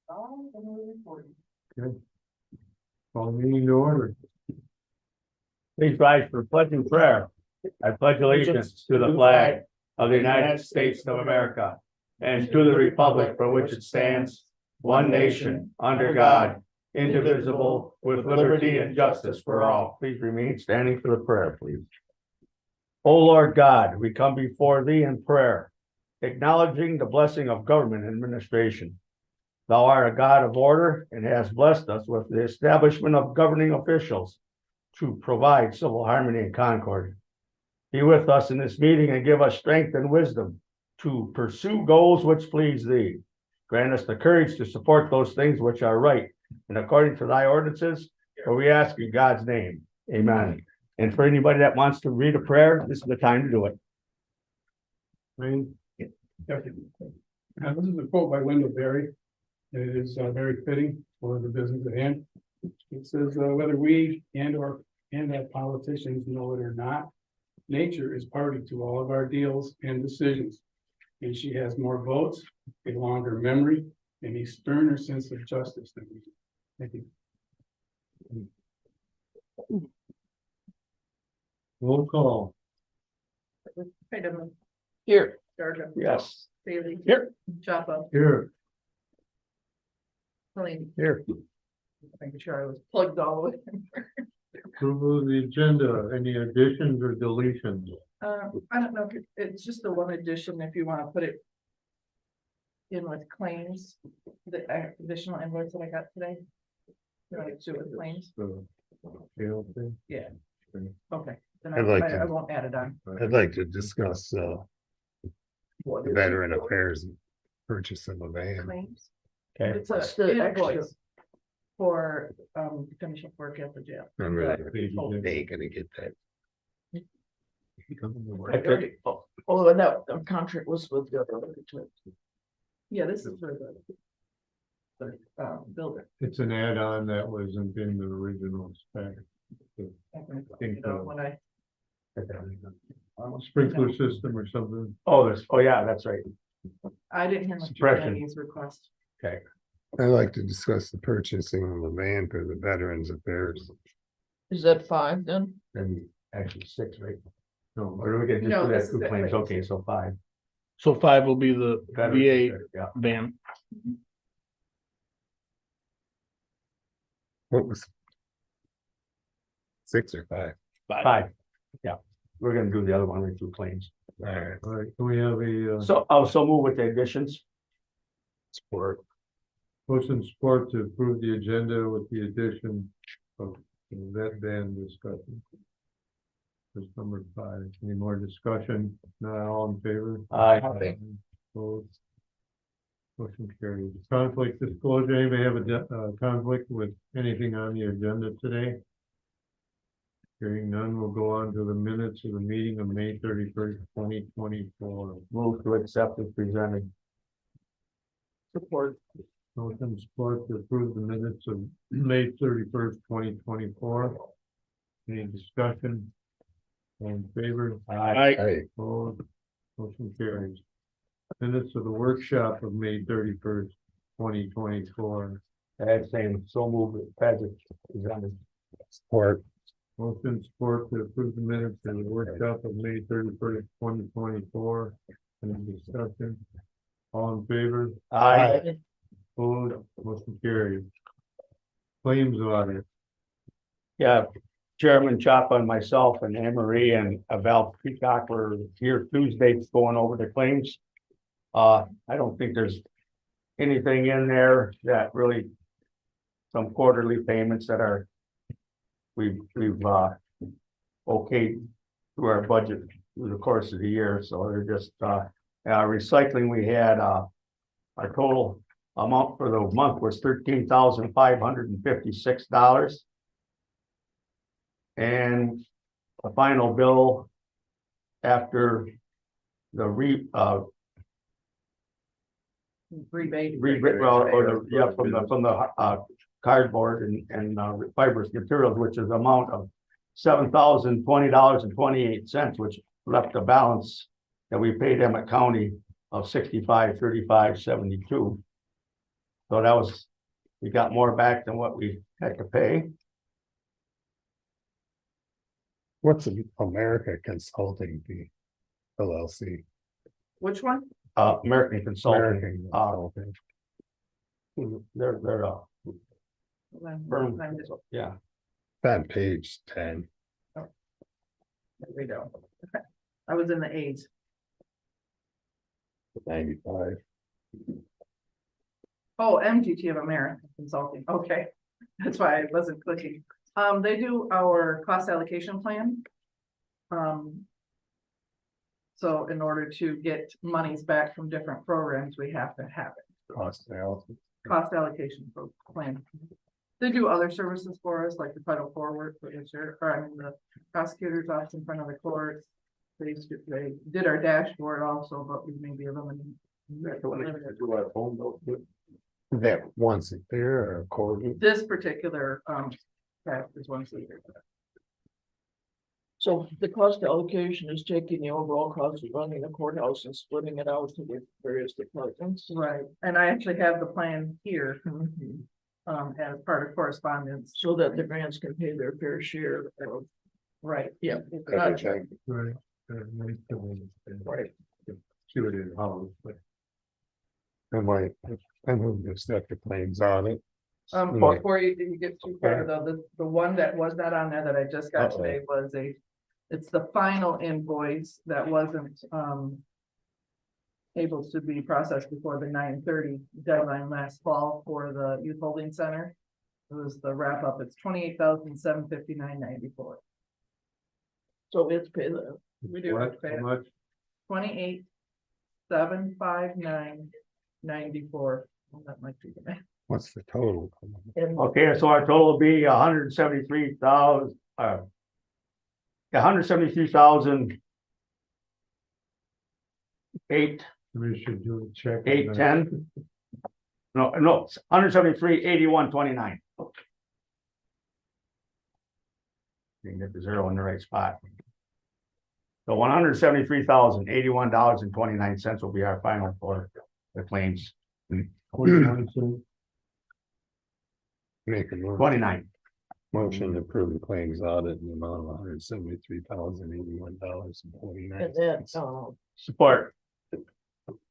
Good. Call the meeting to order. Please rise for pledge and prayer. I pledge allegiance to the flag of the United States of America and to the republic for which it stands, one nation, under God, indivisible, with liberty and justice for all. Please remain standing for the prayer, please. O Lord God, we come before thee in prayer, acknowledging the blessing of government administration. Thou art a God of order and hast blessed us with the establishment of governing officials to provide civil harmony and concord. Be with us in this meeting and give us strength and wisdom to pursue goals which please thee. Grant us the courage to support those things which are right and according to thy ordinances, for we ask in God's name. Amen. And for anybody that wants to read a prayer, this is the time to do it. Wayne? This is a quote by Wendell Berry. And it is very fitting for the business at hand. It says, whether we and politicians know it or not, nature is party to all of our deals and decisions. And she has more votes, a longer memory, and a sterner sense of justice than we do. Thank you. Roll call. Item Here. Darga. Yes. Bailey. Here. Chapa. Here. Colleen. Here. Making sure I was plugged all the way. Approval of the agenda. Any additions or deletions? I don't know, if it's just the one addition, if you want to put it in with claims, the additional invoice that I got today. You want to do it with claims? Scale thing? Yeah. Okay. Then I'd like to- I won't add it on. I'd like to discuss What is it? veteran affairs purchase of a van. Claims. Okay. It's a What's the extra? invoice for finishing work at the jail. I'm really Oh. they ain't gonna get that. I think- Oh, and that contract was with the other. Yeah, this is for the builder. It's an add-on that wasn't in the original spec. You know, when I. Sprinkler system or something. Oh, yeah, that's right. I didn't hear Mr. Suppression. Kennedy's request. Okay. I'd like to discuss the purchasing of a van for the veterans affairs. Is that 5 then? And actually 6, right? No, Or do we get just No, do this that is two the- claims? Okay, so 5. So 5 will be the VA Yeah. van. What was? 6 or 5? 5. Yeah, we're gonna do the other one with 2 claims. All right, all right, can we have a So I'll so move with the additions. support. motion support to approve the agenda with the addition of that van discussion? That's number 5. Any more discussion? Not all in favor? Aye. Opposed? Motion carried. Conflict disclosure, anybody have a conflict with anything on the agenda today? Hearing none, we'll go on to the minutes of the meeting of May 31st, 2024. Move to accept as presented. Support. Motion support to approve the minutes of May 31st, 2024. Any discussion? All in favor? Aye. Hey, Opposed? Motion carries. Minutes of the workshop of May 31st, 2024. That's same, so move as presented. support. Motion support to approve the minutes of the workshop of May 31st, 2024. Any discussion? All in favor? Aye. Opposed? Motion carries. Claims audit. Yeah, Chairman Chapa and myself and Anne Marie and Val Peacock were here Tuesday going over the claims. I don't think there's anything in there that really, some quarterly payments that are, we've okayed through our budget through the course of the year, so they're just, recycling, we had, our total amount for the month was $13,556. And the final bill after the Rebate. from the cardboard and fibrous materials, which is amount of $7,020.28, which left a balance that we paid Emmett County of $65,3572. So that was, we got more back than what we had to pay. What's America Consulting fee? LLC, Which one? American Consulting, American Consulting. they're, Firm. yeah. That page 10. There we go. I was in the A's. 95. Oh, MGT of America Consulting, okay. That's why I wasn't clicking. They do our cost allocation plan. So in order to get monies back from different programs, we have to have it. Cost analysis. Cost allocation plan. They do other services for us, like the title forward for the sheriff, or I mean, the prosecutor's office in front of the courts. They did our dashboard also, but we maybe eliminated. That once a year or a quarter. This particular, task is once a year. So the cost allocation is taking the overall cost of running the courthouse and splitting it out to the various departments. Right, and I actually have the plan here, Mhm. as part of correspondence. So that the grants can pay their fair share of, Right. yeah. Everything. Right. Right. See what it is, how, but I moved this stuff to claims audit. Mm. Before you get too far, though, the one that was not on there that I just got Uh-oh. today was it's the final invoice that wasn't, able to be processed before the 9:30 deadline last fall for the youth holding center. It was the wrap up, it's $28,759.94. So it's pay the, We do have to pay how it. much? 28,759.94. That might be the math. What's the total? and Okay, so our total will be 173,000, 173,000. We should do a check. on that. 810. No, 173,8129. You can get the zero in the right spot. So $173,081.29 will be our final for the claims. 21 cents. Make a 29. motion to approve the claims audit in the amount of $173,081.49. and that, Support.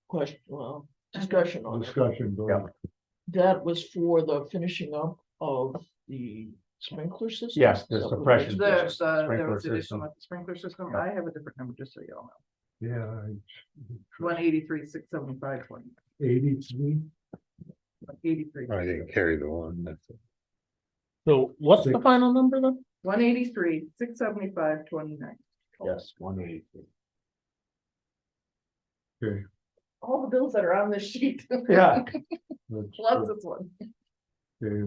question, well, discussion on it. Discussion. go ahead. That was for the finishing up of the sprinkler system? Yes, the suppression. There Sprinkler was addition system. with the sprinkler system. I have a different number, just so you all know. Yeah. 183,675.20. 83. 83. I didn't carry the one. That's it. So what's the final number then? 183,675.29. Yes, 183. Okay. All the bills that are on this sheet. Yeah. Plus this one. Okay,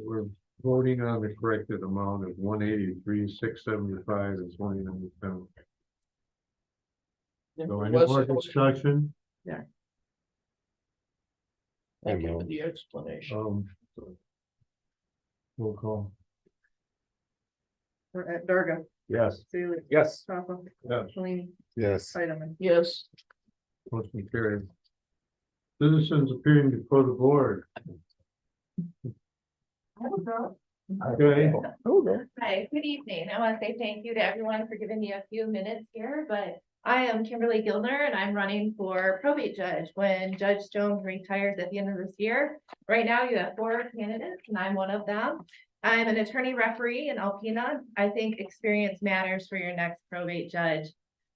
we're voting on the corrected amount of 183,675.29. So any more discussion? Thank you for the explanation. Roll call. We're at Durga, Yes. Seeley, Yes. Papa, Yes. Selene, Yes. Heidemann. Yes, Motion carried. Citizens appearing before the board. Okay. Hi, good evening. I want to say thank you to everyone for giving me a few minutes here, but I am Kimberly Gilner and I'm running for probate judge when Judge Jones retires at the end of this year. Right now you have 4 candidates and I'm one of them. I'm an attorney referee in Alpena. I think experience matters for your next probate judge.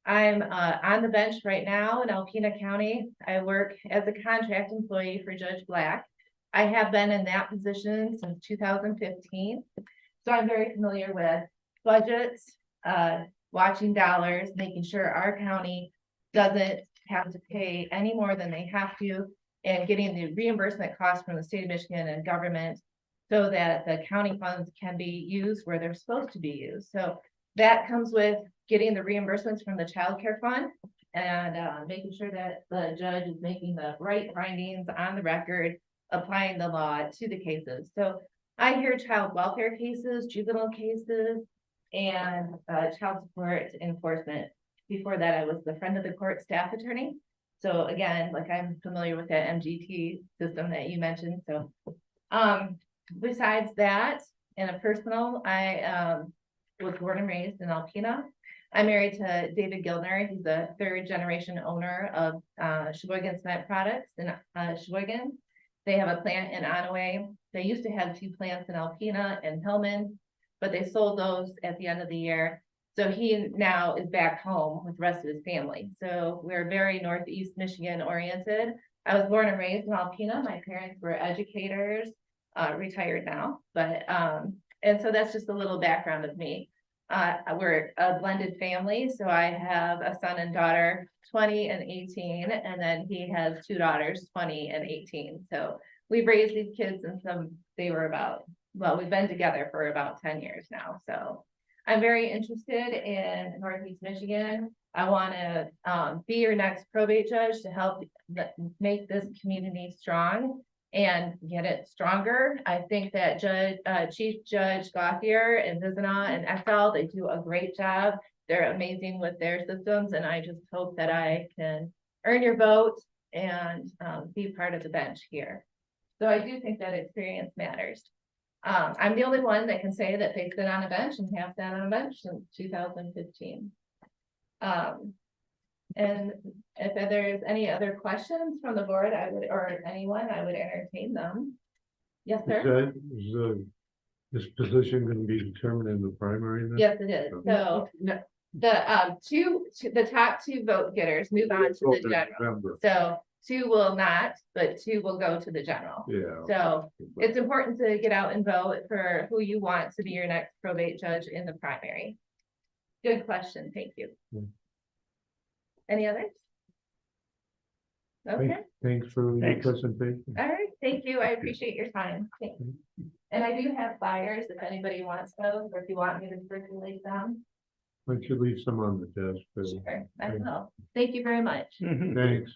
I'm on the bench right now in Alpena County. I work as a contract employee for Judge Black. I have been in that position since 2015. So I'm very familiar with budgets, watching dollars, making sure our county doesn't have to pay any more than they have to, and getting the reimbursement costs from the state of Michigan and government so that the county funds can be used where they're supposed to be used. So that comes with getting the reimbursements from the child care fund and making sure that the judge is making the right findings on the record, applying the law to the cases. So I hear child welfare cases, juvenile cases, and child support enforcement. Before that, I was the friend of the court staff attorney. So again, like I'm familiar with that MGT system that you mentioned, so. Besides that, in a personal, I was born and raised in Alpena. I'm married to David Gildner. He's a third generation owner of Sheboygan Cement Products in Sheboygan. They have a plant in Onaway. They used to have 2 plants in Alpena and Hillman, but they sold those at the end of the year. So he now is back home with the rest of his family. So we're very Northeast Michigan oriented. I was born and raised in Alpena. My parents were educators, retired now, but and so that's just a little background of me. We're a blended family, so I have a son and daughter, 20 and 18, and then he has 2 daughters, 20 and 18. So we've raised these kids since they were about, well, we've been together for about 10 years now. So I'm very interested in Northeast Michigan. I want to be your next probate judge to help make this community strong and get it stronger. I think that Chief Judge Gauthier and Vizina and Ethel, they do a great job. They're amazing with their systems, and I just hope that I can earn your vote and be part of the bench here. So I do think that experience matters. I'm the only one that can say that they sit on a bench and have sat on a bench since 2015. And if there's any other questions from the board, or anyone, I would entertain them. Yes, sir. Is this position going to be determined in the primary then? Yes, it is. So the top 2 vote getters move on to the general. November. So 2 will not, but 2 will go to the general. Yeah. So it's important to get out and vote for who you want to be your next probate judge in the primary. Good question. Thank you. Any others? Okay, Thanks for the Thanks. presentation. all right. Thank you. I appreciate your time. Thanks. And I do have flyers if anybody wants those, or if you want me to circulate them. Why don't you leave some on the desk? Sure, I will. Thank you very much. Thanks.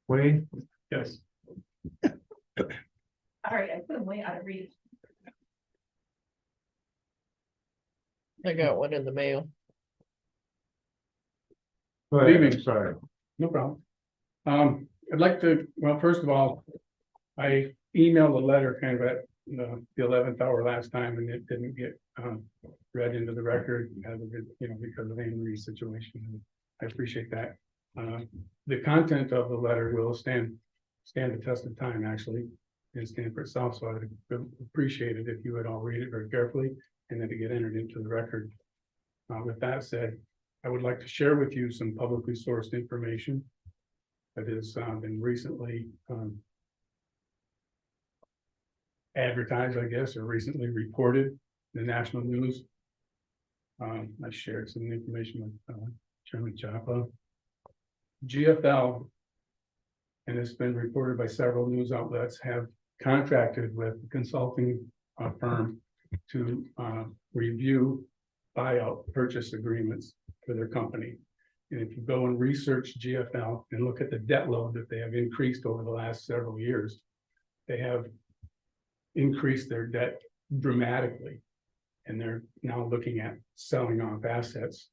Wayne? Yes. All right, I put them way out of reach. I got one in the mail. Go Good ahead, evening. Sorry. No problem. I'd like to, well, first of all, I emailed a letter kind of at the 11th hour last time, and it didn't get read into the record because of it, because of Anne Marie's situation. I appreciate that. The content of the letter will stand the test of time, actually, and stand for itself. So I'd appreciate it if you would all read it very carefully and then to get entered into the record. With that said, I would like to share with you some publicly sourced information that has been recently advertised, I guess, or recently reported in the national news. I shared some information with Chairman Chapa. GFL, and it's been reported by several news outlets, have contracted with a consulting firm to review buyout purchase agreements for their company. And if you go and research GFL and look at the debt load that they have increased over the last several years, they have increased their debt dramatically. And they're now looking at selling off assets.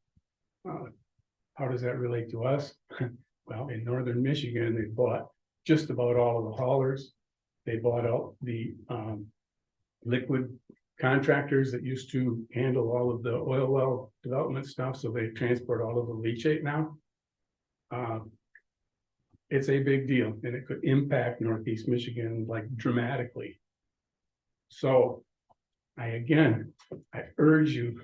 How does that relate to us? Well, in northern Michigan, they bought just about all of the haulers. They bought out the liquid contractors that used to handle all of the oil well development stuff, so they transport all of the leachate now. It's a big deal, and it could impact Northeast Michigan like dramatically. So I urge you,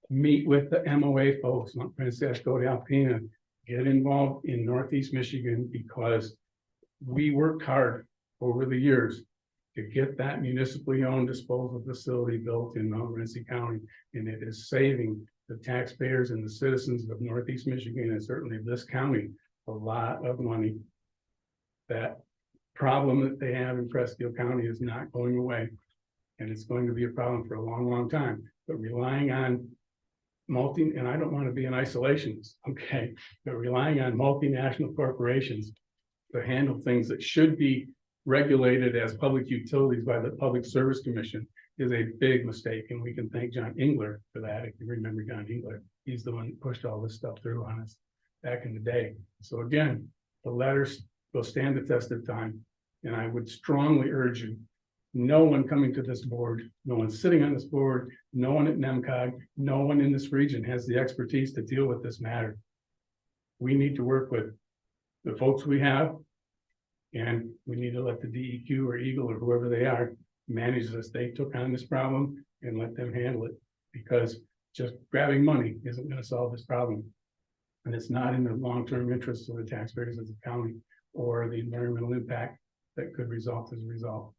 meet with the MOA folks, not Presque, Alpena, get involved in Northeast Michigan, because we worked hard over the years to get that municipally owned disposal facility built in Montmorency County, and it is saving the taxpayers and the citizens of Northeast Michigan, and certainly this county, a lot of money. That problem that they have in Presque County is not going away, and it's going to be a problem for a long, long time. But relying on and I don't want to be an isolationist, okay, but relying on multinational corporations to handle things that should be regulated as public utilities by the Public Service Commission is a big mistake. And we can thank John Engler for that. If you remember John Engler, he's the one who pushed all this stuff through on us back in the day. So again, the letters will stand the test of time. And I would strongly urge you, no one coming to this board, no one sitting on this board, no one at NEMCOG, no one in this region has the expertise to deal with this matter. We need to work with the folks we have. And we need to let the DEQ or Eagle or whoever they are manage this. They took on this problem and let them handle it. Because just grabbing money isn't gonna solve this problem. And it's not in the long-term interests of the taxpayers of the county or the environmental impact that could result as a result.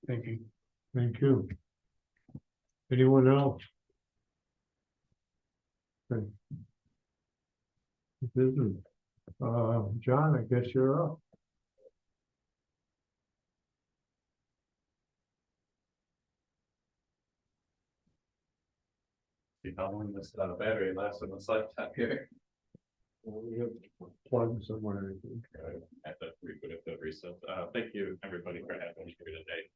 Thank you. Thank you. Anyone else? Okay. Business. John, I guess you're up. See how long this battery lasts in this lifetime here. We have plugged somewhere, I think. At the reboot of the reset. Thank you, everybody, for having me here today.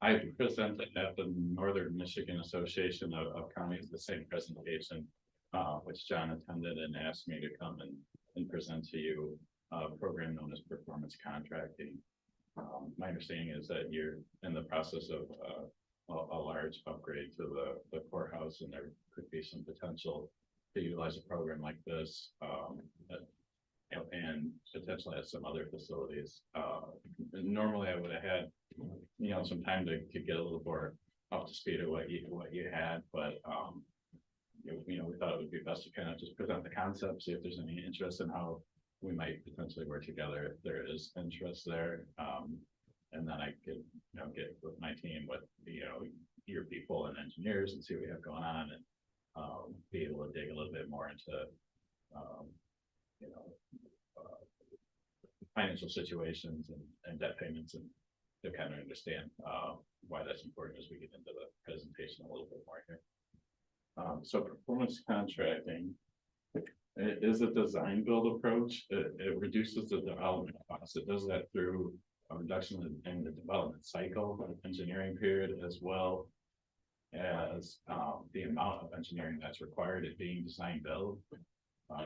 I presented at the Northern Michigan Association of Counties, the same presentation, which John attended and asked me to come and present to you a program known as performance contracting. My understanding is that you're in the process of a large upgrade to the courthouse, and there could be some potential to utilize a program like this, and potentially at some other facilities. Normally I would have had, some time to get a little more up to speed of what you had, but we thought it would be best to kind of just present the concept, see if there's any interest in how we might potentially work together if there is interest there. And then I could, get with my team with your people and engineers and see what we have going on, and be able to dig a little bit more into financial situations and debt payments, and to kind of understand why that's important as we get into the presentation a little bit more here. So performance contracting, it is a design build approach. It reduces the development costs. It does that through a reduction in the development cycle, engineering period, as well as the amount of engineering that's required at being design build,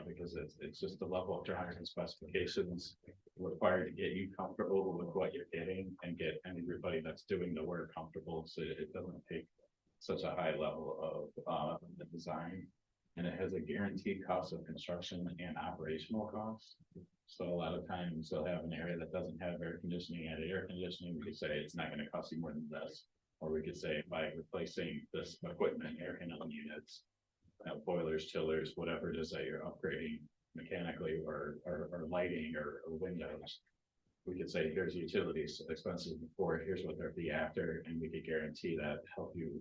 because it's just the level of drawings and specifications required to get you comfortable with what you're getting and get everybody that's doing the work comfortable, so it doesn't take such a high level of the design. And it has a guaranteed cost of construction and operational costs. So a lot of times they'll have an area that doesn't have air conditioning and air conditioning. We could say it's not going to cost you more than this. Or we could say by replacing this equipment, air handling units, boilers, chillers, whatever it is that you're upgrading mechanically or lighting or windows. We could say, here's utilities expenses before, here's what there'd be after, and we could guarantee that help you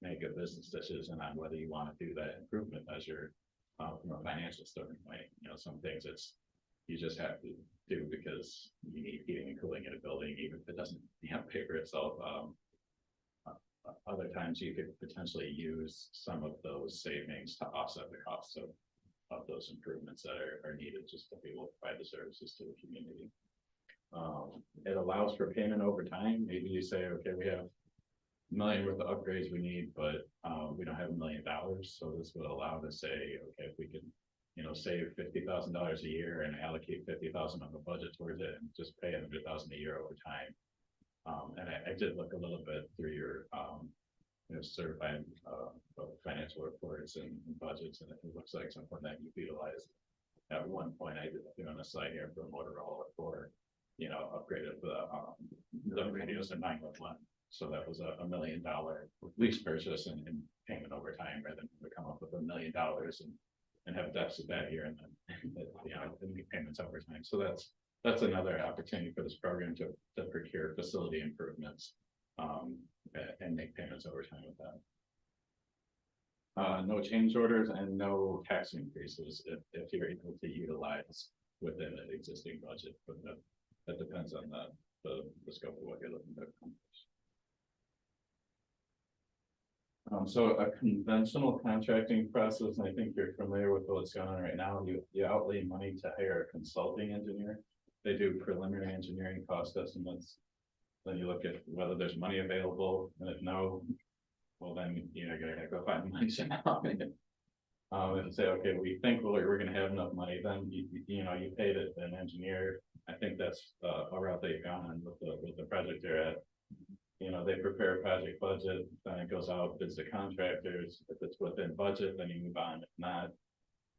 make a business decision on whether you want to do that improvement measure from a financial standpoint. Some things you just have to do because you need heating and cooling in a building, even if it doesn't pay for itself. Other times you could potentially use some of those savings to offset the costs of those improvements that are needed just to be able to provide the services to the community. It allows for payment over time. Maybe you say, okay, we have $1 million worth of upgrades we need, but we don't have $1 million. So this would allow to say, okay, if we can, save $50,000 a year and allocate $50,000 of the budget towards it, and just pay $100,000 a year over time. And I did look a little bit through your certified financial reports and budgets, and it looks like something that you've utilized. At one point, I did on a site here for Motorola for upgrade of the radios in 911. So that was a $1 million lease purchase and payment over time, rather than to come up with $1 million and have a deficit that year and then payments over time. So that's another opportunity for this program to procure facility improvements and make payments over time with that. No change orders and no tax increases if you're able to utilize within an existing budget, but that depends on the scope of what you're looking to accomplish. So a conventional contracting process, and I think you're familiar with what's going on right now. You outlay money to hire a consulting engineer. They do preliminary engineering cost estimates. Then you look at whether there's money available, and if no, well then you're gonna go find money somehow. And say, okay, we think we're gonna have enough money, then you know, you paid it an engineer. I think that's a route that you've gone on with the project you're at. You know, they prepare a project budget, then it goes out, bids the contractors. If it's within budget, then you move on. If not,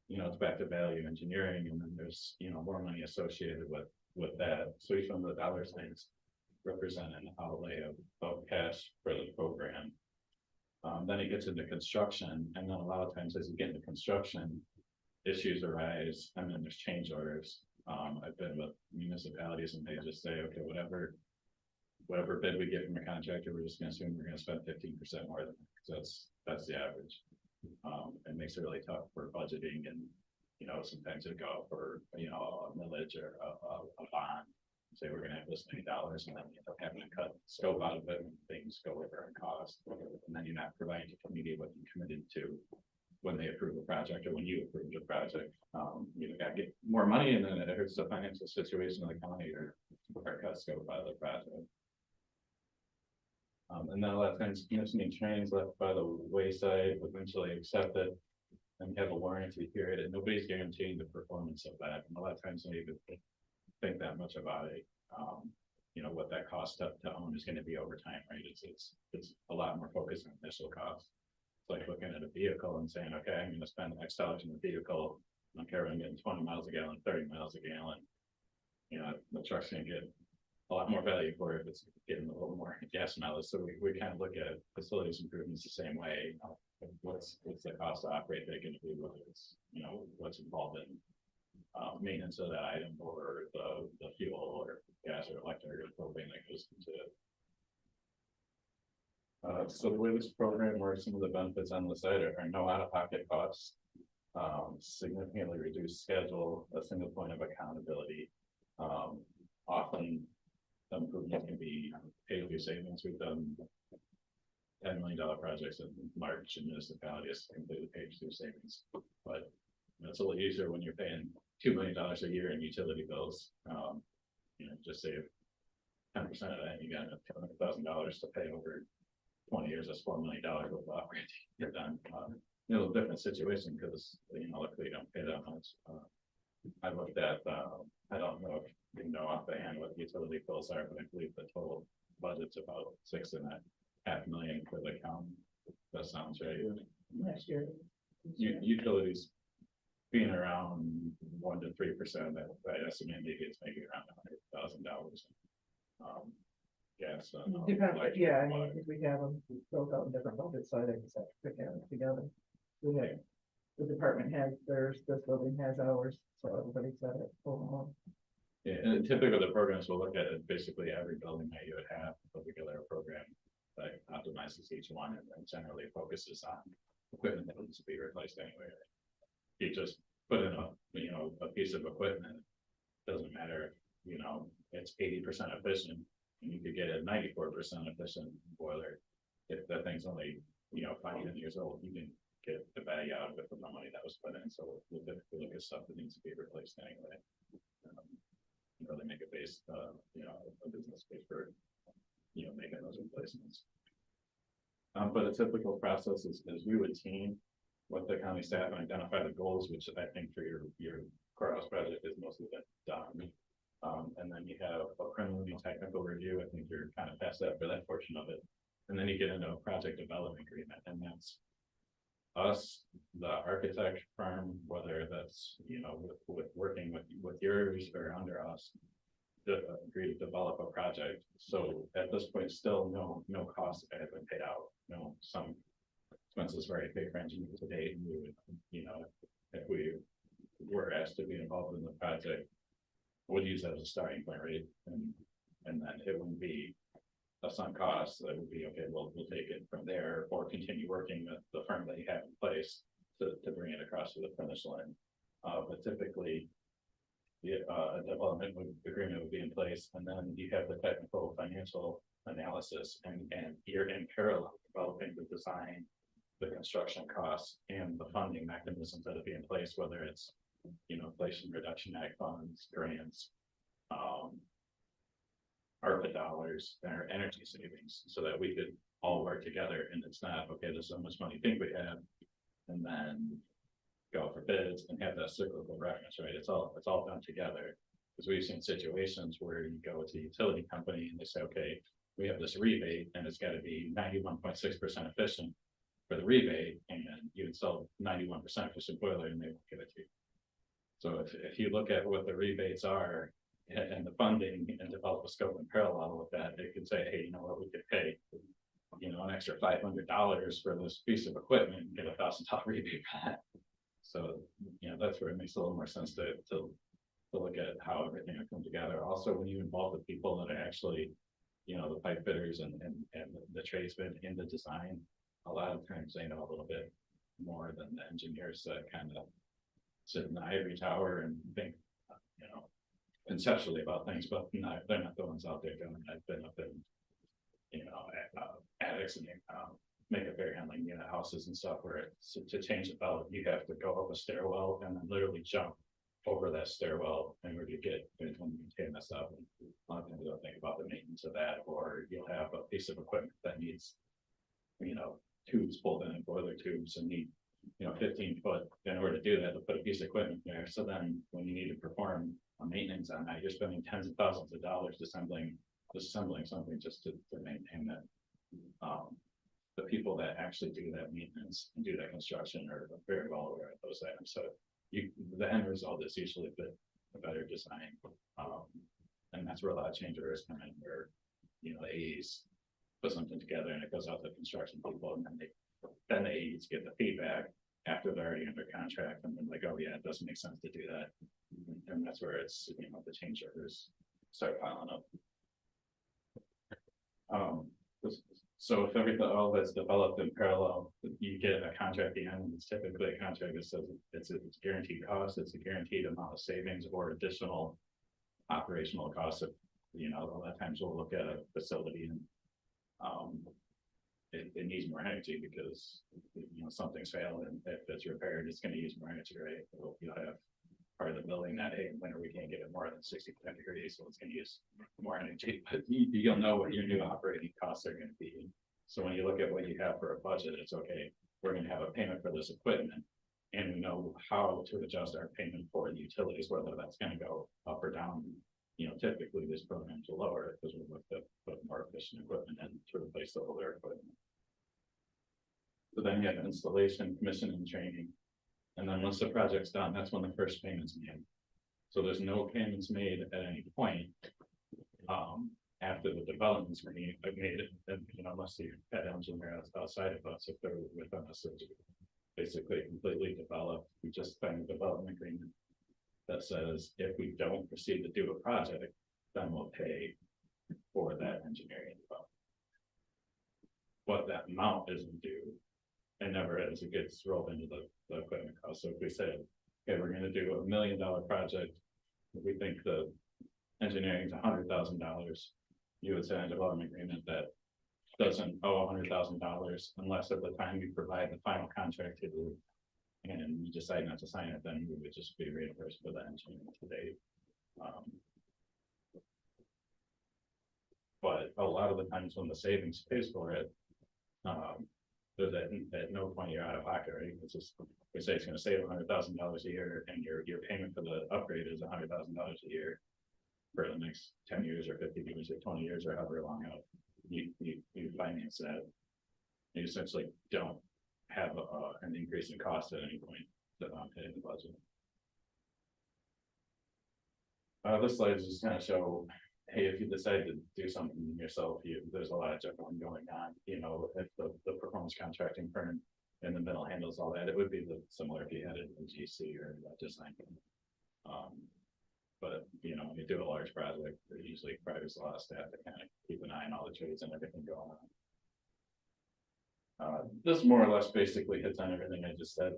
you know, it's back to value engineering, and then there's, you know, more money associated with that. So each one of the dollar signs represent an outlay of cash for the program. Then it gets into construction, and then a lot of times as you get into construction, issues arise, and then there's change orders. I've been with municipalities and they just say, okay, whatever bid we get from a contractor, we're just gonna assume we're gonna spend 15% more than that, 'cause that's the average. It makes it really tough for budgeting, and, you know, sometimes it go for, you know, a millage or a bond. Say we're gonna have this many dollars, and then we end up having to cut scope out of it, and things go over in cost. And then you're not providing the community what you committed to when they approve the project, or when you approve the project. You gotta get more money, and then it hurts the financial situation of the county, or cut scope out of the project. And then a lot of times commissioning trains left by the wayside, eventually accepted, and have a warranty period, and nobody's guaranteeing the performance of that. And a lot of times they even think that much about it. You know, what that cost to own is gonna be over time, right? It's a lot more focused on initial cost. It's like looking at a vehicle and saying, okay, I'm gonna spend X dollars in the vehicle. I don't care if I'm getting 20 miles a gallon, 30 miles a gallon. You know, the truck's gonna get a lot more value for it if it's getting a little more gas mileage. So we kind of look at facilities improvements the same way. What's the cost to operate that gonna be, whether it's, you know, what's involved in maintenance of that item, or the fuel, or gas, or electric, or propane that goes into it. So the way this program works, some of the benefits on the side are no out-of-pocket costs, significantly reduced schedule, a single point of accountability. Often improvement can be pay-per-view savings. We've done $10 million projects in large municipalities, completely pay-per-view savings. But it's a little easier when you're paying $2 million a year in utility bills. You know, just save 10% of that, you got $200,000 to pay over 20 years. That's $4 million worth of operating. You're done. You know, a different situation, because, you know, luckily you don't pay that much. I looked at, I don't know if you know off the hand what utility bills are, but I believe the total budget's about $6.5 million for the county. That sounds right. Next year. Utilities being around 1 to 3%, that I estimate maybe it's maybe around $100,000. Gas. Depends, yeah, I mean, if we have them built out in different buckets, so I think it's have to pick them together. We have, the department has theirs, this building has ours, so everybody's got it overall. Yeah, and typically the programs will look at it, basically every building that you would have a particular program that optimizes each one, and generally focuses on equipment that needs to be replaced anyway. You just put in a piece of equipment, doesn't matter, you know, it's 80% efficient, and you could get a 94% efficient boiler. If that thing's only, you know, 5 years old, you can get the value out of it from the money that was put in. So we'll typically look at stuff that needs to be replaced anyway. Really make a base, you know, a business case for, you know, making those replacements. But a typical process is we would team with the county staff and identify the goals, which I think for your courthouse project is mostly done. And then you have a preliminary technical review. I think you're kind of past that for that portion of it. And then you get into a project development agreement, and that's us, the architect firm, whether that's, you know, with working with yours or under us, to agree to develop a project. So at this point, still no costs have been paid out. No, some expenses were already paid for engineering to date, and we would, you know, if we were asked to be involved in the project, we'd use that as a starting point, right? And then it wouldn't be a sunk cost. That would be okay. We'll take it from there, or continue working with the firm that you have in place to bring it across to the finish line. But typically, the development agreement would be in place, and then you have the technical financial analysis, and you're in parallel developing the design, the construction costs, and the funding mechanisms that would be in place, whether it's, you know, Inflation Reduction Act funds, grants, ARPA dollars, or energy savings, so that we could all work together. And it's not, okay, there's so much money you think we have, and then go out for bids and have that cyclical reference, right? It's all done together. Because we've seen situations where you go to the utility company and they say, okay, we have this rebate and it's gotta be 91.6% efficient for the rebate, and you install 91% efficient boiler and they won't give it to you. So if you look at what the rebates are and the funding and develop a scope in parallel with that, they could say, hey, you know what, we could pay, you know, an extra $500 for this piece of equipment and get $1,000 rebate for that. So, you know, that's where it makes a little more sense to look at how everything will come together. Also, when you involve the people that are actually, you know, the pipe fitters and the tradesmen in the design, a lot of times they know a little bit more than the engineers that kind of sit in the ivory tower and think, you know, conceptually about things, but they're not the ones out there going. I've been up in, you know, attics and make a very handling unit houses and stuff where to change the belt, you have to go up a stairwell and then literally jump over that stairwell in order to get when you maintain that stuff. And a lot of people don't think about the maintenance of that, or you'll have a piece of equipment that needs, you know, tubes pulled in, boiler tubes, and need, you know, 15 foot in order to do that, to put a piece of equipment there. So then when you need to perform a maintenance on that, you're spending tens of thousands of dollars disassembling something just to maintain that. The people that actually do that maintenance and do that construction are very well aware of those items. So the end result is usually a better design. And that's where a lot of change orders come in, where, you know, the AEs put something together and it goes out to construction people, and then the AEs get the feedback after they're already under contract, and then like, oh yeah, it doesn't make sense to do that. And that's where it's, you know, the change orders start piling up. So if everything, all that's developed in parallel, you get a contract at the end. It's typically a contract that says it's guaranteed cost, it's a guaranteed amount of savings or additional operational costs. Of, you know, a lot of times we'll look at a facility and it needs more energy because, you know, something's failed, and if it's repaired, it's going to use more energy, right? You'll have part of the building that, hey, in winter we can't get it more than 65 degrees, so it's going to use more energy. But you'll know what your new operating costs are going to be. So when you look at what you have for a budget, it's okay, we're going to have a payment for this equipment, and we know how to adjust our payment for the utilities, whether that's going to go up or down. You know, typically these programs are lower because we look to put more efficient equipment in to replace the older equipment. So then you have installation, commissioning, and training. And then once the project's done, that's when the first payment's made. So there's no payments made at any point after the development's made, you know, unless you had engineer outside of us. If they're within us, it's basically completely developed. We just signed a development agreement that says if we don't proceed to do a project, then we'll pay for that engineering development. What that amount isn't due, and never is, it gets rolled into the equipment cost. So if we say, okay, we're going to do $1 million project, we think the engineering is $100,000, you would sign a development agreement that doesn't owe $100,000 unless at the time you provide the final contract to you, and you decide not to sign it, then we would just be reimbursed for the engineering today. But a lot of the times when the savings pays for it, there's at no point you're out of pocket, right? It's just, we say it's going to save $100,000 a year, and your payment for the upgrade is $100,000 a year for the next 10 years or 15 years or 20 years or however long out you finance that. You essentially don't have an increase in cost at any point that I'm hitting the budget. This slide is just kind of show, hey, if you decide to do something yourself, there's a lot of juggling going on. You know, if the performance contracting firm in the middle handles all that, it would be similar if you had a GC or a design. But you know, when you do a large project, there usually requires a lot of staff to kind of keep an eye on all the trades and everything going on. This more or less basically hits on everything I just said.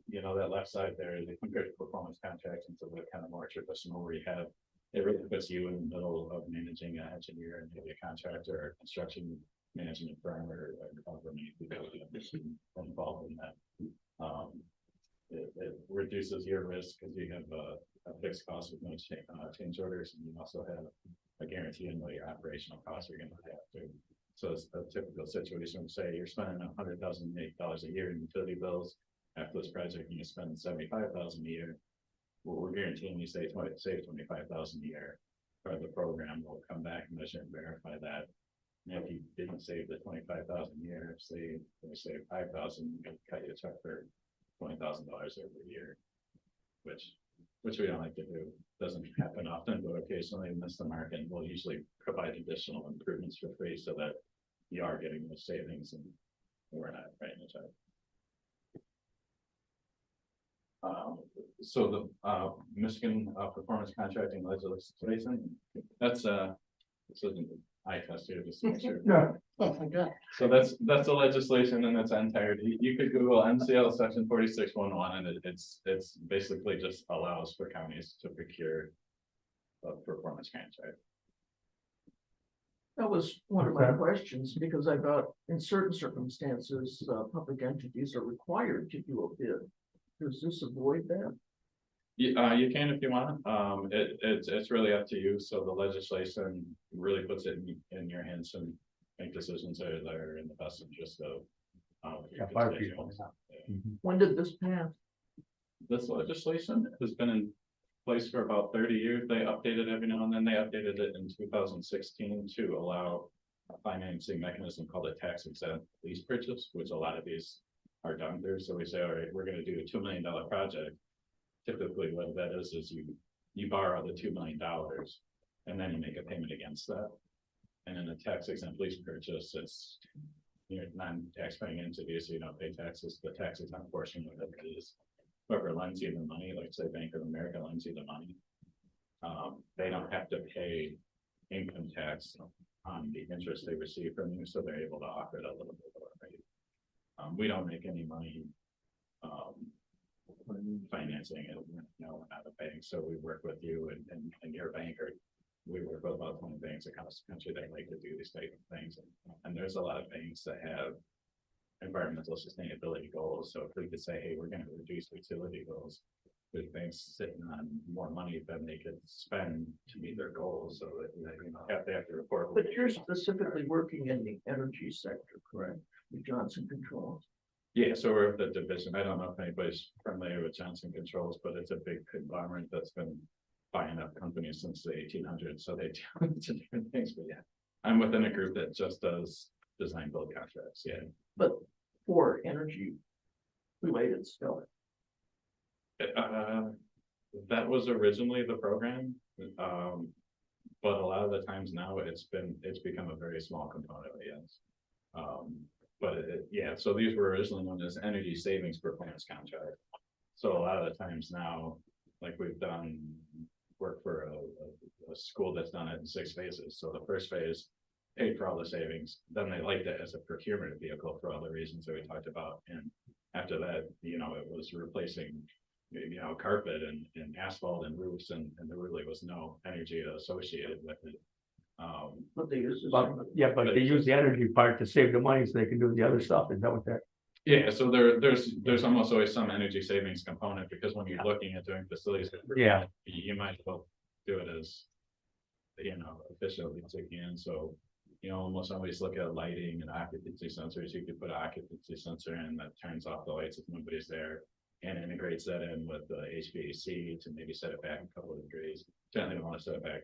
You know, that left side there, they compare to performance contracts into the kind of more traditional where you have, it really puts you in the middle of managing an engineer and maybe a contractor or a construction management firm or however many people involved in that. It reduces your risk because you have a fixed cost with no change orders, and you also have a guarantee on what your operational costs are going to have to. So it's a typical situation. Say you're spending $100,000 a year in utility bills, after this project, you spend 75,000 a year. Well, we're guaranteeing you save 25,000 a year. Part of the program will come back and measure and verify that. And if you didn't save the 25,000 a year, say, they save 5,000, you can cut you a check for $20,000 every year. Which we don't like to do, doesn't happen often, but occasionally we miss the mark, and we'll usually provide additional improvements for free so that you are getting those savings and we're not writing a check. So the Michigan performance contracting legislation, that's this isn't eye test here, just to make sure. Yeah. Oh, my God. So that's the legislation in its entirety. You could Google MCL section 4611, and it's basically just allows for counties to procure a performance contract. That was one of my questions, because I thought in certain circumstances, public entities are required to do a bid. Does this avoid that? You can if you want. It's really up to you. So the legislation really puts it in your hands and make decisions that are in the best interest of. Your fire people. constituents. When did this pass? This legislation has been in place for about 30 years. They updated every now and then. They updated it in 2016 to allow a financing mechanism called a tax exempt lease purchase, which a lot of these are done through. So we say, all right, we're going to do a $2 million project. Typically what that is you borrow the $2 million and then you make a payment against that. And in a tax exempt lease purchase, it's non-tax paying entity, so you don't pay taxes. The tax exempt portion of it is whoever lends you the money, like say Bank of America lends you the money. They don't have to pay income tax on the interest they receive from you, so they're able to offer it a little bit lower rate. We don't make any money financing it. No, we're not a bank, so we work with you and your banker. We work with about 20 banks across the country that like to do these type of things, and there's a lot of banks that have environmental sustainability goals. So if we could say, hey, we're going to reduce utility bills, there's banks sitting on more money than they could spend to meet their goals, so that they have to report. But you're specifically working in the energy sector, correct? With Johnson Controls. Yeah, so we're at the division. I don't know if anybody's familiar with Johnson Controls, but it's a big conglomerate that's been buying up companies since the 1800s. So they do different things, but yeah, I'm within a group that just does design build contracts. Yeah. But for energy related stuff. That was originally the program. But a lot of the times now it's become a very small component, yes. Yeah, so these were originally known as energy savings performance contract. So a lot of the times now, like we've done work for a school that's done it in 6 phases. So the first phase paid for all the savings, then they liked it as a procurement vehicle for all the reasons that we talked about. And after that, it was replacing, carpet and asphalt and roofs, and there really was no energy associated with it. But they use. But they use the energy part to save the money so they can do the other stuff. Is that what that? Yeah, so there's almost always some energy savings component, because when you're looking at doing facilities, Yeah. you might as well do it as efficiently as you can. So almost always look at lighting and occupancy sensors. You could put an occupancy sensor in that turns off the lights if nobody's there, and integrates that in with the HVAC to maybe set it back a couple of degrees. Certainly don't want to set it back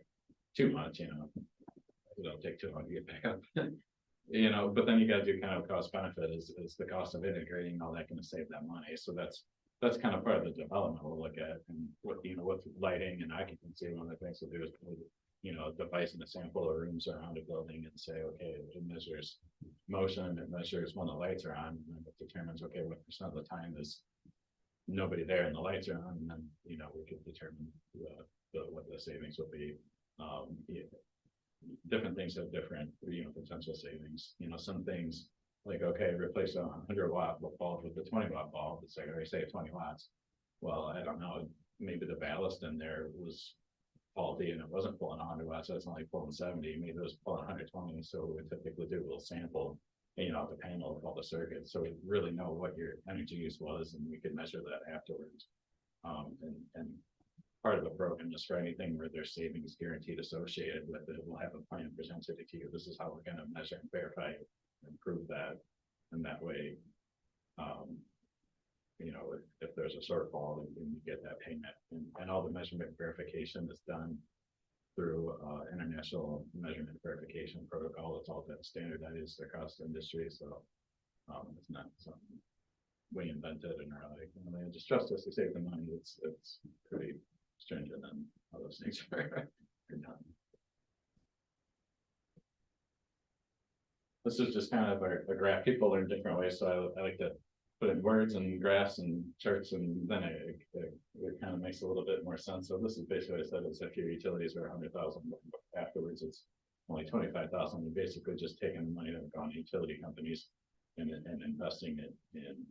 too much, it'll take too long to get back up. But then you got to do kind of cost benefit is the cost of integrating all that going to save that money. So that's kind of part of the development we'll look at. And with lighting and occupancy, one of the things we'll do is put a device in a sample of rooms around a building and say, okay, it measures motion, it measures when the lights are on, and then it determines, okay, what percent of the time is nobody there and the lights are on, and then we could determine what the savings will be. Different things have different potential savings. Some things like, okay, replace a 100-watt bulb with a 20-watt bulb. It's like, I say 20 watts. Well, I don't know, maybe the ballast in there was faulty and it wasn't pulling 100 watts, so it's only pulling 70. Maybe it was pulling 120. So what we typically do, we'll sample the panel of all the circuits, so we really know what your energy use was, and we can measure that afterwards. And part of the program is for anything where there's savings guaranteed associated with it, we'll have a plan presented to you. This is how we're going to measure and verify and prove that. And that way, you know, if there's a shortfall, then you get that payment, and all the measurement verification is done through international measurement verification protocol. It's all that standardized across the industry, so it's not something we invented and are like, you know, they just trust us to save the money. It's pretty stringent and all those things are done. This is just kind of a graph. People learn different ways, so I like to put in words and graphs and charts, and then it kind of makes a little bit more sense. So this is basically what I said, is if your utilities are 100,000, afterwards it's only 25,000. You're basically just taking the money that have gone to utility companies and investing it in,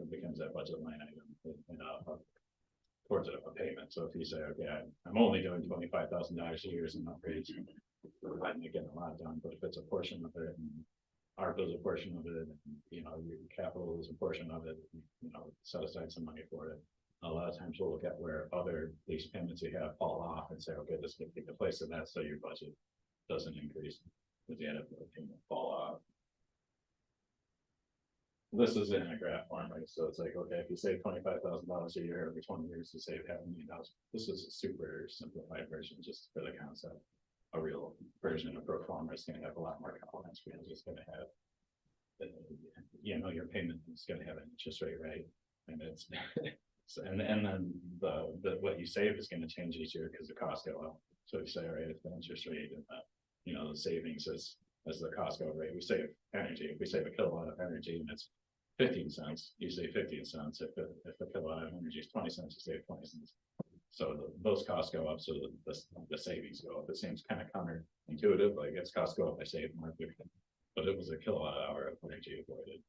it becomes that budget line item towards a payment. So if you say, okay, I'm only doing $25,000 a year as an upgrade, I'm getting a lot done, but if it's a portion of it, and ARPA is a portion of it, and, you know, your capital is a portion of it, you know, set aside some money for it. A lot of times we'll look at where other lease payments you have fall off and say, okay, this can take the place of that, so your budget doesn't increase with the end of the payment fall off. This is in a graph form, right? So it's like, okay, if you save $25,000 a year every 20 years, you save $500,000. This is a super simplified version just for the concept. A real version of pro forma is going to have a lot more components, because it's going to have, you know, your payment is going to have an interest rate, right? And it's and then the what you save is going to change each year because the costs go up. So if you say, all right, if the interest rate and the, you know, the savings as the cost go, right, we save energy. If we save a kilowatt of energy and it's 15 cents, you save 15 cents. If the kilowatt of energy is 20 cents, you save 20 cents. So those costs go up, so the savings go up. It seems kind of counterintuitive, like its costs go up, I save more, but it was a kilowatt hour of energy avoided.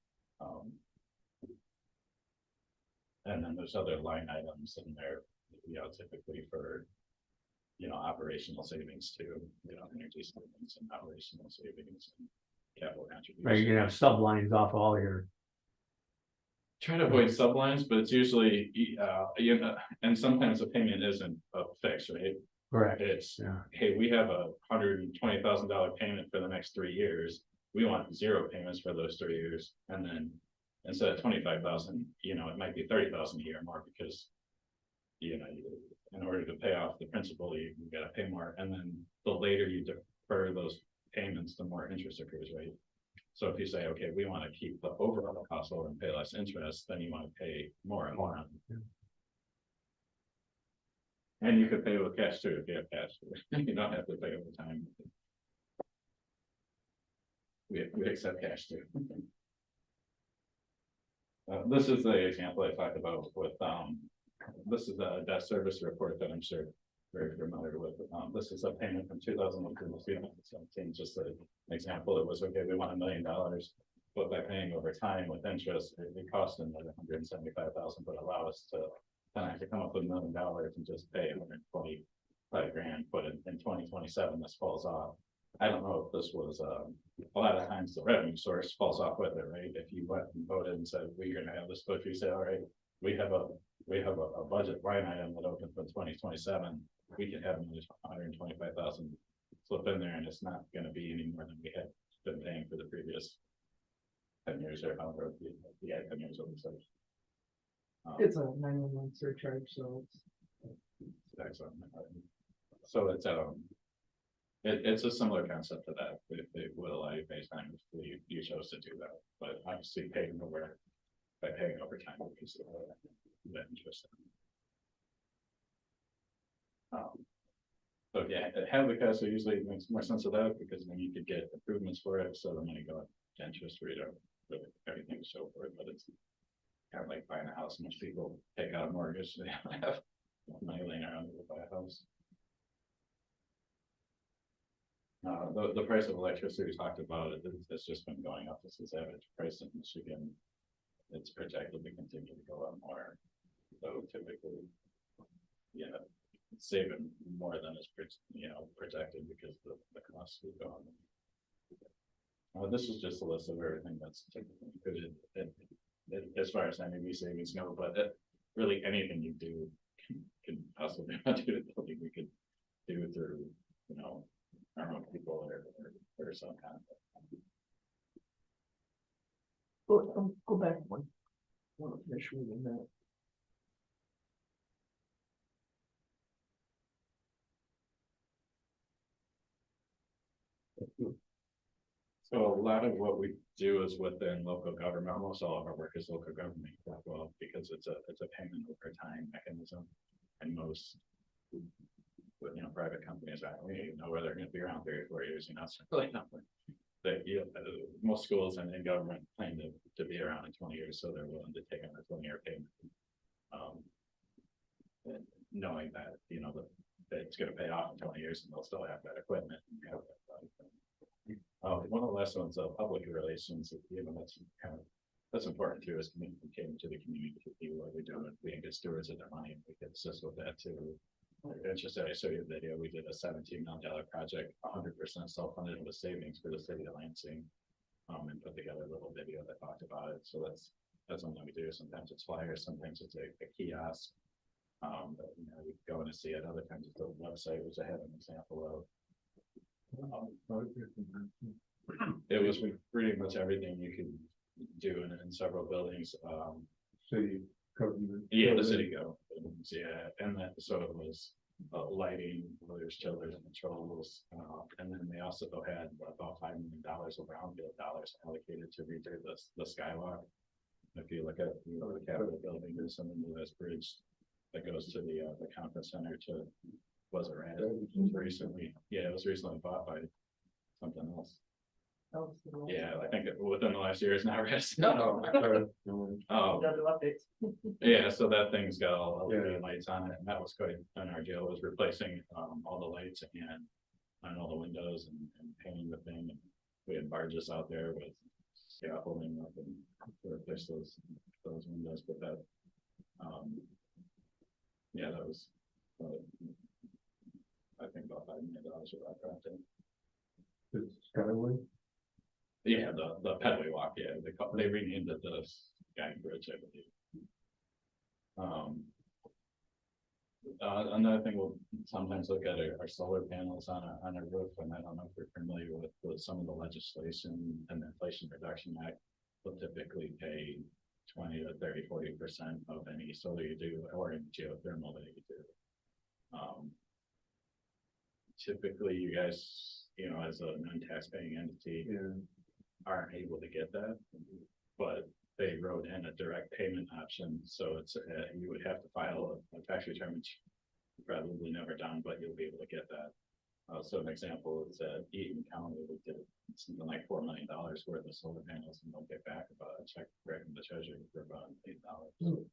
And then there's other line items in there, you know, typically for, you know, operational savings too, you know, energy savings and operational savings and capital contributions. Right, you can have sublines off all your. Try to avoid sublines, but it's usually, you know, and sometimes the payment isn't a fix, right? Correct. It's, Yeah. hey, we have a $120,000 payment for the next 3 years. We want 0 payments for those 3 years. And then instead of 25,000, you know, it might be 30,000 a year more, because, you know, in order to pay off the principal, you got to pay more. And then the later you defer those payments, the more interest occurs, right? So if you say, okay, we want to keep the overall cost lower and pay less interest, then you want to pay more and more. And you could pay with cash too, if you have cash. You don't have to pay over time. We accept cash too. This is the example I talked about with, this is a debt service report that I'm sure very familiar with. This is a payment from 2017, just an example. It was, okay, we want $1 million, but by paying over time with interest, it cost them like 175,000, but allow us to kind of have to come up with $1 million and just pay 125 grand, but in 2027, this falls off. I don't know if this was, a lot of times the revenue source falls off with it, right? If you went and voted and said, we're going to have this, but if you say, all right, we have a budget line item that opens for 2027, we can have 125,000 slip in there, and it's not going to be any more than we had been paying for the previous 10 years or however the 10 years over such. It's a 911 surcharge, so Excellent. So it's a similar concept to that. It would allow you base time if you chose to do that, but obviously paying over by paying over time because of the interest. So yeah, have the cash usually makes more sense of that, because then you could get improvements for it, so the money go to interest rate or everything to show for it. But it's kind of like buying a house. Most people take out a mortgage, they don't have money laying around to buy a house. The price of electricity we talked about, it's just been going up. This is average price in Michigan. It's projected to continue to go up more. So typically, you know, it's saving more than is projected because the costs have gone. This is just a list of everything that's typically included as far as NAV savings go, but really anything you do can possibly not do it. We could do through, you know, our own people or some kind of. go back one. Want to finish reading that. So a lot of what we do is within local government, almost all of our work is local government, well, because it's a payment over time mechanism. And most, private companies, we know where they're gonna be around 3 or 4 years, it's really nothing. That, most schools and government plan to be around in 20 years, so they're willing to take on a 20-year payment. And knowing that, that it's gonna pay off in 20 years and they'll still have that equipment. One of the last ones, public relations, that's important too, is communicating to the community, to people what we're doing, being good stewards of their money, and we can assist with that too. Interested, I showed you a video, we did a $17 million project, 100% self-funded with savings for the city of Lansing. And put together a little video that talked about it, so that's something we do. Sometimes it's flyers, sometimes it's a kiosk. But we go in and see it, other times it's a website, which I have an example of. It was pretty much everything you could do in several buildings. City government. Yeah, the city governments, yeah, and that sort of was lighting, there's chillers and controls, and then they also had about $5 million of brownfield dollars allocated to redo the skywalk. If you look at the Capitol building, there's some of this bridge that goes to the conference center to recently, it was recently bought by something else. Yeah, I think within the last year it's now rest. Yeah, so that thing's got all the lights on it, and that was quite an ordeal. Was replacing all the lights and all the windows and painting the thing. And we had barges out there with scaffolding up and to replace those windows. But that, that was I think about $5 million for that project. It's Skyway. Yeah, the pedway walk, they renamed it the Sky Bridge, I believe. Another thing we'll sometimes look at are solar panels on a roof, and I don't know if you're familiar with some of the legislation and the Inflation Reduction Act will typically pay 20 to 30, 40% of any solar you do or any geothermal that you do. Typically you guys, as a non-tax-paying entity, aren't able to get that, but they wrote in a direct payment option, so it's you would have to file a tax return, which you've probably never done, but you'll be able to get that. So an example is Eaton County, we did something like $4 million worth of solar panels, and they'll get back about a check right from the treasury for about $8.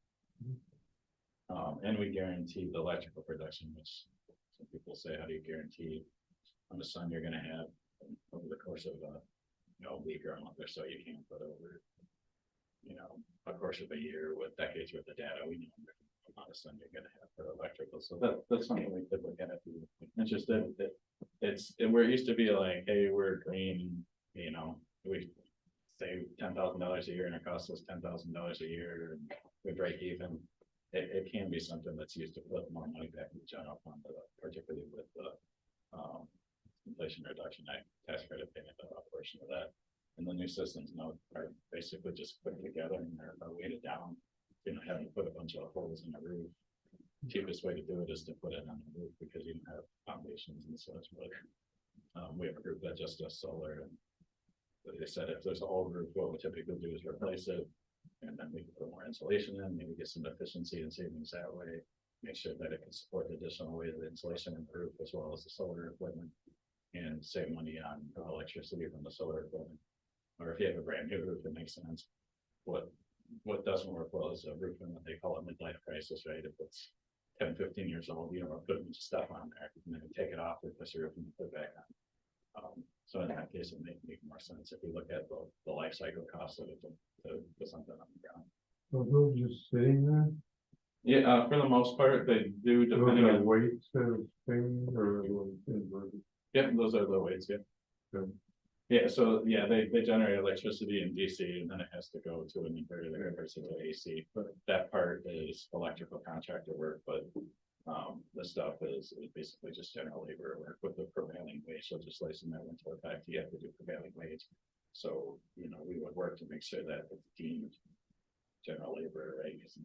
And we guarantee the electrical production, which some people say, how do you guarantee how much sun you're going to have over the course of a week or a month or so? You can't put over a course of a year with decades worth of data. We know the amount of sun you're going to have for electrical, so that's something we could look at if you're interested. It's where it used to be like, hey, we're green, we save $10,000 a year and it costs us $10,000 a year and we break even. It can be something that's used to put more money back in the general fund, particularly with the Inflation Reduction Act tax credit payment, a portion of that. And the new systems now are basically just put together and they're weighted down, having to put a bunch of holes in the roof. The cheapest way to do it is to put it on the roof because you don't have foundations and such. But we have a group that just does solar, and they said if there's an old roof, what we typically do is replace it, and then we can put more insulation in, maybe get some efficiency and savings that way. Make sure that it can support the additional weight of the insulation in the roof as well as the solar equipment, and save money on the electricity from the solar equipment. Or if you have a brand new roof, it makes sense. What doesn't work well is a roof in what they call a midlife crisis, right? If it's 10, 15 years old, put a bunch of stuff on there, and then take it off, replace your roof, and put it back on. So in that case, it may make more sense if you look at the life cycle cost of it to put something on the ground. So those just sitting there? Yeah, for the most part, they do, depending on weights of things or. Yeah, those are the weights, yeah. Good. Yeah, so they generate electricity in DC and then it has to go to an inverter that converts it to AC. But that part is electrical contractor work, but the stuff is basically just general labor work with the prevailing wage legislation that went into effect. You have to do prevailing wage. So, we would work to make sure that it's deemed general labor, right? 'Cause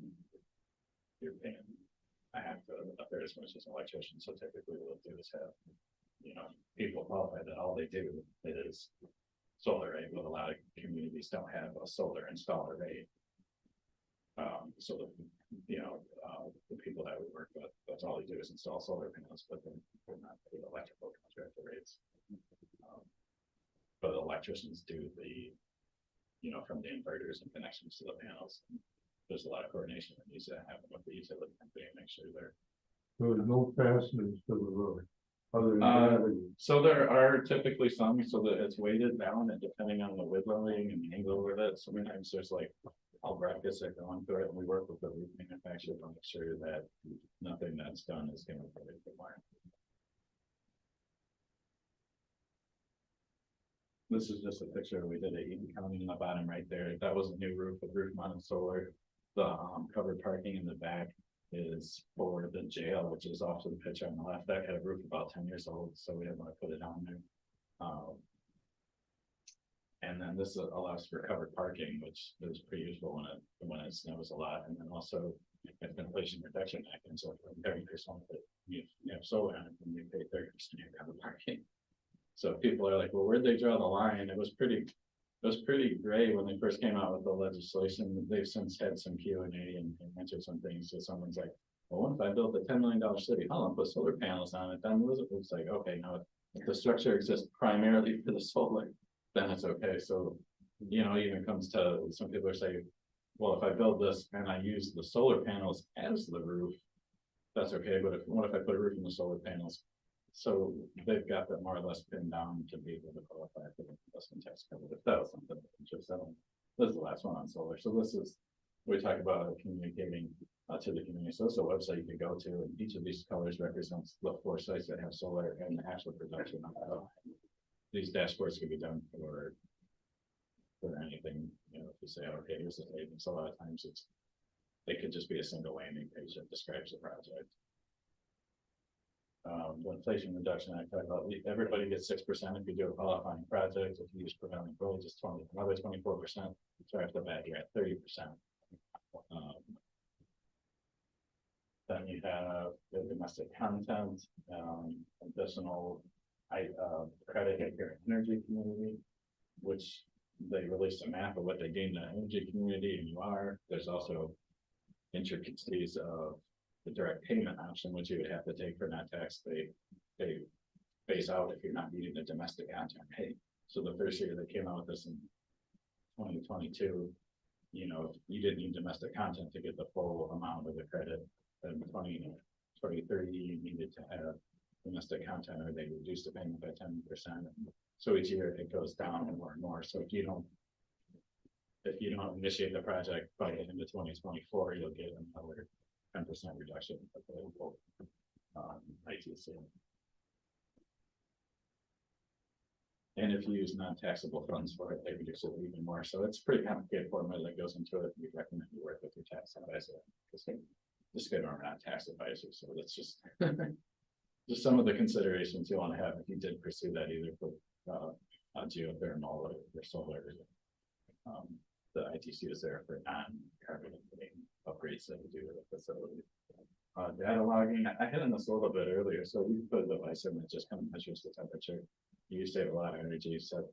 you're paying, I have to, up there as much as an electrician, so typically what we'll do is have, you know, people qualified that all they do is solar, right? But a lot of communities don't have a solar installer, right? So the, you know, the people that we work with, that's all they do is install solar panels, but then they're not paid electrical contractor rates. But electricians do the, you know, from the inverters and connections to the panels. There's a lot of coordination that needs to happen with the utility company and make sure they're. There's no fasteners to the road. Other than gravity. So there are typically some, so that it's weighted down and depending on the whittling and the angle with it, sometimes there's like. All brackets that go into it, and we work with the roof manufacturer to make sure that nothing that's done is gonna break the wire. This is just a picture we did at Eaton County in the bottom right there. That was a new roof with roof mounted solar. The covered parking in the back is for the jail, which is off to the picture on the left. That had a roof about 10 years old, so we didn't want to put it on there. And then this allows for covered parking, which is pretty useful when it snows a lot, and then also it's inflation protection mechanism. So for 30%, that you have solar on it, and you pay 30% covered parking. So people are like, well, where'd they draw the line? It was pretty gray when they first came out with the legislation. They've since had some Q&A and answered some things. So someone's like, well, what if I built a $10 million city hall and put solar panels on it? Then it's like, okay, no, if the structure exists primarily for the solar, then it's okay. So, you know, even comes to some people are saying, well, if I build this and I use the solar panels as the roof, that's okay. But what if I put a roof in the solar panels? So they've got that more or less pinned down to be able to qualify for the investment tax credit. If that was something of interest, this is the last one on solar. So this is, we talk about communicating to the community. So it's a website you can go to, and each of these colors represents the 4 sites that have solar and the actual production of these dashboards can be done for anything, you know, if you say, okay, here's the savings. So a lot of times it could just be a single landing page that describes the project. The Inflation Reduction Act, I thought everybody gets 6% if you do a qualifying project. If you use prevailing wage, it's another 24%. So after that, you're at 30%. Then you have the domestic content, additional credit at your energy community, which they released a map of what they deem an energy community, and you are. There's also intricacies of the direct payment option, which you would have to take for not tax. They phase out if you're not meeting the domestic content pay. So the first year they came out with this in 2022, you know, you didn't need domestic content to get the full amount of the credit. And 2030, you needed to have domestic content, or they reduce the payment by 10%. So each year it goes down more and more. So if you don't initiate the project by the end of 2024, you'll get another 10% reduction of the local ITC. And if you use non-taxable funds for it, they reduce it even more. So it's pretty complicated formula that goes into it. We recommend you work with your tax advisor. Just get our non-tax advisor. So that's just just some of the considerations you want to have if you did pursue that, either for geothermal or solar. The ITC is there for non-carbon upgrades that we do with the facility. Data logging, I hit on this a little bit earlier. So we put a device in that just kind of measures the temperature. You save a lot of energy, set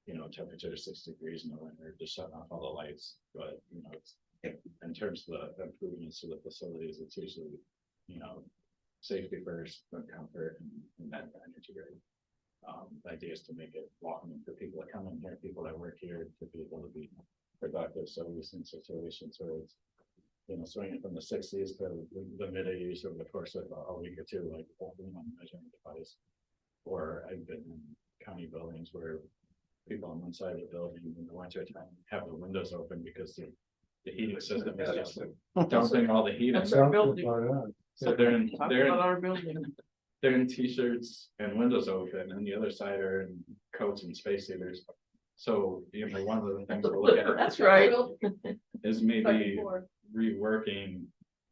you know, temperature 6 degrees in the winter, just shutting off all the lights. But you know, it's, in terms of the improvements to the facilities, it's usually, you know, safety first, then comfort, and then energy rate. The idea is to make it welcoming for people that come in here, people that work here, to be able to be productive. So we've seen situations where it's, you know, swinging from the 60s to the mid 80s over the course of a week or two, like holding on measuring device. Or I've been in county buildings where people on one side of the building in the winter time have the windows open because the heating system is just dumping all the heat. That's our building. So they're in Our building. they're in t-shirts and windows open, and the other side are in coats and space heaters. So, you know, one of the things we'll look at That's right. is maybe reworking,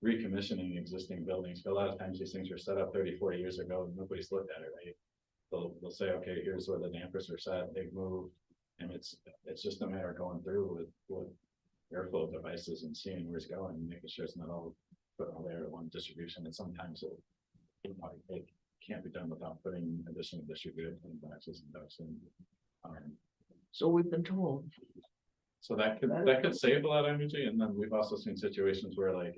recommissioning existing buildings. But a lot of times these things were set up 30, 40 years ago and nobody's looked at it, right? They'll say, okay, here's where the dampers are set, they've moved, and it's just a matter of going through with airflow devices and seeing where it's going, and making sure it's not all put all there at one distribution, and sometimes it can't be done without putting additional distributed boxes and ducts in. So we've been told. So that could save a lot of energy, and then we've also seen situations where like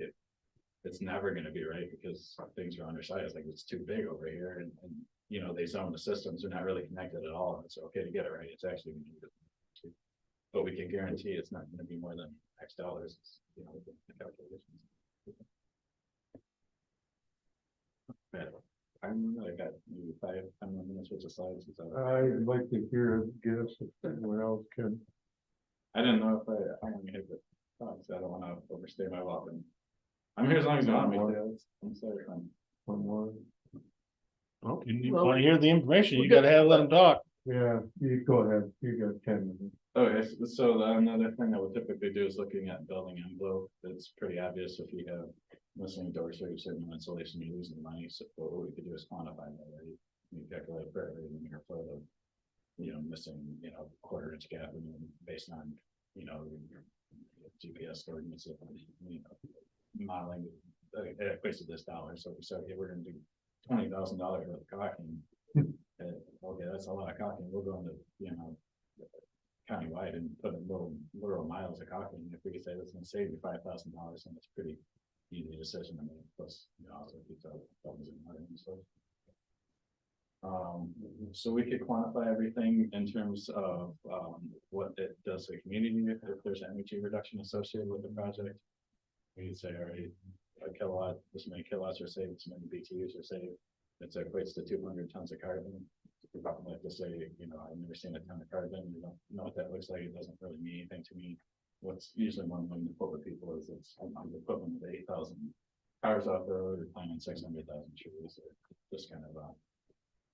it's never gonna be right because things are undersized, like it's too big over here, and you know, they zone the systems, they're not really connected at all, and it's okay to get it right, it's actually. But we can guarantee it's not gonna be more than X dollars, you know, the calculations. But I got maybe 5-10 more minutes with the slides. I'd like to hear guess if anyone else can. I didn't know if I want to hit the thoughts. I don't want to overstay my welcome. I'm here as long as you want me to. I'm sorry. One more. Well, you want to hear the information, you gotta let them talk. Yeah, you go ahead, you got 10 minutes. Okay, so another thing I would typically do is looking at building envelope. It's pretty obvious if you have missing doors or certain insulation, you're losing money. So what we could do is quantify that, right? You calculate per linear foot of, you know, missing, you know, quarter-inch gap, and based on, you know, your GPS coordinates, you know, modeling, it equates to this dollar. So we said, okay, we're gonna do $20,000 worth of caulking. Okay, that's a lot of caulking. We'll go into, you know, countywide and put in little miles of caulking. If we could say that's gonna save you $5,000, and it's pretty easy decision to make. Plus, you know, also keeps out problems in money and stuff. So we could quantify everything in terms of what it does to the community if there's energy reduction associated with the project. We could say, all right, a kilowatt, this many kilowatts are saved, this many BTUs are saved. It equates to 200 tons of carbon. We probably like to say, you know, I've never seen a ton of carbon. We don't know what that looks like. It doesn't really mean anything to me. What's usually one way to quote with people is it's the equivalent of 8,000 cars off the road or planting 600,000 trees, or just kind of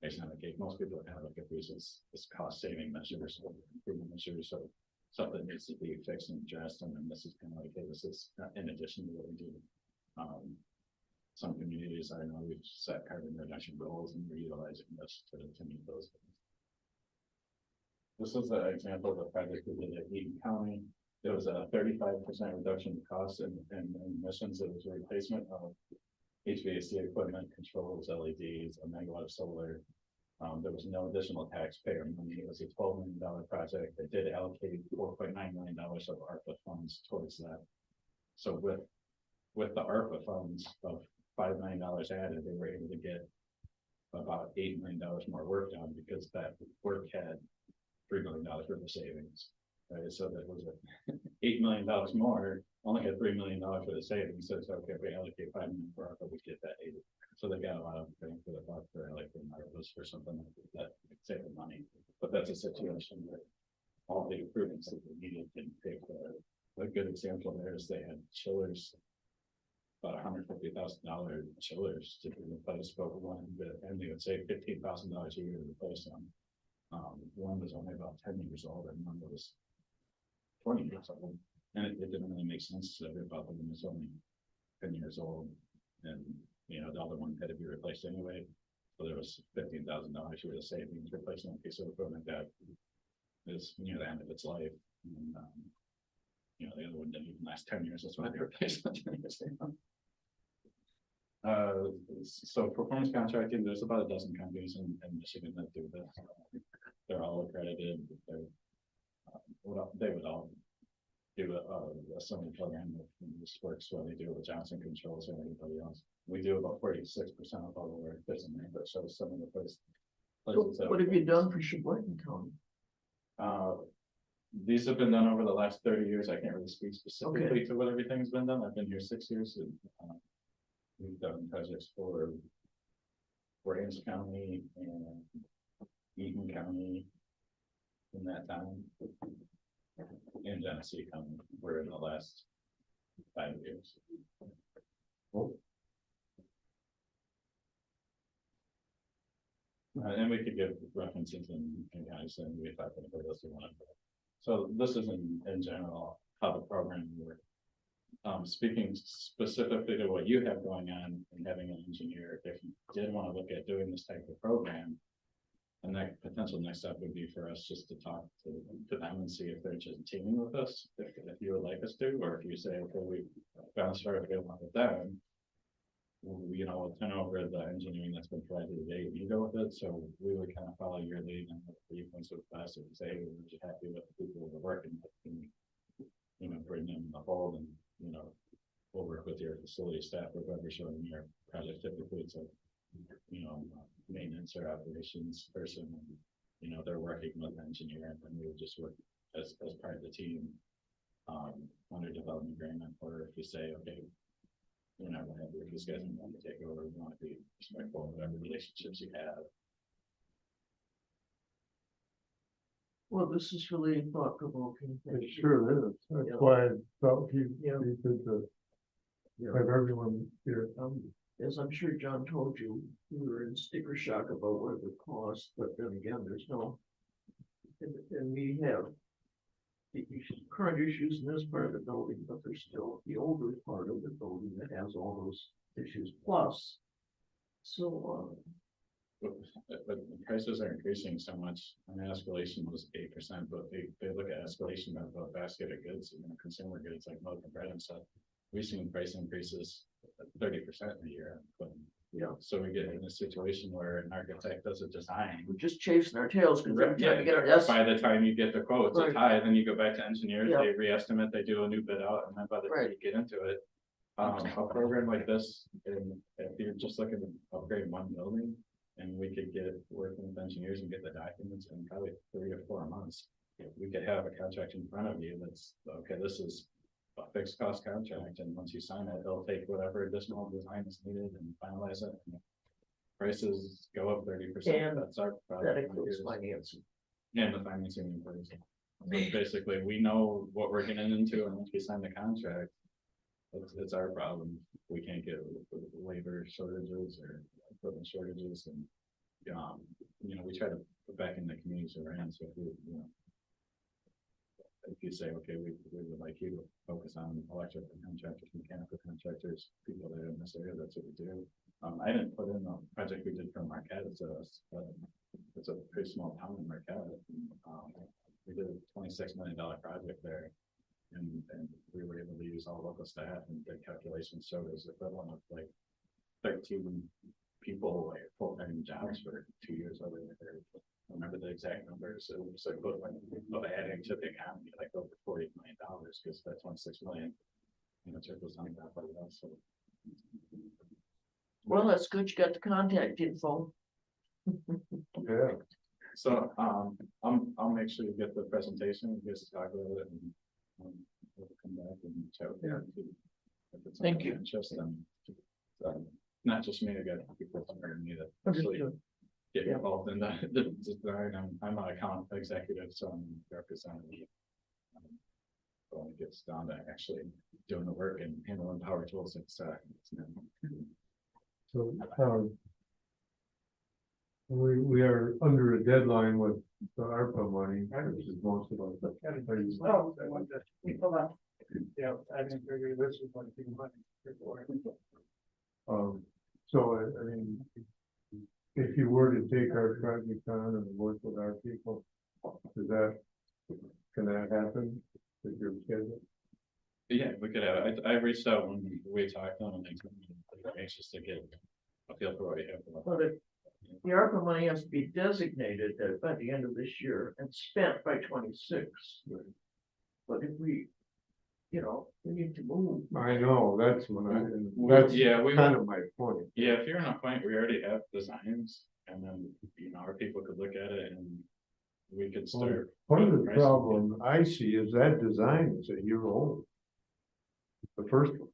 based on the cake. Most people are kind of look at these as cost saving measures or improvement measures. So something needs to be fixed and addressed. And then this is kind of like, hey, this is in addition to what we do. Some communities, I know we've set carbon reduction goals and we're utilizing this to meet those things. This is an example of a project we did at Eaton County. There was a 35% reduction in costs and emissions. It was a replacement of HVAC equipment, controls, LEDs, a megawatt of solar. There was no additional taxpayer money. It was a $12 million project. They did allocate $4.9 million of ARPA funds towards that. So with the ARPA funds of $5 million added, they were able to get about $8 million more work done because that work had $3 million worth of savings. Right? So that was $8 million more, only had $3 million worth of savings. So it's okay, we allocate $5 million for ARPA, we get that 8. So they got a lot of bang for the buck for allocating ARPAs for something like that save the money. But that's a situation where all the improvements that we needed didn't pay for it. A good example there is they had chillers, about $150,000 chillers to be replaced, but and they would save $15,000 a year to replace them. One was only about 10 years old, and one was 20 years old, and it didn't really make sense to about them when it was only 10 years old, and you know the other one had to be replaced anyway. So there was $15,000 worth of savings replacing a piece of equipment that is near the end of its life. And, you know, the other one didn't even last 10 years. That's why they replaced it. So performance contracting, there's about a dozen companies in Michigan that do this. They're all accredited. They would all do a similar program that this works what they do with Johnson Controls or anybody else. We do about 46% of all the work that's in there, but so some of the places. What have you done for Sheboygan County? These have been done over the last 30 years. I can't really speak specifically to what everything's been done. I've been here 6 years. And, we've done projects for Ames County and Eaton County in that time, and Genesee County. We're in the last 5 years. And we could give references and guys, and we talk about this we want to. So this is in general how the program works. Speaking specifically to what you have going on and having an engineer, if you did want to look at doing this type of program, And that potential next step would be for us just to talk to them and see if they're just teaming with us, if you would like us to, or if you say, okay, we found a agreement with them. You know, we'll turn over the engineering that's been provided today, you go with it, so we would kind of follow your lead and the viewpoints of class and say, we're just happy with the people we're working with. And, you know, bring them in the fold and, you know, we'll work with your facility staff or whoever showing your project. Typically it's a, you know, maintenance or operations person, and, you know, they're working with an engineer, and then we would just work as part of the team under development agreement. Or if you say, okay, you know, if these guys want to take over, we want to be respectful of whatever relationships you have. Well, this is really thought provoking. It sure is. That's Yeah. why I felt Yeah. he could Yeah. have everyone here. As I'm sure John told you, we were in sticker shock about what it would cost, but then again, there's no. And we have the current issues in this part of the building, but there's still the older part of the building that has all those issues plus. So, But the prices are increasing so much, and the escalation was 8%, but they look at escalation by the basket of goods, you know, consumer goods like milk and bread and stuff. We've seen price increases at 30% in a year. But, yeah, so we get in a situation where an architect does a design. we're just chasing our tails because we're trying to get our, that's, By the time you get the quotes, Right. it's high, then you go back to engineers, Yeah. they reestimate, they do a new bid out, and then by the time Right. you get into it. A program like this, and if you're just looking to upgrade one building, and we could get working with engineers and get the documents in probably 3 or 4 months. We could have a contract in front of you that's, okay, this is a fixed cost contract, and once you sign it, they'll take whatever additional design is needed and finalize it. And prices go up 30%, And that's our. that product. includes financing. And the financing includes. So basically, we know what we're getting into, and once we sign the contract, it's our problem. We can't get labor shortages or equipment shortages, and you know, we try to put back in the communities we're in. So if we, you know, if you say, okay, we would like you to focus on electrical contractors, mechanical contractors, people that are in this area, that's what we do. I didn't put in the project we did for Marquette. It's a pretty small town in Marquette. We did a $26 million project there. And we were able to use all local staff, and the calculations showed it was equivalent of like 13 people, like full-time jobs for 2 years over there. I remember the exact numbers. It was equivalent of adding to the economy like over $40 million, because that 26 million, you know, trickles down to everybody else. So. Well, that's good. You got the contact info. Yeah. So I'll make sure you get the presentation, you guys talk about it, and we'll come back and chat with you. If it's Thank something you. of interest, not just me, I got people under me that actually Understood. get Yeah. involved in the design. I'm an account executive, so I'm representing. When it gets down to actually doing the work and handling power tools, it's So, we are under a deadline with the ARPA money, which is most of us. Oh, I want that. Hold on. Yeah, I didn't figure this was going to be money before. So, I mean, if you were to take our project on and work with our people, can that happen with your schedule? Yeah, we could have, I reached out when we talked to them, and they're anxious to get a feel for what we have. But the ARPA money has to be designated by the end of this year and spent by 26. But if we, you know, we need to move. I know, that's what that's Yeah, we kind of my point. Yeah, if you're in a point, we already have designs, and then, you know, our people could look at it and we could start. Part of the problem I see is that design is a year old. The first one.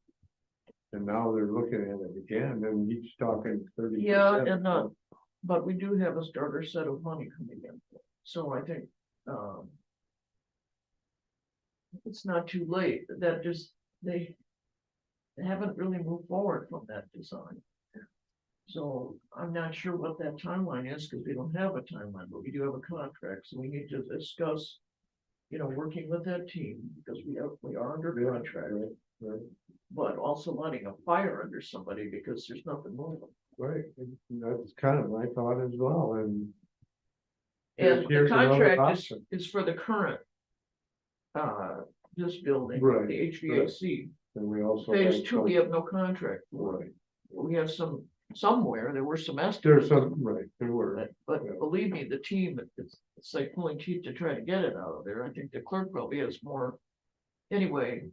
And now they're looking at it again, and each talking 30%. Yeah, and but we do have a starter set of money coming in. So I think it's not too late. That just they haven't really moved forward from that design. So I'm not sure what that timeline is, because we don't have a timeline, but we do have a contract, so we need to discuss, you know, working with that team, because we are under contract. Right. But also letting a fire under somebody, because there's nothing moving. Right, and that's kind of my thought as well, and And the Here's another contract option. is for the current. This building, Right, the HVAC. And we also. Phase have two, we have no contract. Right, We have somewhere, there were some estimates. there's some, right, there were. But Yeah. believe me, the team, it's like pulling teeth to try to get it out of there. I think the clerk probably has more. Anyway,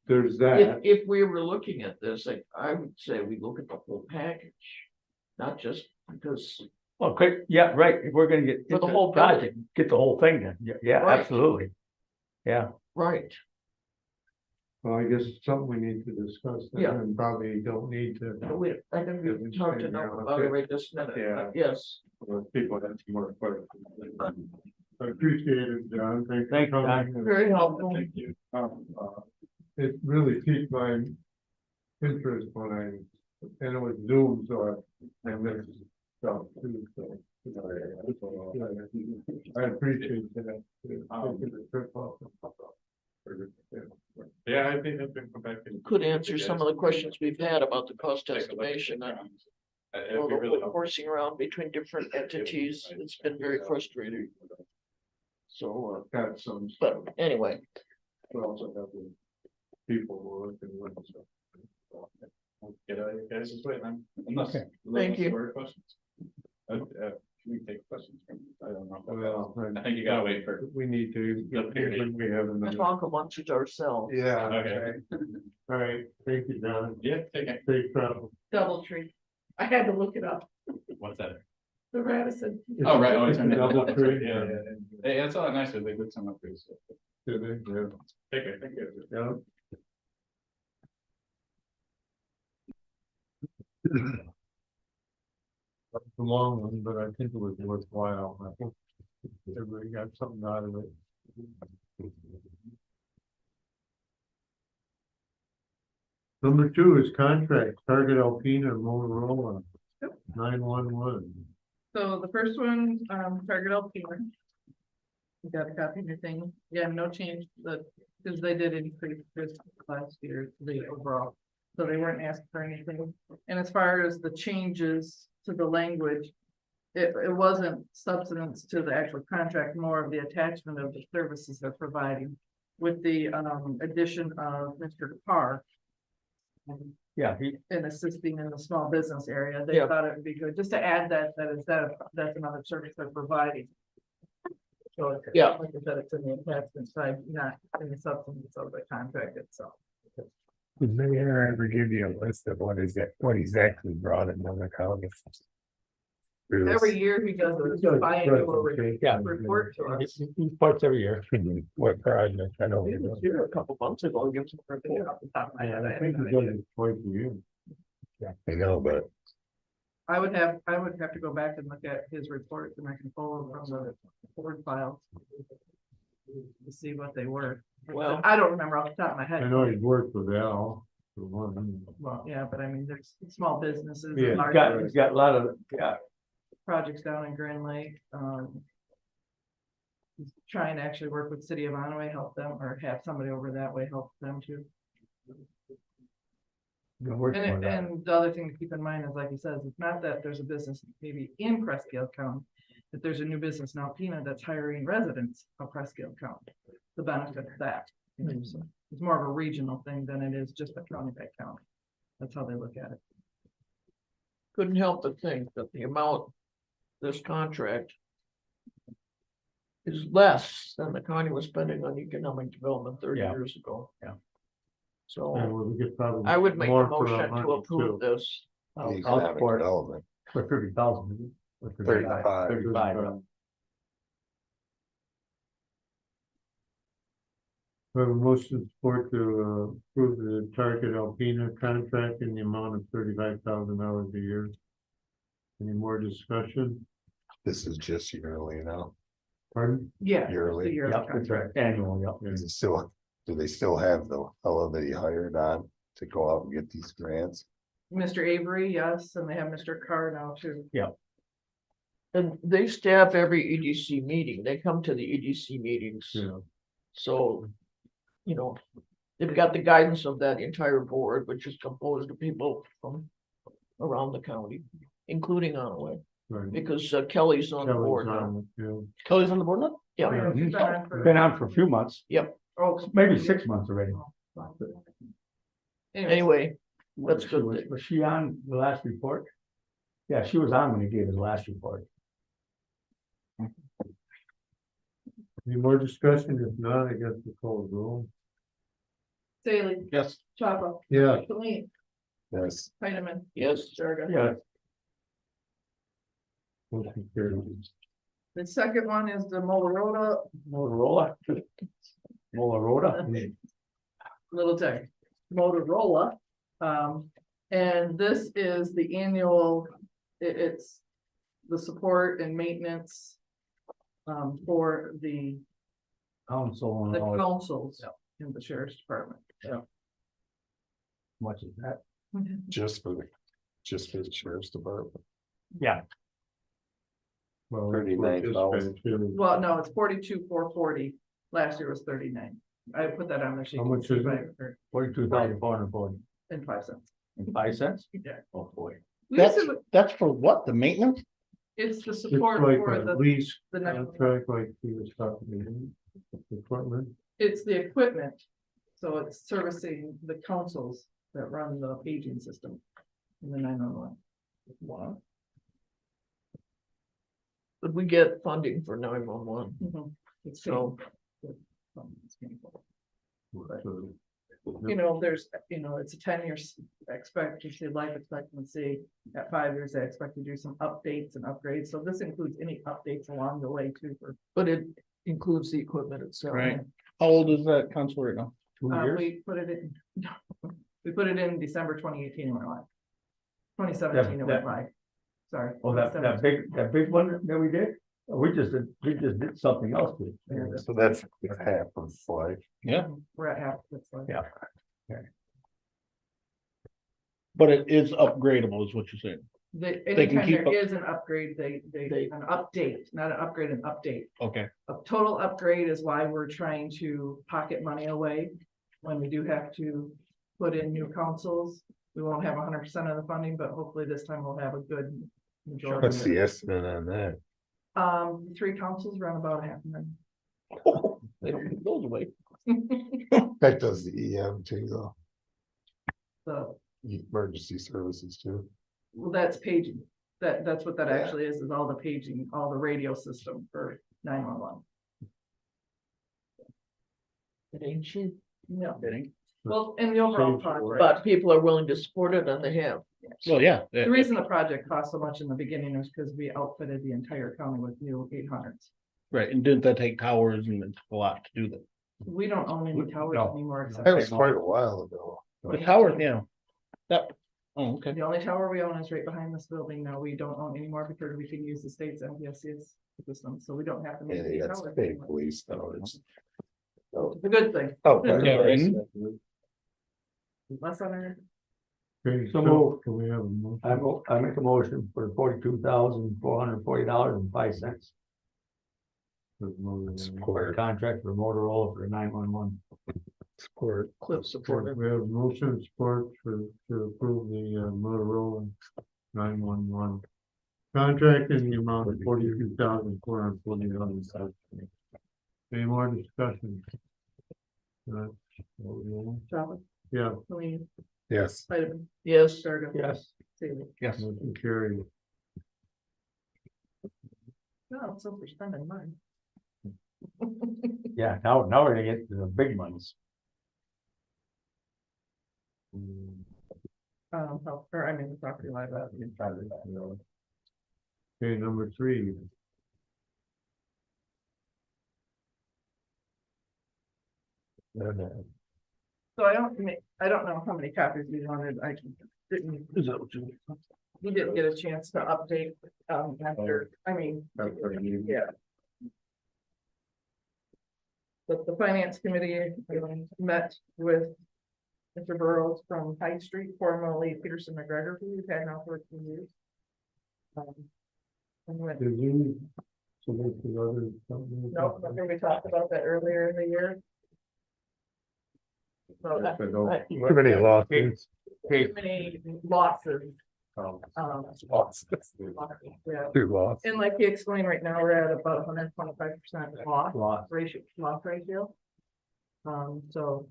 There's that. if we were looking at this, I would say we look at the whole package. Not just because, Okay, yeah, right, if we're gonna get. For the into whole project, get the whole thing then, yeah, Right. absolutely. Yeah, right, Well, I guess it's something we need to discuss then, Yeah. and probably don't need to. I think we talked enough about it right this minute, Yeah. yes. People have some more questions. I appreciate it, John. Thanks, Thanks for John. coming. Very helpful. Thank you. It really piqued my interest when and it was Zoom, so I missed stuff too, so. I appreciate that. Taking the trip off. Yeah, I think I've been back in. Could answer some of the questions we've had about the cost estimation and all the whole horsing around between different entities. It's been very frustrating. So, Got some. but anyway, We also have the people working with us. Get out of your guys' way, man. Unless. Okay. Thank you. More questions. Can we take questions from, I don't know. Well, I think you gotta wait for. we need to, when we have another. talk amongst ourselves. Yeah. Okay. All right, thank you, John. Yeah, take it. Safe travel. Doubletree. I had to look it up. What's that? The Radisson. Oh, right, oh, It's it's a double tree. Yeah, hey, that's all nice, they did some upgrades. Did they? Yeah. Take it, thank you. Yeah. It's a long one, but I think it was worthwhile. I think everybody got something out of it. Number 2 is contract, Target Alpina Motorola, 911. So the first one, Target Alpina. You got a copy of your thing, yeah, no change, because they did increase this last year, the overall. So they weren't asking for anything, and as far as the changes to the language. It wasn't substance to the actual contract, more of the attachment of the services they're providing. With the addition of Mr. Carr. yeah, In assisting in the small business area, they Yeah. thought it would be good, just to add that's another service they're providing. So, Yeah. like I said, it's in the attachment side, not in the substance of the contract itself. Did the mayor ever give you a list of what exactly brought in another county? Every year he does a biannual yeah. report to us. He reports every year. What project? I know. He was here a couple months ago, give some report. Off the top of my head, I think he does it twice a year. I know, but I would have to go back and look at his reports, and I can pull them from the board files. To see what they were. Well- I don't remember off the top of my head. I know he's worked with Al for one. Well, yeah, but I mean, there's small businesses. Yeah, and large He's got a lot of, yeah, projects down in Grand Lake, he's trying to actually work with City of Onaway, help them, or have somebody over that way help them too. And the other thing to keep in mind is, like he says, it's not that there's a business maybe in Presque County, that there's a new business in Alpena that's hiring residents of Presque County, the benefit of that. So it's more of a regional thing than it is just a county by county. That's how they look at it. Couldn't help but think that the amount, this contract. Is less than the county was spending on economic development 30 Yeah. years ago. Yeah. So We get probably I would make a more for our motion money, to approve too. this. I'll economic support it. development, For 30,000. 35. 35, yeah. We have a motion to support to approve the Target Alpina contract in the amount of $35,000 a year. Any more discussion? this is just yearly now. Pardon? Yeah. Yearly. the yearly Yep, that's right, contract. annual, yep. Is it still, do they still have the fellow that he hired on to go out and get these grants? Mr. Avery, yes, and they have Mr. Carr now too. And they staff every EDC meeting. They come to the EDC meetings. Yeah. So, you know, they've got the guidance of that entire board, which is composed of people from around the county, including Onaway. Right. because Kelly's on the Kelly's board now. on it, yeah. Kelly's on the board now? Yeah, Yeah, she's been on for- Been on for a few months, Oh, maybe 6 months already. anyways, anyway, that's She good. was- Was she on the last report? Yeah, she was on when he gave his last report. Any more discussion? If not, I guess we'll call the roll. Staley, Yes. Chapa, Yeah, Colleen, Yes. Heidemann, Yes, Jarga. Yeah, motion carried. The second one is the Motorola Motorola. Motorola. Little Tech, Motorola. And this is the annual, it's the support and maintenance. For the Council and all, that. councils in the sheriff's department. Much is that? Just for the sheriff's department. Yeah, Well, 39,000. too. Well, no, it's 42,440. Last year was 39. I put that on there. so you How can much see is by- it? or- 42,440 And 5 cents. and 5 cents. Yeah. Oh, boy. We used That's, to- that's for what? The maintenance? It's the It's support like for a the, lease the next- contract like he was talking about. Equipment. it's the equipment. So it's servicing the councils that run the paging system in the 911. wow. But we get funding for 911, It's so, it's painful. So, You know, there's, it's a 10-year expectancy, life expectancy. At 5 years, they expect to do some updates and upgrades. So this includes any updates along the way too for. but it includes the equipment itself. Right. How old is that council right now? 2 years. We put it in, we put it in December 2018 and went live. 2017 it went live. Sorry. Oh, that big one that we did? We just did something else with it. So that's half of life. Yeah, We're at half. That's like. Yeah. but it is upgradable is what you're saying. They, They can anytime keep there up- is an upgrade, they, an update, not an upgrade, an update. Okay. A total upgrade is why we're trying to pocket money away. When we do have to put in new consoles, we won't have 100% of the funding, but hopefully this time we'll have a good majority. What's of the it. estimate on that? 3 consoles run about $500,000. They don't give those away. That does the EM too, though. So, Emergency services too. well, that's paging. That's what that Yeah. actually is all the paging, all the radio system for 911. It ain't cheap, No, It ain't- well, and the overall Saves project. but people are willing to support it and they have. Well, yeah. The reason the project cost so much in the beginning was because we outfitted the entire county with new 800s. Right, and didn't that take towers and it's a lot to do that? We don't own any towers No. anymore except. That was quite a while ago. The tower, yeah. That, oh, okay. The only tower we own is right behind this building. No, we don't own anymore because we can use the state's MPSC's system, so we don't have to. Yeah, maintain that's towers state anymore. police towers. It's a good thing. Oh, Yeah, right. Less on our. Okay, So so moved. can we have a motion? I make a motion for $42,440.05 for a contract for Motorola for 911. Support. Cliff supported. We have a motion and support to approve the Motorola 911 contract in the amount of $42,440. Any more discussion? Chapa, Yeah, Colleen, Yes. Heidemann, Yes, Jarga. Yes. Staley. Yes. motion carried. No, so for spending money. Yeah, now we're gonna get to the big ones. Health, or I mean, the property liability. Okay, number 3. So I don't know how many copies we wanted. I didn't, Is that what you? we didn't get a chance to update, after, yeah. But the finance committee met with Mr. Burrows from High Street, formerly Peterson McGregor, who we've had now for a few years. And went, Did you? So that's the other company? no, remember we talked about that earlier in the year? So Too many lawsuits. too many losses. Yeah, Too lost. and like he explained, right now, we're at about 125% loss ratio. So,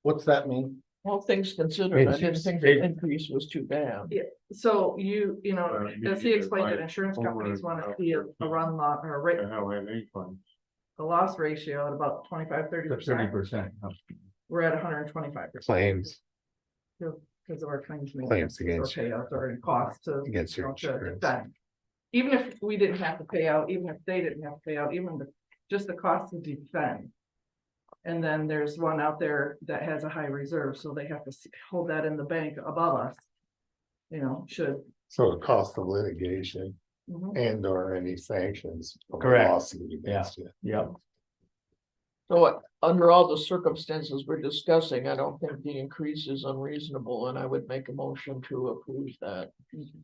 What's that mean? All things considered, I didn't think the increase was too bad. yeah, so you know, as he explained it, insurance companies want to see a run lot or a rate, I don't have any funds. the loss ratio at about 25-30%. 30%. We're at 125%. Claims Because of our claims. Claims against Or payouts or in costs to. against you your know, to insurance. defend. Even if we didn't have to pay out, even if they didn't have to pay out, even just the cost to defend. And then there's one out there that has a high reserve, so they have to hold that in the bank above us. You know, should. So the cost of litigation Mhm. and or any sanctions. of a Correct. lawsuit against you. Yep. So under all the circumstances we're discussing, I don't think the increase is unreasonable, and I would make a motion to approve that.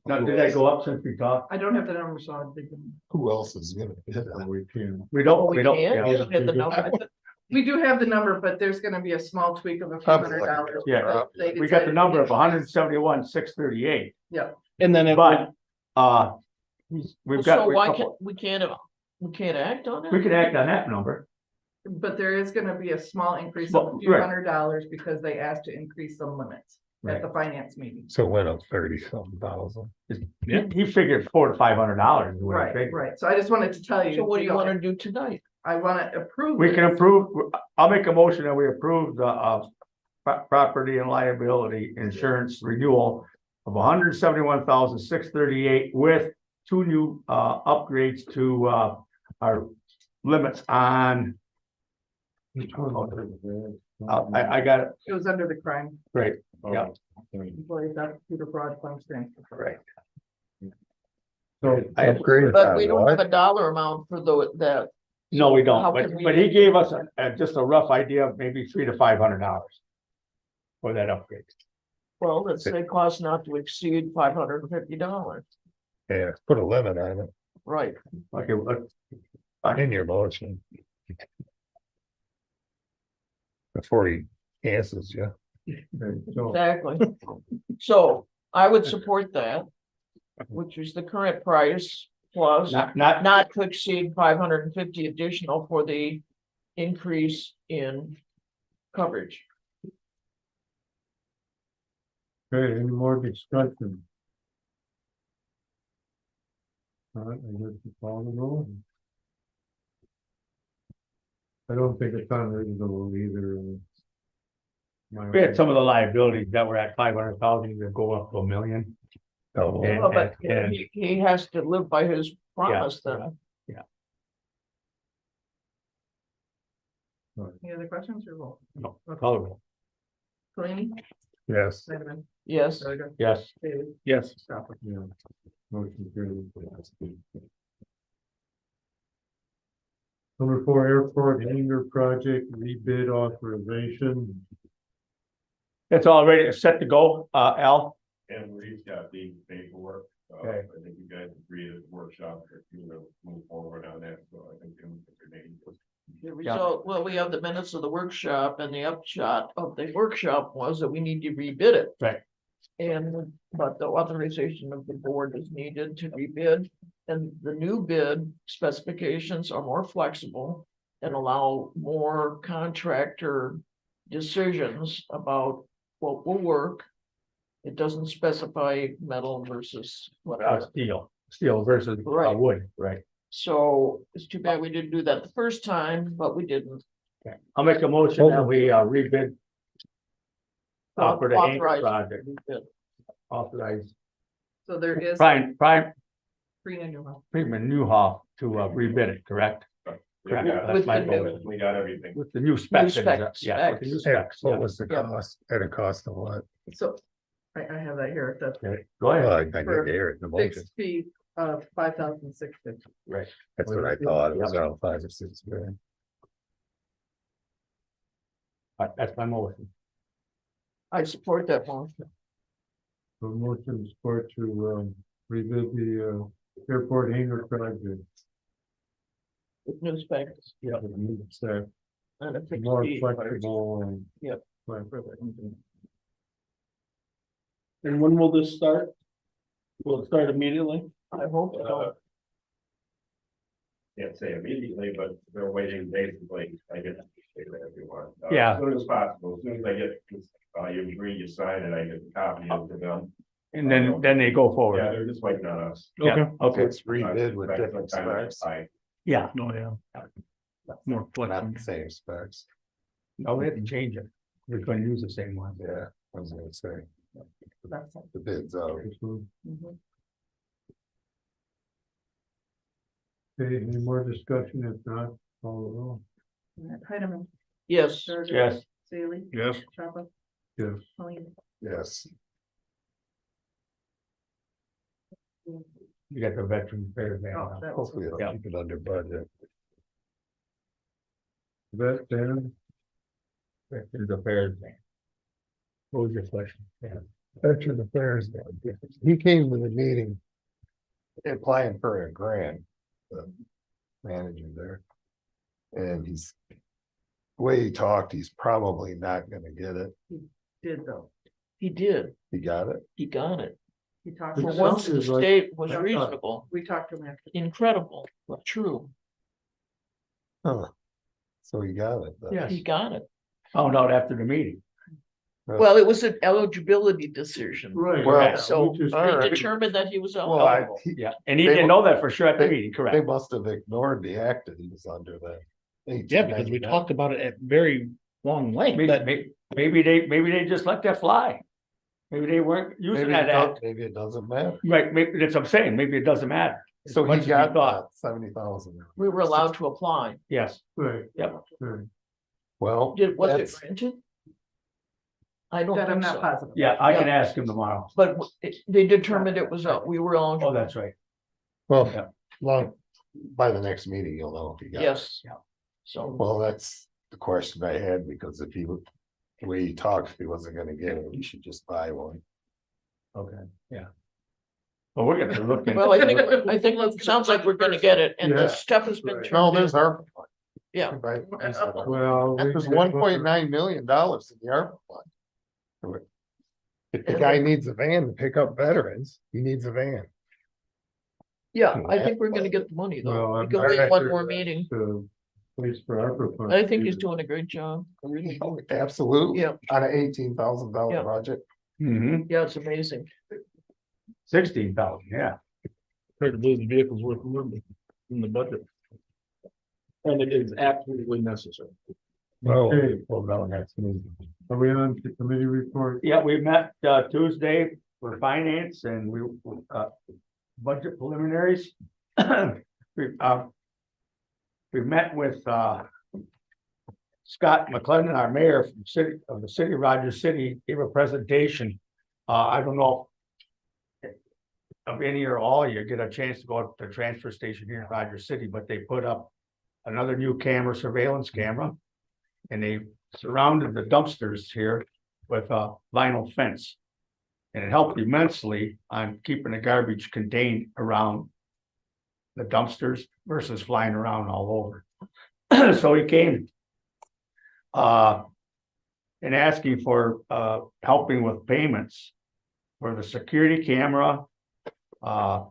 Now, did that go up since we talked? I don't have the number, so I'm thinking, Who else is gonna bid on it? We can. We don't, Oh, we don't. can't? yeah. We don't have the number. we do have the number, but there's gonna be a small tweak of a few Probably $100. Yeah. because they We got the decided number of to 171,638, Yeah, And then it but, we've got. So why can't, we can't act on it? We can act on that number. but there is gonna be a small increase of a Well, few right. $100 because they asked to increase some limits at the finance meeting. So it went up 30-something thousand. He figured $400 to $500. Right, right. So I just wanted to tell you. So what do you know, wanna do tonight? I wanna approve. We can this. approve, I'll make a motion that we approve the, property and liability insurance renewal of 171,638 with 2 new, upgrades to, our limits on, I got it, It was under the crime. great, yeah. Employee theft, computer fraud, claims transfer. Right. So, I Upgrade But we don't what? have a dollar amount for that. No, we How don't, can we- but he gave us just a rough idea of maybe $300 to $500 for that upgrade. Well, let's say cost not to exceed $550. Yeah, put a limit on it Right. Okay, well, in your motion. Before he cancels you. so Exactly. So I would support that, which is the current price plus not to exceed 550 additional for the increase in coverage. Okay, any more discussion? All right, I guess you call the roll. I don't think it's unreasonable either. we had some of the liabilities that were at 500,000 that go up to $1 million. Oh, And- Well, but and- he has to live by his promise then. Any other questions or roll? No, color. Kalani? yes. Snyderman? Yes. Gallagher? Yes. Bailey? Yes. Stopper? Yeah. Motion carried. Number 4, airport hangar project rebid authorization. It's all ready, set to go, Al. And Marie's got the paperwork. Okay. I think you guys agreed at the workshop if you to move forward on that, so I think. The result, well, we have the minutes of the workshop, and the upshot of the workshop was that we need to rebid it. Right. But the authorization of the board is needed to rebid, and the new bid specifications are more flexible and allow more contractor decisions about what will work. It doesn't specify metal versus whatever. Steel versus Right. wood, right? So it's too bad we didn't do that the first time, but we didn't. Okay. I'll make a motion that we rebid. For the hangar Authorize project, rebid. authorize So there is. Prime Free Newhoff. Freeman Newhoff to rebid it, correct? Correct, that's With my the vote. We got everything. With the new specs. specs, Yeah, with the new Hey, specs. what yeah. was the Yeah. cost? At a cost of what? So I have that here. That's Okay, Go Well, ahead. I For did hear it in the motion. fixed fee of 5,650. Right. That's what I thought. It was around 5 or 6 grand. That's my motion. I support that motion. So motion support to rebid the airport hangar project. With new specs Yeah. It's and a fixed more fee. flexible and. Yep. Right. And when will this start? Will it start immediately? I hope so. Can't say immediately, but they're waiting basically, I guess, everyone. Yeah. As soon as possible, as soon as I get, you agree, you sign it, I get a copy of it to them. And then they go Yeah, forward. they're just waiting on us. Yeah, okay, It's rebid with different specs, yeah, Oh, yeah. More not flexible. the same specs. no, we didn't change it. We're gonna use the same one. Yeah, I was gonna say, That's it. the bids out. Mhm. Okay, any more discussion? If not, call the roll. Heidemann, Yes, Surratt, Yes, Bailey, Yes. Chapa, Yes. Colleen. Yes, you got the veteran fair van. Oh, that was- hopefully Yeah. it'll keep it under budget. Vet Dan, Veterans Affairs van. What was your question? Yeah. Veteran Affairs, he came to the meeting applying for a grant, the manager there. And the way he talked, he's probably not gonna get it. Did though. he did. He got it? He got it. He talked. For to It us. once, the sounds like- state was I thought- reasonable, We talked to him after. incredible, but true. Huh. So he got it. then. Yes. He got it. Found out after the meeting. Well, it was an eligibility decision. right. Well, So which is all good. right. Determined that he was Well, I, eligible. Yeah, and he They didn't will- know that for sure at the they- meeting, they correct? must have ignored the act that he was under then. Yeah, because we 1899. talked about it at very long length, Maybe, but maybe they just let that fly. Maybe they weren't using Maybe that it does- act. maybe it doesn't matter. Right, maybe that's what I'm saying. Maybe it doesn't matter. As So much he as we got thought. 70,000. We were allowed to apply. Yes, Right. Yep. Right. Well, Was it that's, granted? I don't That I'm think not so, positive. yeah, I can ask him tomorrow. but they determined it was, we were Oh, eligible. that's right. well, Yeah. long, by the next meeting, you'll know if he got it. Yes. Yeah. So, Well, that's the question I had, because if he, the way he talked, if he wasn't gonna get it, he should just buy one. Okay, yeah. Well, we're gonna look into. well, I think it sounds like we're gonna get it, and Yeah. the step has been Right. No, turned in. there's ARPA. fund. Yeah. Right, Well. there's $1.9 million in the ARPA fund. If the guy needs a van to pick up veterans, he needs a van. Yeah, I think we're gonna get the money Well, though, I'm because we not had one sure more that's meeting. the place for ARPA funds. I think he's doing a great job. I really do. Absolutely. Yeah. On an $18,000 Yeah. budget. Mhm. Yeah, it's amazing. 16,000, yeah. compared to those vehicles worth more in the budget. And it is absolutely necessary. Okay. Well, no, that's me. Are we on to committee report? Yeah, we met Tuesday for finance and we budget preliminaries. We met with Scott McClendon, our mayor from the city of Rogers City, gave a presentation. I don't know if any or all of you get a chance to go up to the transfer station here in Rogers City, but they put up another new camera, surveillance camera. And they surrounded the dumpsters here with a vinyl fence. And it helped immensely on keeping the garbage contained around the dumpsters versus flying around all over. So he came and asking for helping with payments for the security camera, the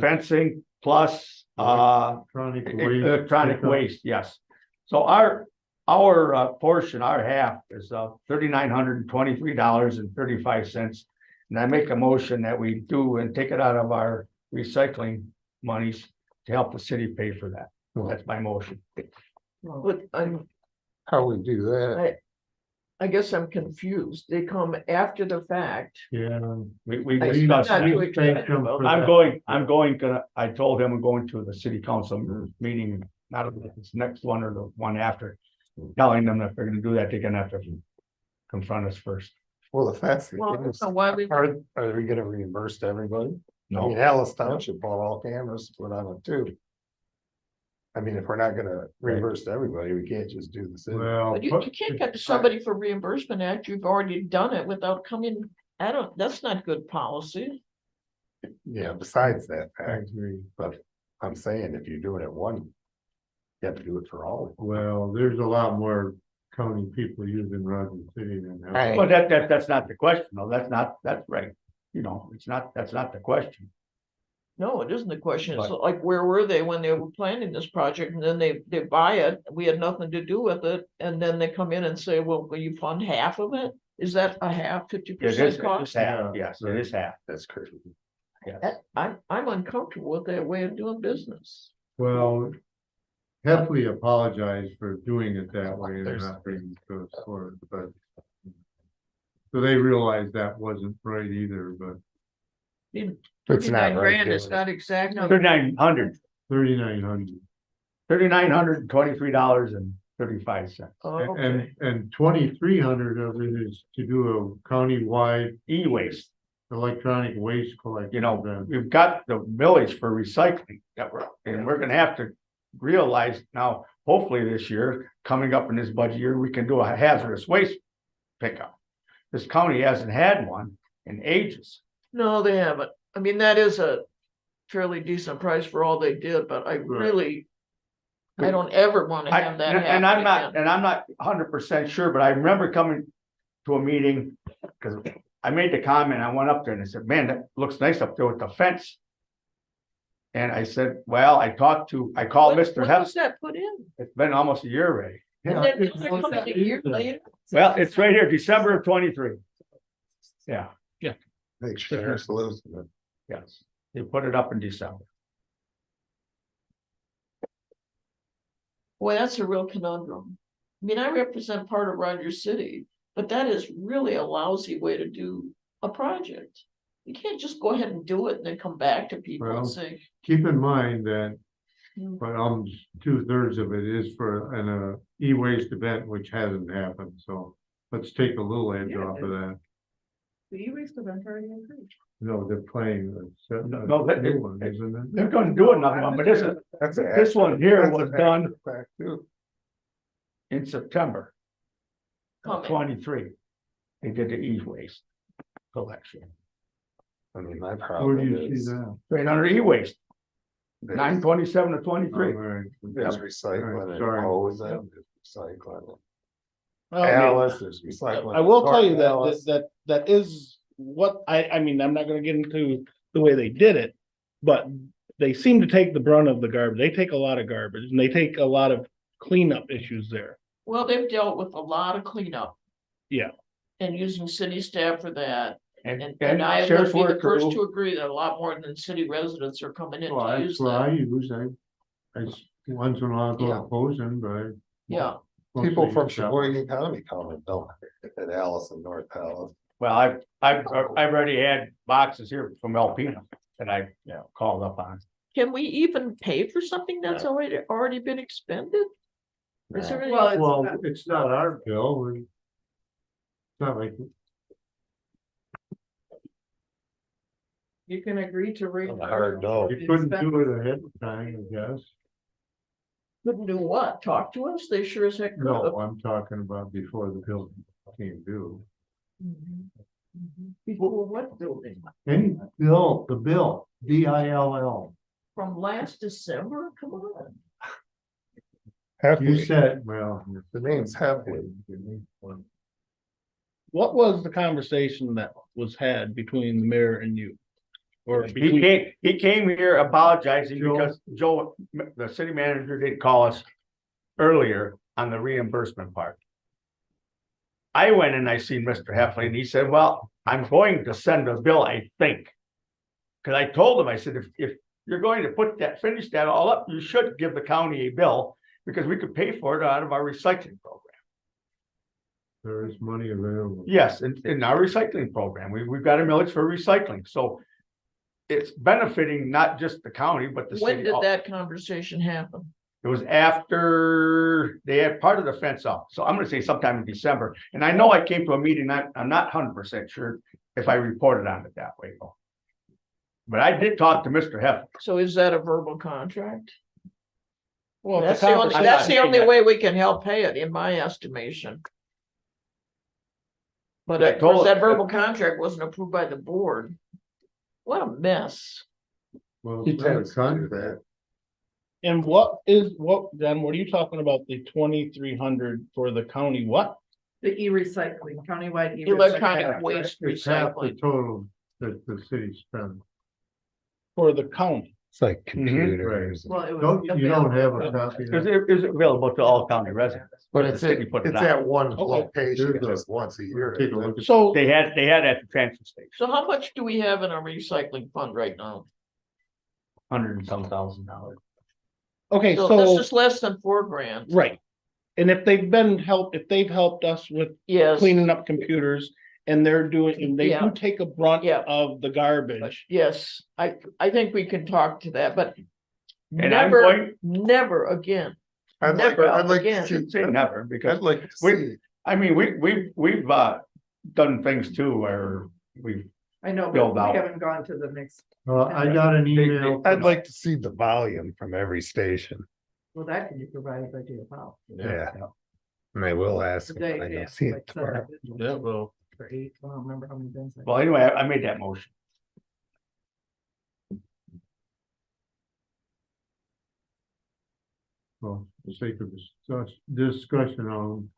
fencing plus electronic waste, yes. So our portion, our half is $3,923.35. And I make a motion that we do and take it out of our recycling monies to help the city pay for that. That's my motion. But How we do that? I guess I'm confused. They come after the fact. Yeah. We I'm discussed. not too excited about that. I told him I'm going to the city council meeting, not this next one or the one after. Telling them if they're gonna do that, they're gonna have to confront us first. Well, if that's the Well, case, so why we, are we gonna reimburse to everybody? I mean, No, Alice Township bought all cameras, to put on it too. I mean, if we're not gonna reimburse to everybody, we can't just do the city. Well. but you can't get to somebody for reimbursement act. You've already done it without coming. That's not good policy. Yeah, besides that I fact, agree. but I'm saying if you're doing it one, you have to do it for all. Well, there's a lot more county people using Rogers City than that. Right. Well, that's not the question, though. That's right. You know, that's not the question. No, it isn't the question. It's But- like, where were they when they were planning this project and then they buy it? We had nothing to do with it. And then they come in and say, well, will you fund half of it? Is that a half, 50% cost? half, yes, it is half. That's crazy. Yes. I'm uncomfortable with that way of doing business. Well, Heffley apologized for doing it that way and not bringing it to us for it, but. So they realized that wasn't right either, but It's not 39 right. grand is David. not exactly. $3,900, $3,900. $3,923.35. Oh, And, okay. and 2,300 of it is to do a countywide E-waste, electronic waste collection. you know, event. we've got the village for recycling that we're gonna have to realize now, hopefully this year, coming up in this budget year, we can do a hazardous waste pickup. This county hasn't had one in ages. No, they haven't. I mean, that is a fairly decent price for all they did, but I really, I don't ever want to have that happen And I'm not, again. and I'm not 100% sure, but I remember coming to a meeting, because I made the comment, I went up there and I said, man, that looks nice up there with the fence. And I said, well, I called Mr. When Hess, was that put in? it's been almost a year already. And then they're coming a year later? Well, it's right here, December of 23. Yeah, Make sure it's losing it. yes, they put it up in December. Boy, that's a real conundrum. I mean, I represent part of Rogers City, but that is really a lousy way to do a project. You can't just go ahead and do it and then come back to people Well, and say, Keep in mind that, Hmm. but 2/3 of it is for an e-waste event, which hasn't happened, so let's take a little edge Yeah, off of that. The e-waste event already approved. No, they're playing a No, that- new one, isn't it? They're gonna do another one, but this one here was done in September of Comment. 23. They did the e-waste collection, I mean, my Where problem do you is. see that? right under e-waste, there's- 9/27 to Oh, 23. right. There's recycling and Sorry. hose, there's recycling. Well, Alice, there's recycling. I will tell you that, Alice. that is what I mean, I'm not gonna get into the way they did it. But they seem to take the brunt of the garbage. They take a lot of garbage and they take a lot of cleanup issues there. well, they've dealt with a lot of cleanup. Yeah. And using city staff for that. And And I would sheriff's be the work first to crew, agree that a lot more than city residents are coming in Well, to that's use what I that. use, once in a while go Yeah. to Posen, but. Yeah, People from mostly shop. Sheboygan County come and dump at Alice and North Alice. well, I've already had boxes here from Alpena that I, called up on. can we even pay for something that's already been expended? Is there any? Well, it's not our bill, it's not like, You can agree to rate. Hard no. you couldn't do it ahead of time, I guess. Couldn't do what? Talk to us? They sure as heck could. No, I'm talking about before the bill came due. Before what building? Any bill, the bill, BILL, From last December? Come on. you Heffley, said, well. the name's Heffley. What was the conversation that was had between the mayor and you? Or He between, came here apologizing Joe. because Joe, the city manager, didn't call us earlier on the reimbursement part. I went and I seen Mr. Heffley and he said, well, I'm going to send a bill, I think. Cause I told him, I said, if you're going to finish that all up, you should give the county a bill because we could pay for it out of our recycling program. There is money available. Yes, in our recycling program, we've got a millage for recycling, so. It's benefiting not just the county, but the When city. did that conversation happen? It was after they had part of the fence up, so I'm gonna say sometime in December, and I know I came to a meeting, I'm not 100% sure if I reported on it that way, though. But I did talk to Mr. Heffley. So is that a verbal contract? well, That's the the only, I'm that's not the saying only that. way we can help pay it, in my estimation. But I of course, told- that verbal contract wasn't approved by the board. What a mess. Well, He it's not a tends to do contract. that. And Jen, what are you talking about, the 2,300 for the county, what? The e-recycling, countywide. Electronic waste It's half the recycling. total that the city spends. For the county? It's like computers. Well, it was. Don't, you don't have a copy of Is that? it is available to all county residents. But The it's city put it it's out. at one Okay. location, Here's a- just once a year. Take a look at. So, They had at the transfer station, So how much do we have in our recycling fund right now? $100 and some $1,000. okay, So this so, is less than $4,000. right. And if they've helped us with Yes, cleaning up computers and and they Yeah. do take a brunt Yeah. of the garbage. yes, I think we can talk to that, but And I'm never, going- never again. I'd like, Never I'd like to again. see, Say never, because I'd like to we- see. I mean, we've done things too where we've, I know, but Build we out. haven't gone to the next, I got an email. I'd like to see the volume from every station. well, that can be provided by DFL. Yeah. And I will ask. them, They, I yeah, don't see like it tomorrow. seven Yeah, well, For 8, I don't remember how many bins. well, anyway, I made that motion. For the sake of discussion on.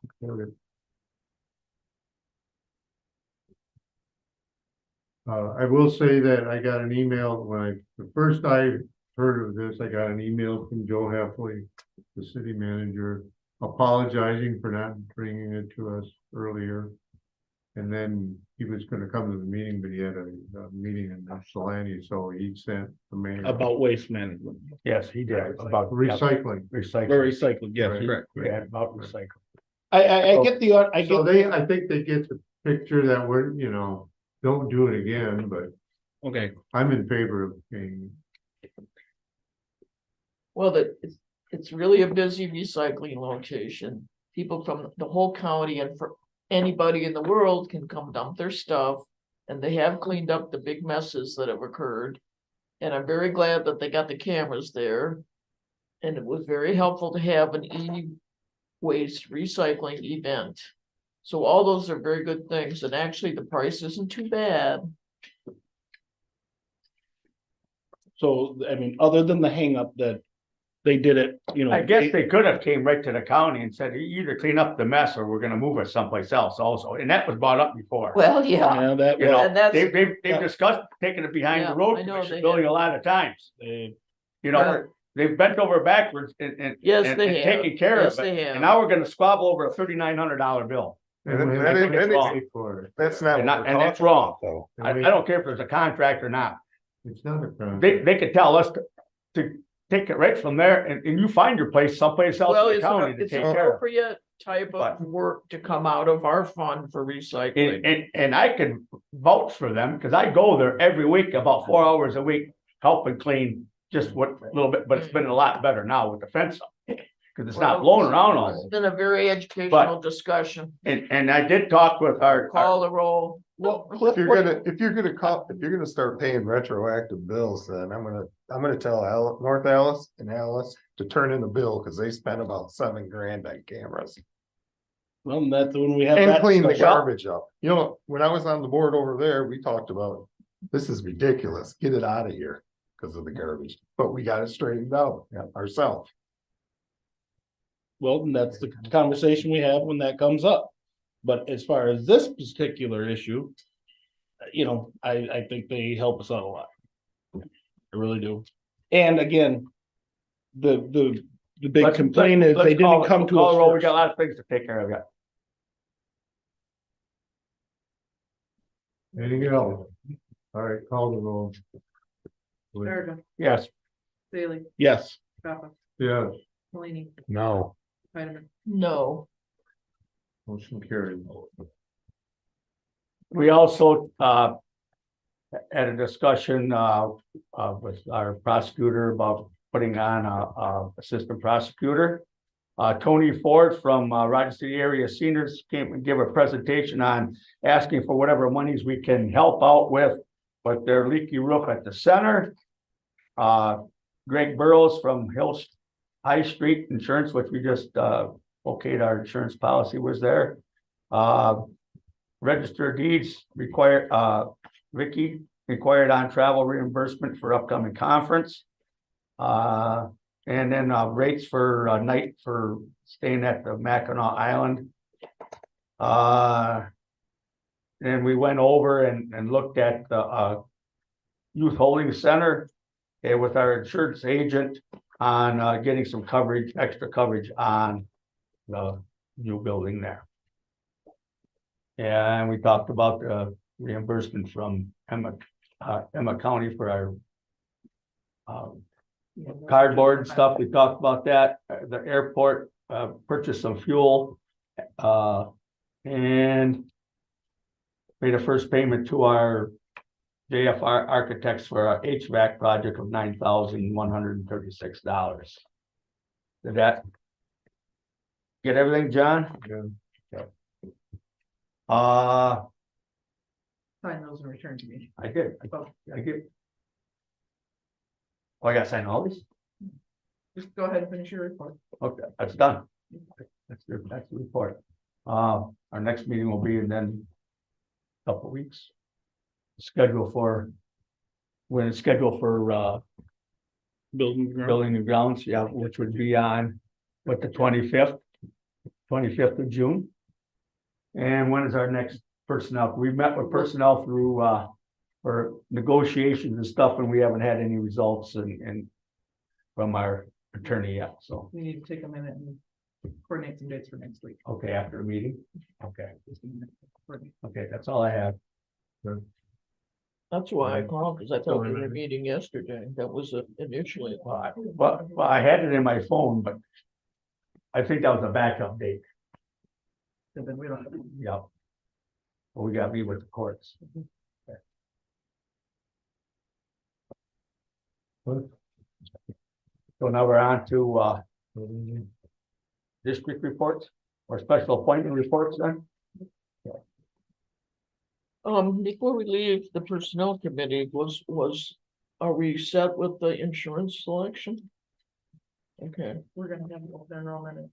I will say that I got an email the first I heard of this, I got an email from Joe Heffley, the city manager, apologizing for not bringing it to us earlier. And then he was gonna come to the meeting, but he had a meeting in Ypsilanti, so he sent the mail. about waste management, Yes, he did, about Recycling. or recycling. recycling, yes, Right. correct. Yeah, about recycling. I get the, I So get, I think they get the picture that we're, don't do it again, but okay, I'm in favor of paying. Well, it's really a busy recycling location. People from the whole county and for anybody in the world can come dump their stuff. And they have cleaned up the big messes that have occurred. And I'm very glad that they got the cameras there. And it was very helpful to have an e-waste recycling event. So all those are very good things, and actually the price isn't too bad. so, I mean, other than the hang up that they did it, I guess they could have came right to the county and said, you either clean up the mess or we're gonna move it someplace else also, and that was brought up before. Well, yeah, Yeah, that, You well, know, and that's- they've yeah. discussed taking it behind Yeah, the road I know commission they building have. a lot of times. they- You know, they've bent over backwards and yes, and they have. taking care Yes, of it. they And have. now we're gonna squabble over a $3,900 bill. And And we that have ain't- to that ain't- pay for it. That's not. And what not- we're and that's talking wrong. about, though. I don't care if there's a contract or not. It's not a crime. They could tell us to take it right from there and you find your place someplace else Well, in the county to it's take an care of. appropriate type of work to come out of our fund for recycling. And I can vouch for them, because I go there every week, about 4 hours a week, helping clean just what a little bit, but it's been a lot better now with the fence up. Because it's not blowing around all It's over. been a very educational discussion. And I did talk with our Call the roll. well, If Cliff, you're what- gonna start paying retroactive bills, then I'm gonna tell North Alice and Alice to turn in the bill, cause they spent about $7,000 on cameras. well, that's when we have And that. clean the discussion. garbage up. When I was on the board over there, we talked about, this is ridiculous, get it out of here because of the garbage, but we got it straightened out ourselves. Well, and that's the conversation we have when that comes up. But as far as this particular issue, I think they help us out a lot. I really do. And again, the big complaint is they didn't come to us We got a first. lot of things to take care of yet. Anything else? All right, call the roll. Merida, Yes, Bailey, Yes, Papa, Yes, Malini, No. Heidemann. No, motion carried. we also had a discussion with our prosecutor about putting on a assistant prosecutor. Tony Ford from Rochester City Area Seniors came and gave a presentation on asking for whatever monies we can help out with their leaky roof at the center. Greg Burrows from Hills High Street Insurance, which we just okayed our insurance policy, was there. Register of Deeds required, Vicky required on travel reimbursement for upcoming conference. And then rates for a night for staying at the Mackinac Island. And we went over and looked at the Youth Holding Center with our insurance agent on getting some coverage, extra coverage on the new building there. And we talked about the reimbursement from Emma County for our cardboard and stuff. We talked about that. The airport purchased some fuel and made a first payment to our JFR Architects for our HVAC project of $9,136. Did that get everything, John? Yeah. Sign those and return to me. I did. I did. Oh, I gotta sign all these? Just go ahead and finish your report. Okay, that's done. That's the report. Our next meeting will be in then a couple weeks. When it's scheduled for building and grounds, yeah, which would be on what, the 25th of June. And when is our next personnel? We met with personnel through for negotiations and stuff, and we haven't had any results and from our attorney yet. So We need to take a minute and coordinate some dates for next week. okay, after the meeting. Okay, Just a minute. Coordinate. okay, that's all I have. That's why I called, because I thought we were meeting yesterday. That was initially. Well, I had it in my phone, but I think that was a backup date. So then we don't. Yeah. Well, we gotta be with the courts. Okay. So now we're on to district reports or special appointment reports then? Before we leave the personnel committee, are we set with the insurance selection? Okay, We're gonna have open enrollment at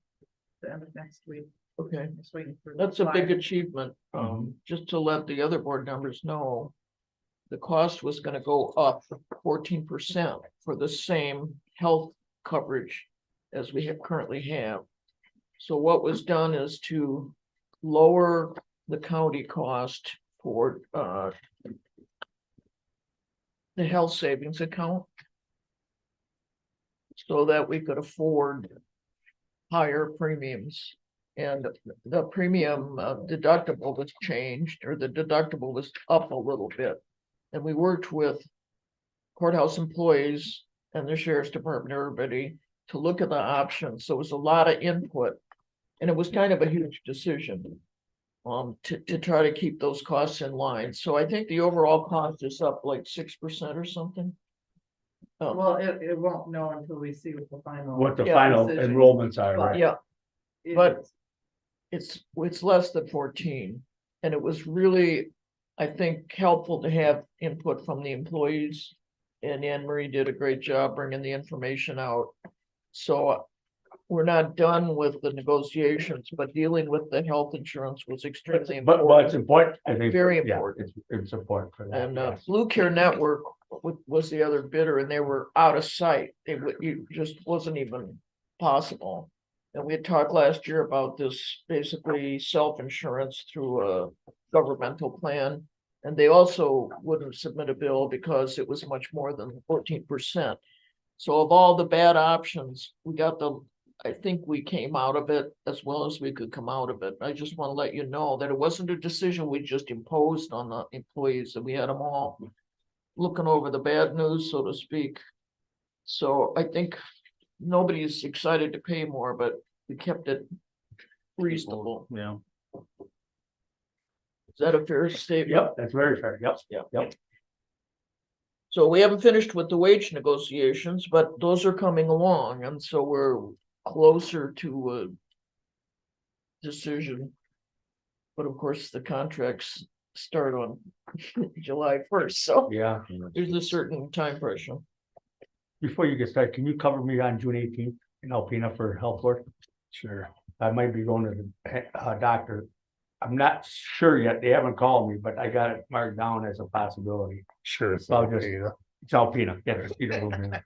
the end of next week. okay. Just waiting for. That's a big slide. achievement. Just to let the other board members know. The cost was gonna go up 14% for the same health coverage as we currently have. So what was done is to lower the county cost for the health savings account. So that we could afford higher premiums. And the premium deductible was changed, or the deductible was up a little bit. And we worked with courthouse employees and the sheriff's department, everybody, to look at the options. So it was a lot of input. And it was kind of a huge decision to try to keep those costs in line. So I think the overall cost is up like 6% or something. Well, it won't know until we see what the final. What the Yeah, final decision. enrollments are, right? Yeah, It but- is. it's less than 14. And it was really, I think, helpful to have input from the employees. And Anne Marie did a great job bringing the information out. So we're not done with the negotiations, but dealing with the health insurance was extremely But important. it's important, I think. Very yeah, important. It's important for that. And yes. Blue Care Network was the other bidder, and they were out of sight. You just wasn't even possible. And we had talked last year about this basically self-insurance through a governmental plan. And they also wouldn't submit a bill because it was much more than 14%. So of all the bad options, I think we came out of it as well as we could come out of it. I just want to let you know that it wasn't a decision we just imposed on the employees, that we had them all looking over the bad news, so to speak. So I think nobody's excited to pay more, but we kept it reasonable. Yeah. Is that a fair statement? Yep, that's very fair. Yep, yep. So we haven't finished with the wage negotiations, but those are coming along, and so we're closer to a decision. But of course, the contracts start on July 1st, so Yeah. there's a certain time pressure. Before you get started, can you cover me on June 18th in Alpena for health work? Sure. I might be going to the doctor. I'm not sure yet. They haven't called me, but I got it marked down as a possibility. Sure. So I'll just, it's Alpena. Yeah, it's either one.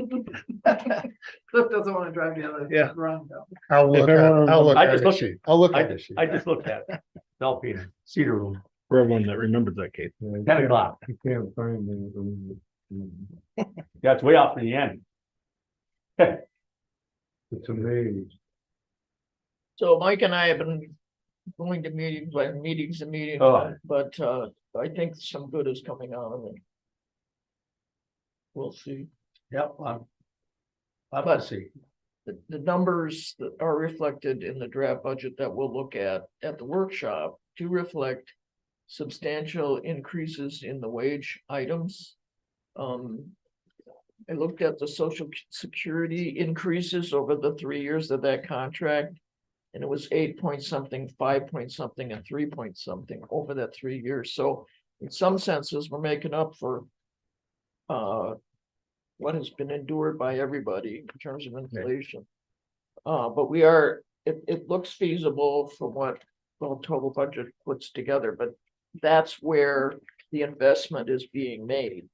Cliff doesn't wanna drive the other. Yeah. Run though. I'll If look at, everyone- I'll look I at just the looked- sheet. I'll look at the I, sheet. I just looked at it. Delphine, Cedar Room, For everyone that remembers that case. 10 o'clock. You can't find anything. Yeah, it's way off in the end. It's amazing. So Mike and I have been going to meetings, like meetings and meetings, Oh. but I think some good is coming out of it. We'll see. Yep. I'll But- see. The numbers that are reflected in the draft budget that we'll look at the workshop do reflect substantial increases in the wage items. I looked at the social security increases over the 3 years of that contract. And it was 8 point something, 5 point something, and 3 point something over that 3 years. So in some senses, we're making up for what has been endured by everybody in terms of inflation. But it looks feasible for what the total budget puts together, but that's where the investment is being made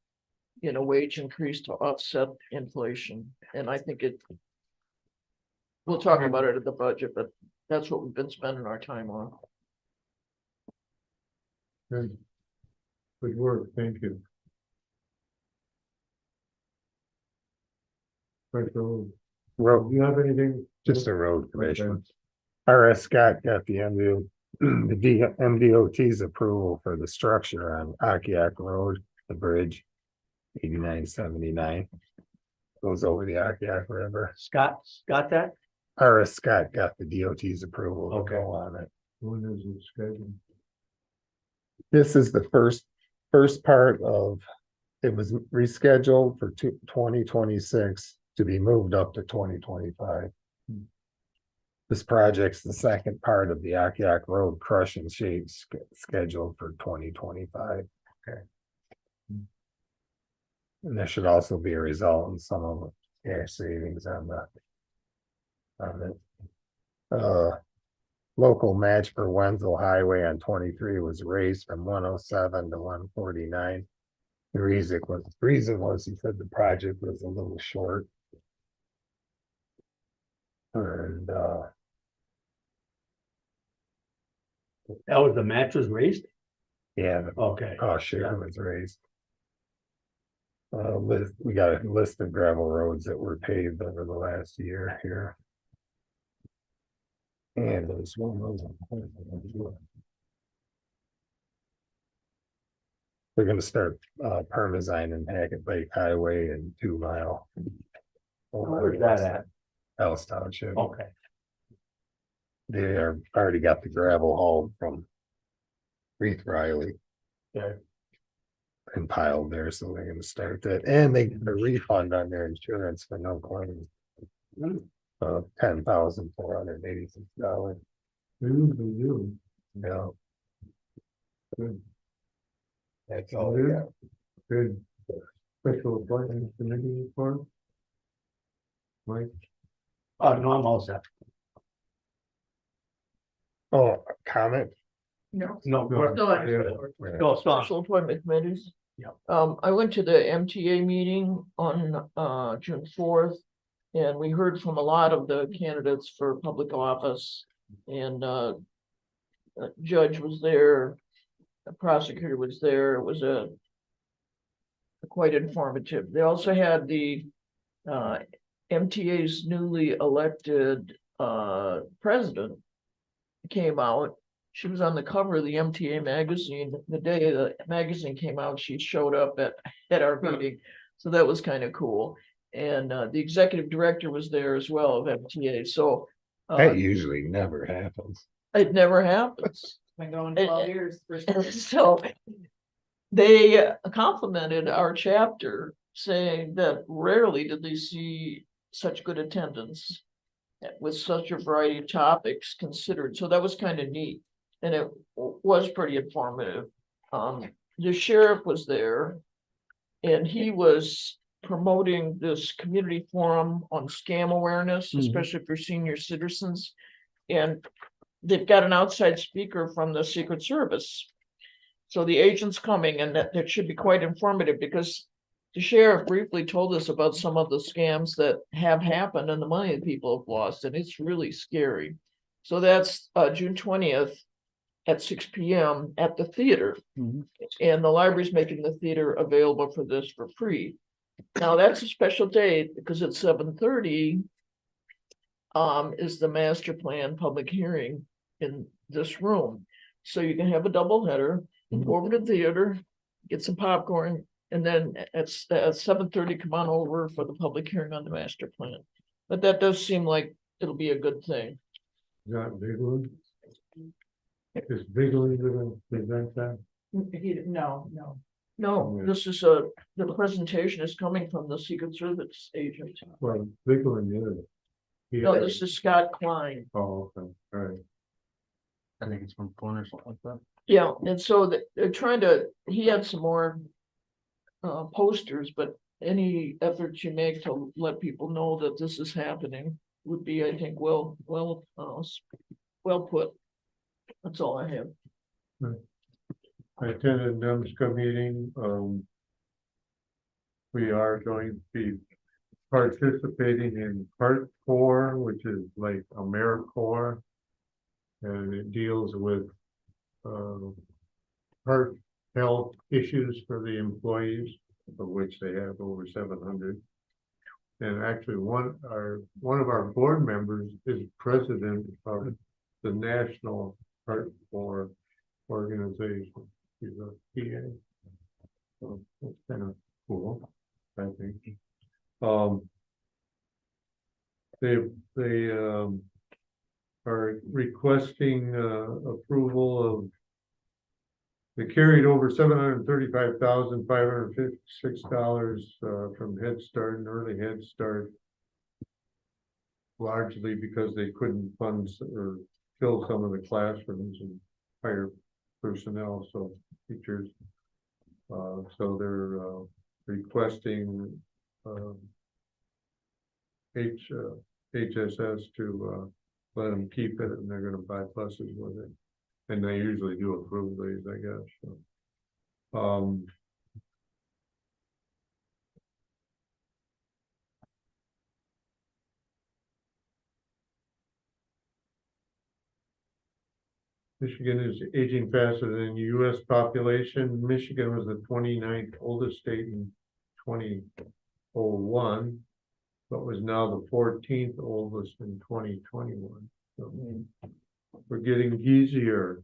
in a wage increase to offset inflation. And I think we'll talk about it at the budget, but that's what we've been spending our time on. Good. Good work, thank you. Right, so, Road, do you have anything? just a road Okay. commission. R.S. Scott got the MDOT's approval for the structure on Akiak Road, the bridge. 8979. Goes over the Akiak River. Scott that? R.S. Scott got the DOT's approval to Okay. go on it. When is it scheduled? This is the first part of, it was rescheduled for 2026 to be moved up to 2025. This project's the second part of the Akiak Road crush and shade scheduled for 2025. Okay. And there should also be a result in some of the cash savings on it. Local match for Wenzel Highway on 23 was raised from 107 to 149. The reason was he said the project was a little short. And That was the match was raised? yeah, the Okay. cost share was raised. We got a list of gravel roads that were paved over the last year here. And there's one of those. They're gonna start Parmesan and Hackett Lake Highway and 2 Mile. Where's that at? Ellis Township. Okay. They are already got the gravel hauled from Reith Riley. Okay. And piled there, so they're gonna start that, and they get a refund on their insurance for no claim. $10,486. Good for you. Yeah. Good. That's all I got. Good. Special appointment committee report. Mike, Oh, no, I'm all set. Oh, comment? No. No, Go we're- Still on Yeah. your- no, stop. Special appointment committees. Yep. I went to the MTA meeting on June 4th. And we heard from a lot of the candidates for public office and a judge was there. A prosecutor was there. It was quite informative. They also had the MTA's newly elected president came out. She was on the cover of the MTA magazine. The day the magazine came out, she showed up at our meeting. So that was kind of cool. And the executive director was there as well of MTA. So That usually never happens. it never happens. Been going 12 years. So they complimented our chapter, saying that rarely did they see such good attendance with such a variety of topics considered. So that was kind of neat. And it was pretty informative. The sheriff was there and he was promoting this community forum on scam awareness, Mhm. especially for senior citizens. And they've got an outside speaker from the Secret Service. So the agent's coming and that should be quite informative because the sheriff briefly told us about some of the scams that have happened and the money that people have lost, and it's really scary. So that's June 20th at 6 p.m. at the theater. Mhm. And the library's making the theater available for this for free. Now, that's a special date because at 7:30 is the master plan public hearing in this room. So you can have a double header, go over to the theater, get some popcorn, and then at 7:30, come on over for the public hearing on the master plan. But that does seem like it'll be a good thing. Not Bigelow. Is Bigelow gonna present that? No. No, Yeah. this is the presentation is coming from the Secret Service agent. Well, Bigelow is. No, this is Scott Klein. Oh, okay, all right. I think it's from Florida or something like that. Yeah, and so they're trying to, he had some more posters, but any efforts you make to let people know that this is happening would be, I think, well put. That's all I have. I attended NUMSCA meeting, we are going to be participating in part 4, which is like AmeriCorps. And it deals with, heart health issues for the employees, of which they have over 700. And actually, one of our board members is president of the National Heart Corps organization. He's a PA. So that's kind of cool, I think. They are requesting approval of. They carried over $735,556 from Head Start and Early Head Start. Largely because they couldn't fund or fill some of the classrooms and hire personnel, so teachers. So they're requesting HSS to let them keep it, and they're gonna buy buses with it. And they usually do approve these, I guess, so. Michigan is aging faster than the US population. Michigan was the 29th oldest state in 2001, but was now the 14th oldest in 2021. So we're getting easier.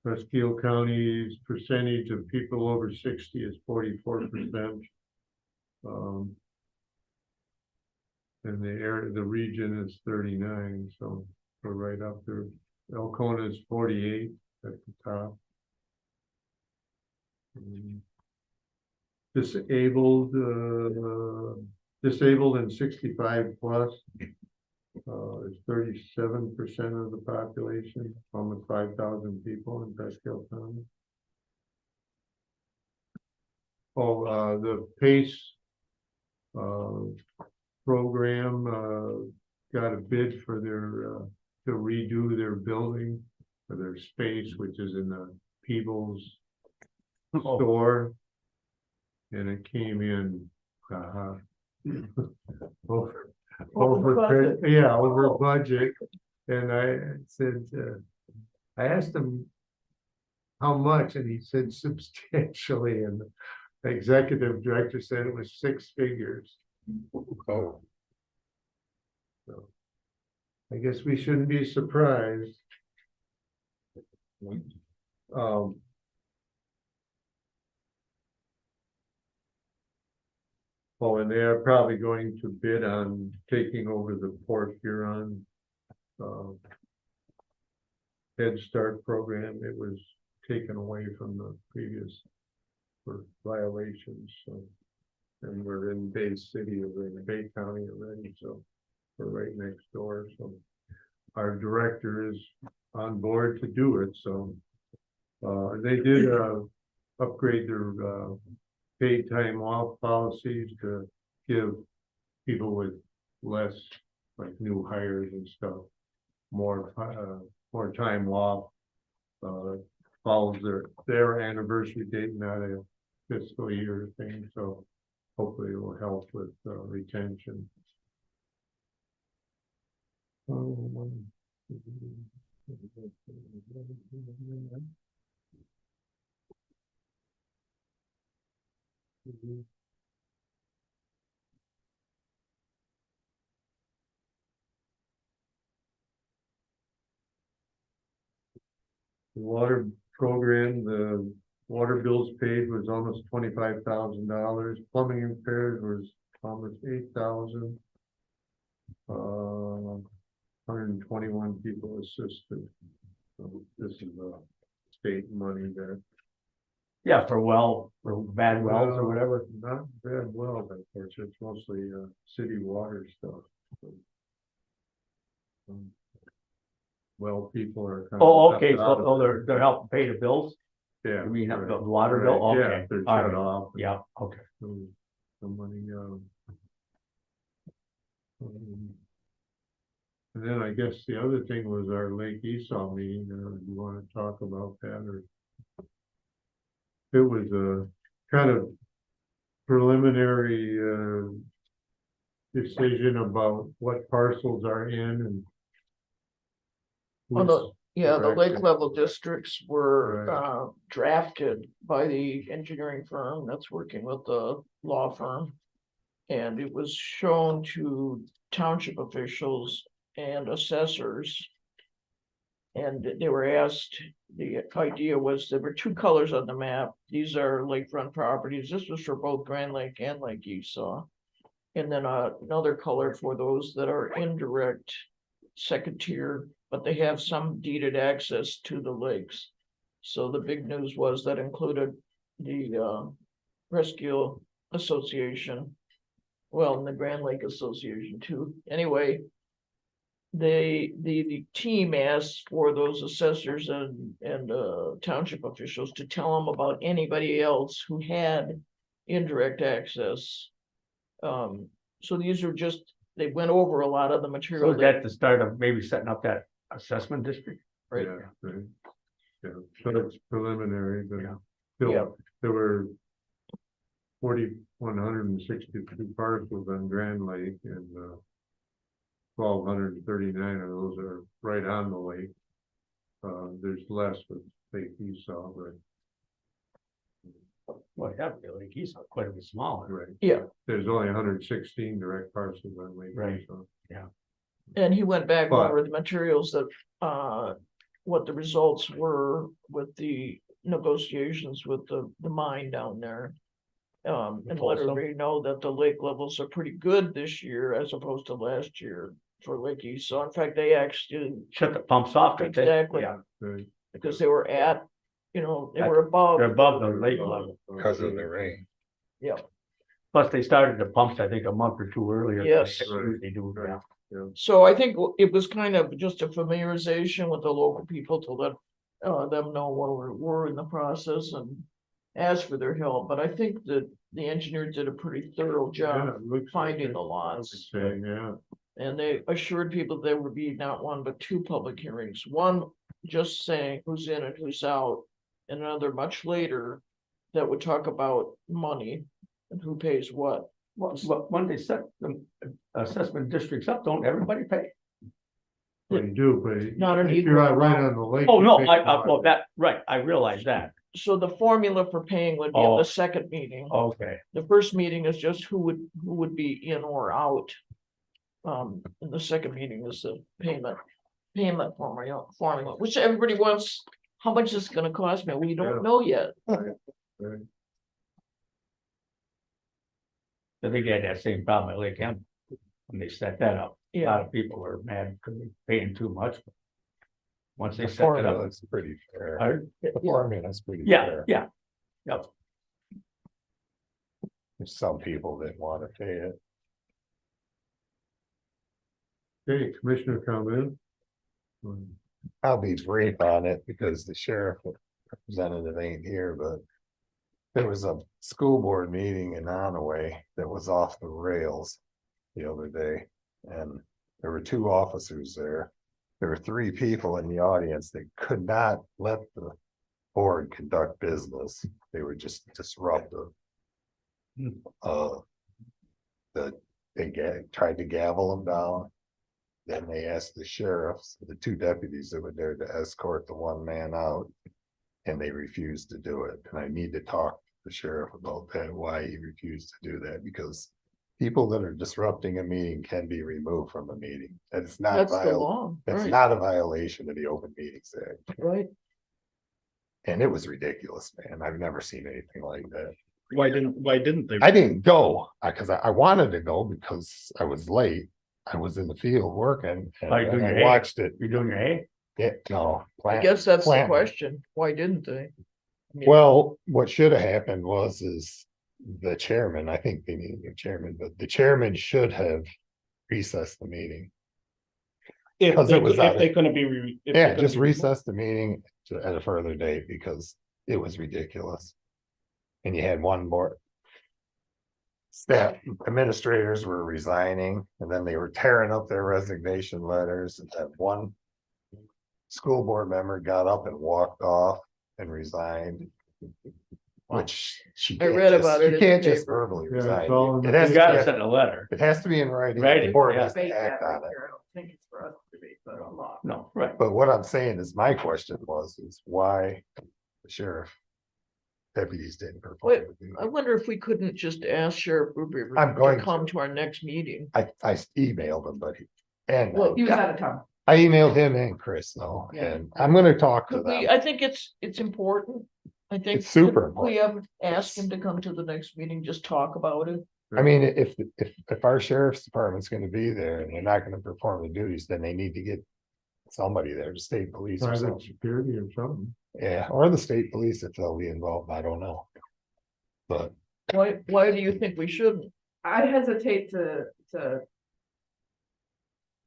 Presque County's percentage of people over 60 is 44%. And the region is 39, so we're right up there. Elkona is 48 at the top. Disabled and 65 plus is 37% of the population, almost 5,000 people in Presque County. Oh, the PACE program got a bid for their to redo their building for their space, which is in the Peebles store, and it came in over budget. And I said, I asked him how much, and he said substantially, and the executive director said it was 6 figures. Oh, So I guess we shouldn't be surprised. Oh, and they are probably going to bid on taking over the Port Huron Head Start program. It was taken away from the previous for violations, so. And we're in Bay City, or in Bay County already, so we're right next door, so. Our director is on board to do it, so. They did upgrade their paid time off policies to give people with less, like new hires and stuff, more time off. Follows their anniversary date, not a fiscal year thing, so hopefully it will help with retention. The water program, the water bills paid was almost $25,000. Plumbing repairs was almost 8,000. 121 people assisted. So this is state money there. Yeah, for bad wells or whatever. Not bad well, of course, it's mostly city water stuff. Well, people are. kind of Oh, okay, left out of so it. they're helping pay the bills? Yeah. You mean right. the water bill? Right, Okay. yeah, they're All shut right. off. Yeah, okay. The money, and then I guess the other thing was our Lake Esau meeting, you wanna talk about that, or? It was a kind of preliminary, decision about what parcels are in and. Well, the lake Correct. level districts were Right. drafted by the engineering firm that's working with the law firm. And it was shown to township officials and assessors. And they were asked, the idea was there were two colors on the map. These are lakefront properties. This was for both Grand Lake and Lake Esau. And then another color for those that are indirect second tier, but they have some deeded access to the lakes. So the big news was that included the Presque Association. Well, and the Grand Lake Association too. Anyway, the team asked for those assessors and township officials to tell them about anybody else who had indirect access. So these are just, they went over a lot of the So material. is that the start of maybe setting up that assessment district? Right. Yeah, right. Yeah, so it's preliminary, but Yeah. still, there were 4,162 parcels on Grand Lake and 1,239 of those are right on the lake. There's less with Lake Esau, but Well, yeah, Lake Esau quite a bit smaller. right. Yeah. There's only 116 direct parcels on Lake Right. Esau. And he went back But- over the materials that, what the results were with the negotiations with the mine down there. And let everybody know that the lake levels are pretty good this year as opposed to last year for Lake Esau. In fact, they actually, Shut the pumps off. didn't they? Exactly. Yeah, Right. because they were at, they were above. they're above the lake level. Because of the rain. Plus, they started the pumps, I think, a month or two earlier. Yes. They do, yeah. So I think it was kind of just a familiarization with the local people to let them know what we're in the process and ask for their help. But I think that the engineer did a pretty thorough Yeah, job it looks finding like the it. lots. Yeah, And they assured people there would be not one but two public hearings. One just saying who's in and who's out, and another much later that would talk about money and who pays what. Well, when they set the assessment districts up, don't everybody pay? they do, but Not an if you're equal right amount. on the lake. Oh, you no, pay well, more. that, right, I realize that. So the formula for paying would be at Oh. the second meeting. Okay, The first meeting is just who would be in or out. And the second meeting is the payment formula, which everybody wants. How much is it gonna cost me? We Yeah. don't know yet. Right. I think they had that same problem at Lake M. When they set that up, a lot Yeah, of people were mad because they paying too much. Once they The set it up. formula's pretty fair. Pardon? The formula's pretty Yeah, fair. yeah, yep. Some people didn't want to pay it. Okay, commissioner comment. I'll be brief on it because the sheriff representative ain't here, but. There was a school board meeting in Onaway that was off the rails the other day. And there were two officers there. there were 3 people in the audience that could not let the board conduct business. They were just disruptive. That they tried to gavel them down. Then they asked the sheriffs, the 2 deputies that were there, to escort the 1 man out. And they refused to do it. And I need to talk to the sheriff about that, why he refused to do that, because people that are disrupting a meeting can be removed from a meeting. That's not That's the law, that's right, not a violation of the Open Meetings Act. right. And it was ridiculous, man. I've never seen anything like that. Why didn't they? I didn't go because I wanted to go because I was late. I was in the field working and Are you doing I your hay? watched it. You're doing your hay? Yeah, no. I guess that's the planting. question. Why didn't they? I mean, Well, what should have happened is the chairman, I think they needed a chairman, but the chairman should have recessed the meeting. If because they, it was if out of- they couldn't be. if they Yeah, couldn't just be- recess the meeting at a further date because it was ridiculous. And you had one more. Staff administrators were resigning and then they were tearing up their resignation letters and that one. School board member got up and walked off and resigned. Which she. I can't read just- about it You in can't the just paper. verbally Yeah, it's resign. all in It the- has You to gotta be- send a letter. It has to be in writing. Right, The board yeah. has to Debate act that on right it. there. I don't think it's for us to debate, but a law. No, right. But what I'm saying is, my question is why the sheriff deputies didn't perform. Wait, the duty. I wonder if we couldn't just ask Sheriff Ruby I'm going to come to. to our next meeting. I emailed him, but Well, He was out of town. I emailed him and Chris though, Yeah. and I'm gonna talk to Could we, them. I think it's important. I think. It's super could We important. have asked him to come to the next meeting, just talk about it. I mean, if our sheriff's department's gonna be there and they're not gonna perform the duties, then they need to get somebody there, the state police or Private something. security or something. Yeah, or the state police if they'll be involved, I don't know. But Why do you think we shouldn't? I hesitate to.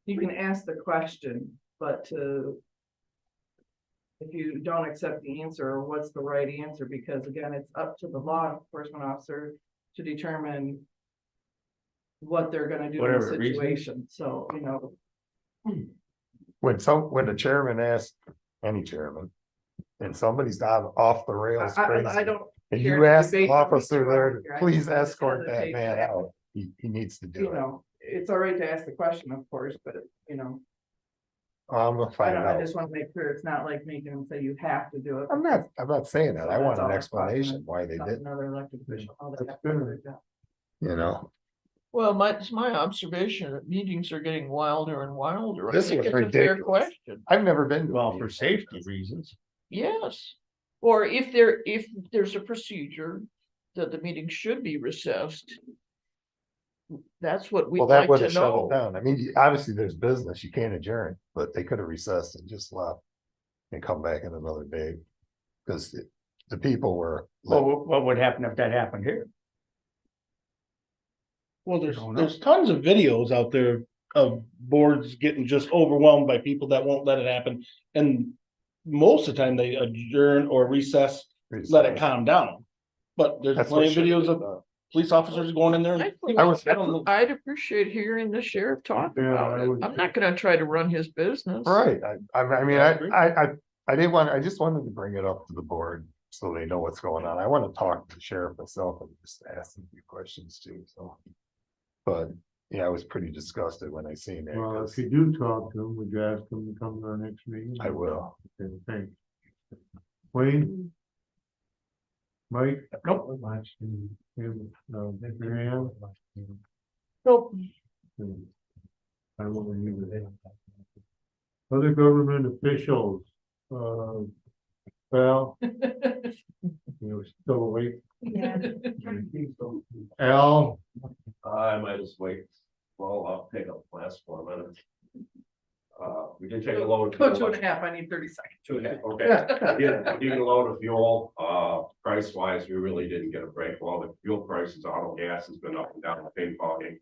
You can ask the question, but if you don't accept the answer, what's the right answer? Because again, it's up to the law enforcement officer to determine what they're gonna do in Whatever the the reason. situation. So, when the chairman asks, any chairman, and somebody's not off the rails I crazy, don't, and care you to ask the debate the officer there, reason why. to please I just escort that hesitate man to- out, he needs to do it. it's all right to ask the question, of course, but I'm gonna find I out. just want to make clear, it's not like making them say you have to do it. I'm not saying that. I So want that's an all. explanation why they Not did, Another elected official. all that. That's good. you know? Well, it's my observation that meetings are getting wilder and wilder. I This think was it's a fair ridiculous. question. I've never been to. a Well, meeting for like safety this. reasons. Yes. Or if there's a procedure that the meeting should be recessed. That's what we'd Well, that like would to have shut it know. down. I mean, obviously there's business, you can't adjourn, but they could have recessed and just left. And come back in another day. Cause the people were. Well, what would happen if that happened here? Well, Don't know. there's tons of videos out there of boards getting just overwhelmed by people that won't let it happen. And most of the time they adjourn or recess, let it calm down. But there's That's plenty what of should videos be of done. police officers going in there. and- I'd appreciate hearing the sheriff talk Yeah, about I it. would I'm too. not gonna try to run his business. Right, I mean, I agree. I didn't want, I just wanted to bring it up to the board, so they know what's going on. I wanna talk to the sheriff myself and just ask him a few questions too, so. But, yeah, I was pretty disgusted when I seen that, Well, 'cause if you do talk to them, would you ask them to come to our next meeting? I will. Okay, thanks. Wayne? Mike? Nope. Marianne? Nope. I will leave it. Other government officials, Val? You're still awake? Al? I might just wait. Well, I'll take up the last 4 minutes. We did take a load. of Go fuel. 2.5, I need 30 seconds. 2.5, okay. Yeah, even a load of fuel, price wise, we really didn't get a break. Well, the fuel prices, auto gas has been up and down, ping ponging.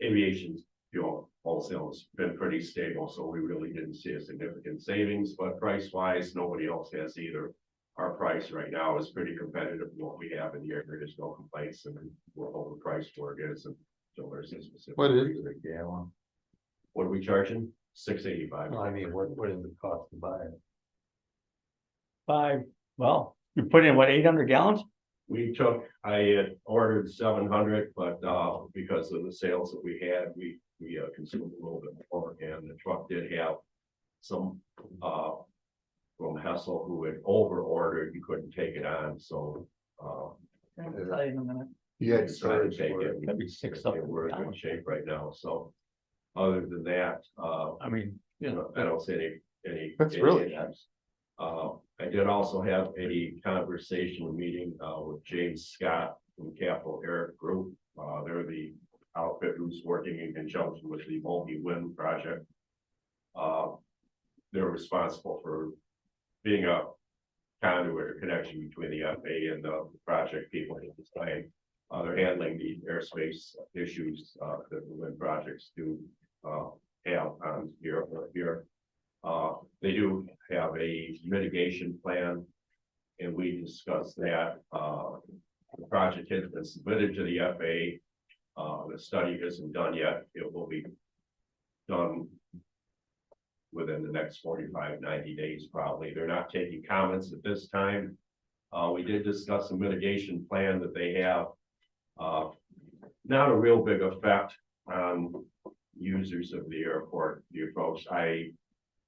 Aviation fuel wholesale has been pretty stable, so we really didn't see a significant savings, but price wise, nobody else has either. Our price right now is pretty competitive with what we have in the area. There's no complaints and we'll hold the price where it is and so there's a specific. What is reason. it, gallon? What are we charging? 685. I mean, what is the cost to buy it? 5, well, you put in what, 800 gallons? I had ordered 700, but, because of the sales that we had, we consumed a little bit more, and the truck did have some, from Hessel who had over ordered, you couldn't take it on, so, I'll tell you in a minute. You had just trying to storage take for it. it. That'd be 6 We're in something. good shape right now, so, other than that, I mean, you know, I don't see any. That's really nice. I did also have a conversation meeting, with James Scott from Capital Air Group. They're the outfit who's working in conjunction with the multi-wind project. They're responsible for being a conduit or connection between the FAA and the project people at this time. They're handling the airspace issues, that the wind projects do, have on here. They do have a mitigation plan, and we discussed that. The project has been submitted to the FAA. The study isn't done yet. It will be done within the next 45, 90 days, probably. They're not taking comments at this time. We did discuss a mitigation plan that they have. Not a real big effect on users of the airport, the approach. I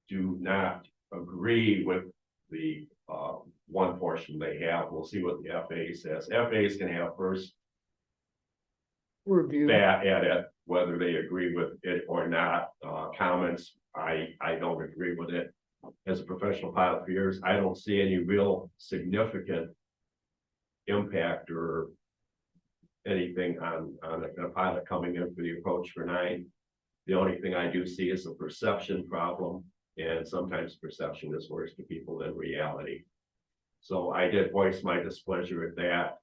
do not agree with the one portion they have. We'll see what the FAA says. FAA is gonna have first Review. bat at it, whether they agree with it or not. Comments, I don't agree with it. As a professional pilot for years, I don't see any real significant impact or anything on a pilot coming in for the approach for 9. The only thing I do see is a perception problem, and sometimes perception is worse to people than reality. So I did voice my displeasure at that.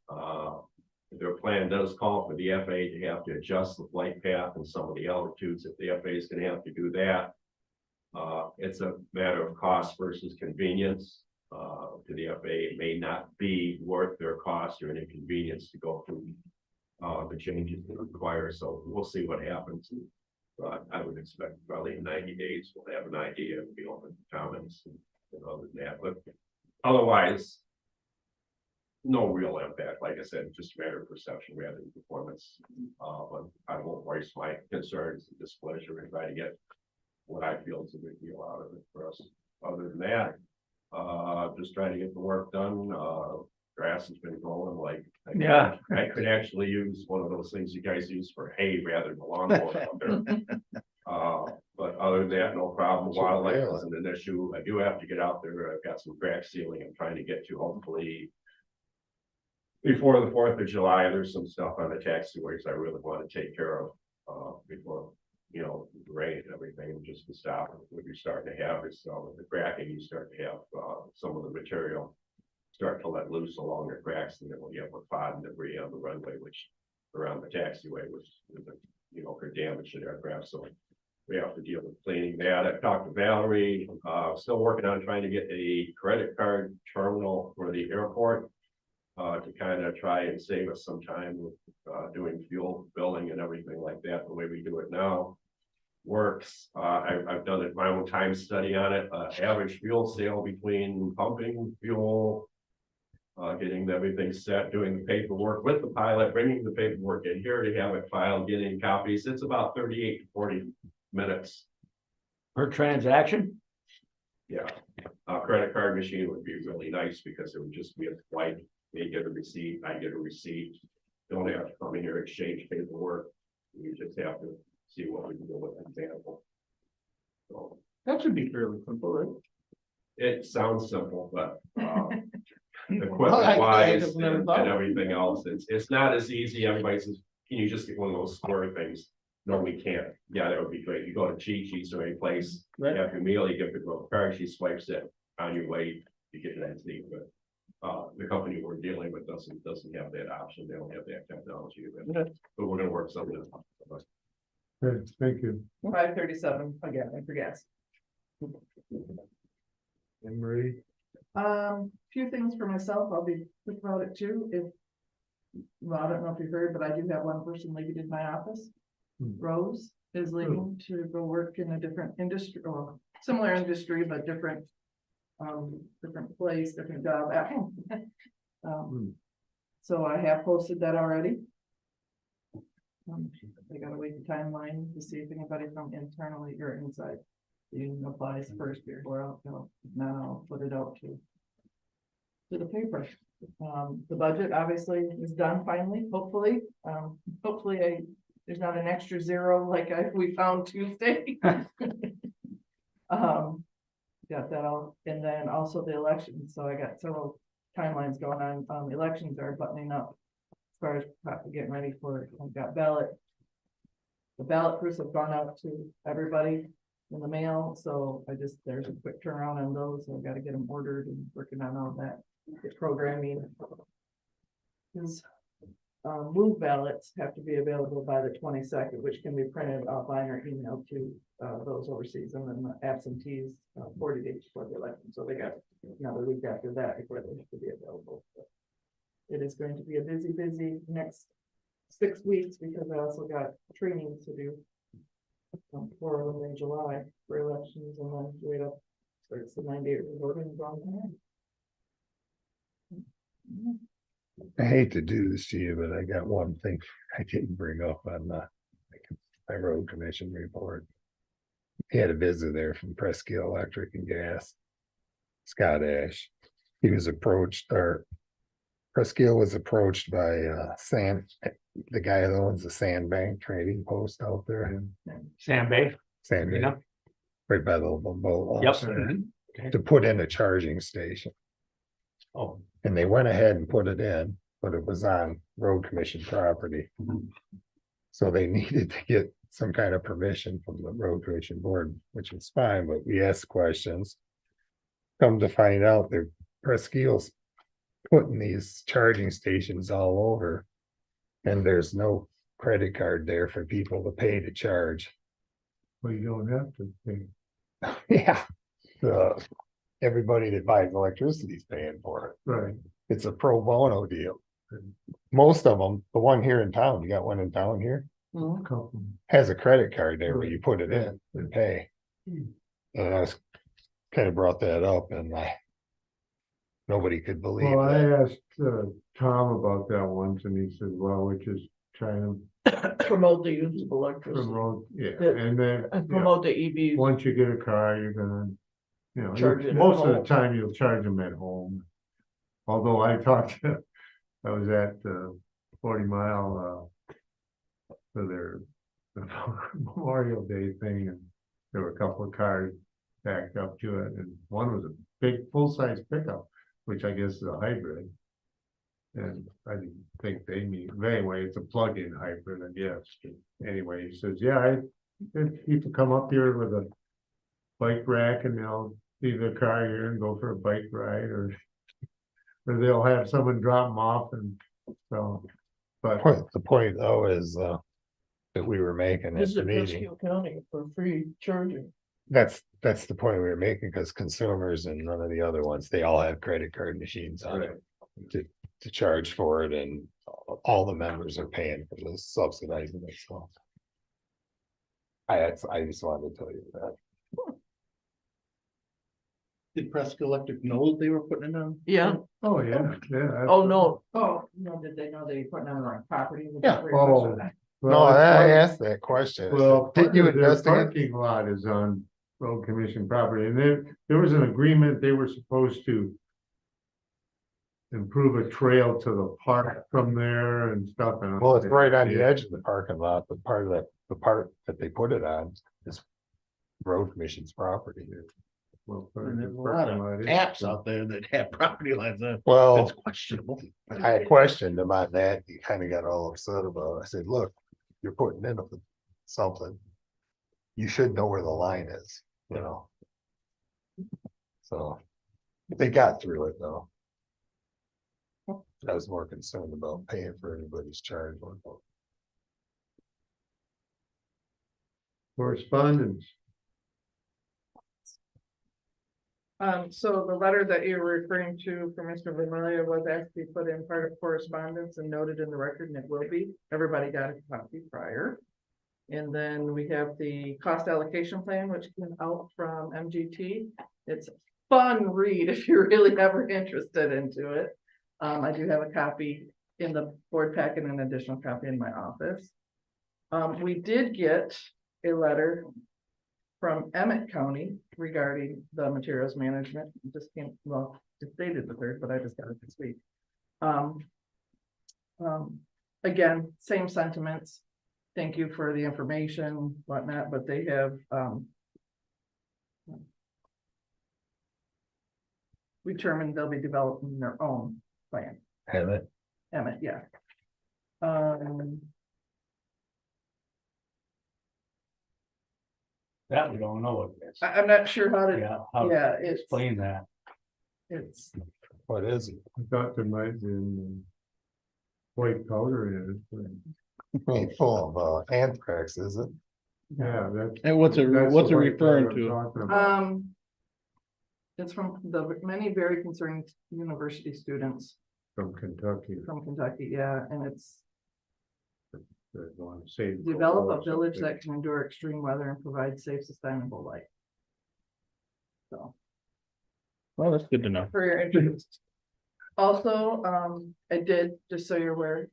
Their plan does call for the FAA to have to adjust the flight path and some of the altitudes if the FAA is going to have to do that. It's a matter of cost versus convenience. To the FAA, it may not be worth their cost or an inconvenience to go through the changes that require. So we'll see what happens. But I would expect probably in 90 days, we'll have an idea and be open to comments and other than that. But otherwise, no real impact. Like I said, just a matter of perception rather than performance. But I won't voice my concerns and displeasure and try to get what I feel is a big deal out of it for us. Other than that, just trying to get the work done. Grass has been growing like, Yeah. I could actually use one of those things you guys use for hay rather than a lawnmower out there. But other than that, no problem. Wildlife isn't an issue. I do have to get out there. I've got some crack sealing I'm trying to get to hopefully before the 4th of July. There's some stuff on the taxiways I really want to take care of before, you know, the rain and everything, just to stop what you're starting to have is with the cracking, you start to have some of the material start to let loose along the cracks, and then when you have a pod and debris on the runway, which around the taxiway, which is, you know, could damage the aircraft. So we have to deal with cleaning that. I've talked to Valerie, still working on trying to get a credit card terminal for the airport to kind of try and save us some time with doing fuel billing and everything like that. The way we do it now works. I've done it my own time study on it. Average fuel sale between pumping fuel, getting everything set, doing the paperwork with the pilot, bringing the paperwork in here to have it filed, getting copies. It's about 38 to 40 minutes. per transaction? Yeah, a credit card machine would be really nice because it would just be a flight. They get a receipt, I get a receipt. Don't have to come in here, exchange paperwork. We just have to see what we can do with an example. So That should be fairly simple, right? it sounds simple, but I equipment wise just never and thought. everything else, it's not as easy. Everybody says, can you just get one of those square things? No, we can't. Yeah, that would be great. You go to Chi-Chi's or any place, you have your meal, you give the girl a card, she swipes it on your way, you get that seat. But the company we're dealing with doesn't have that option. They don't have that technology. But we're gonna work something out. Good, thank you. 5:37 again, I forget. Anne Marie, Few things for myself. I'll be quick about it too. Well, I don't know if you heard, but I do have one person leaving in my office. Rose is leaving to go work in a different industry, or similar industry, but different. Different place, different job at home. So I have posted that already. I gotta wait the timeline to see if anybody from internally or inside. Even applies first before I'll now I'll put it out to the paper. The budget obviously is done finally, hopefully. Hopefully there's not an extra zero like we found Tuesday. Got that all, and then also the elections, so I got several timelines going on, elections are buttoning up. As far as getting ready for it, I've got the ballot proofs have gone out to everybody in the mail, so there's a quick turnaround on those, so I've gotta get them ordered and working on all that. Get programming. Move ballots have to be available by the 22nd, which can be printed offline or emailed to those overseas, and then the absentees 40 days before the election. So they got another week after that before they have to be available. But it is going to be a busy next 6 weeks because I also got trainings to do for them in July for elections, and then wait up starts the 90-day voting on time. I hate to do this to you, but I got one thing I didn't bring up on my road commission report. He had a visit there from Presque Electric and Gas, Scott Ash. He was approached, or Presque was approached by the guy that owns the Sandbank Trading Post out there. Sam Bay. Sandbank, Yeah. right by the boat Yep. launch there, Okay. to put in a charging station. Oh, And they went ahead and put it in, but it was on road commission property. So they needed to get some kind of permission from the road commission board, which is fine, but we asked questions. Come to find out that Presque's putting these charging stations all over. And there's no credit card there for people to pay to charge. Well, you don't have to pay. Yeah. Everybody that buys electricity is paying for it. Right. It's a pro bono deal. Most of them, the one here in town, you got one in town here, Couple. has a credit card there where you put it in and pay. And I was kind of brought that up and nobody could believe Well, I that. asked Tom about that once and he said, well, we're just trying to Promote the use of electricity promote, yeah, The- and then. and yeah, promote the EVs. Once you get a car, you're gonna, Charge it at most of the home. time you'll charge them at home. Although I was at 40 Mile for their Memorial Day thing, and there were a couple of cars backed up to it, and one was a big full-size pickup, which I guess is a hybrid. And I didn't think they need, but anyway, it's a plug-in hybrid, I guess. Anyway, he says, yeah, people come up here with a bike rack and they'll leave their car here and go for a bike ride, or they'll have someone drop them off, and so, but The point though is that we were making at the Visit meeting. Presque County for free charging. That's the point we were making, because consumers and none of the other ones, they all have credit card machines on it to charge for it, and all the members are paying for this, subsidizing it, so. I just wanted to tell you that. Did Presque Electric know they were putting it on? Yeah, oh, yeah, yeah. oh, no, Did they know that you're putting on the right property? Yeah. Oh. No, I asked that question. I Well, said, did you their investigate? parking lot is on road commission property, and there was an agreement, they were supposed to improve a trail to the park from there and stuff. And Well, it's right on the edge of the parking lot, but the part that they put it on is road commission's property. Well, And there's a lot of apps out there that have property lines on. Well, It's questionable. I questioned him on that. He kind of got all upset about it. I said, look, you're putting in something. You should know where the line is, you know? So they got through it though. I was more concerned about paying for anybody's charge. Correspondence. So the letter that you're referring to from Mr. Vermelia was actually put in part of correspondence and noted in the record, and it will be. Everybody got a copy prior. And then we have the cost allocation plan, which came out from MGT. It's a fun read if you're really ever interested into it. I do have a copy in the board packet and an additional copy in my office. We did get a letter from Emmett County regarding the materials management. It just came, well, it's dated the 3rd, but I just got it this week. Again, same sentiments. Thank you for the information, whatnot, but they have, determined they'll be developing their own plan. Have it. Emmett, yeah. That we don't know what it is. I'm not sure how to, Yeah, how to yeah, it's, explain that. it's, What is it? I thought there might be white powder in it, but Ain't full of anthrax, is it? yeah, that's. And what's it that's what's it the white powder referring I'm to? talking about. it's from the many very concerned university students From Kentucky, from Kentucky, yeah, and it's that want to save. develop a or village something. that can endure extreme weather and provide safe, sustainable life. So, Well, that's good to know. for your interest. Also, I did, just so you're aware,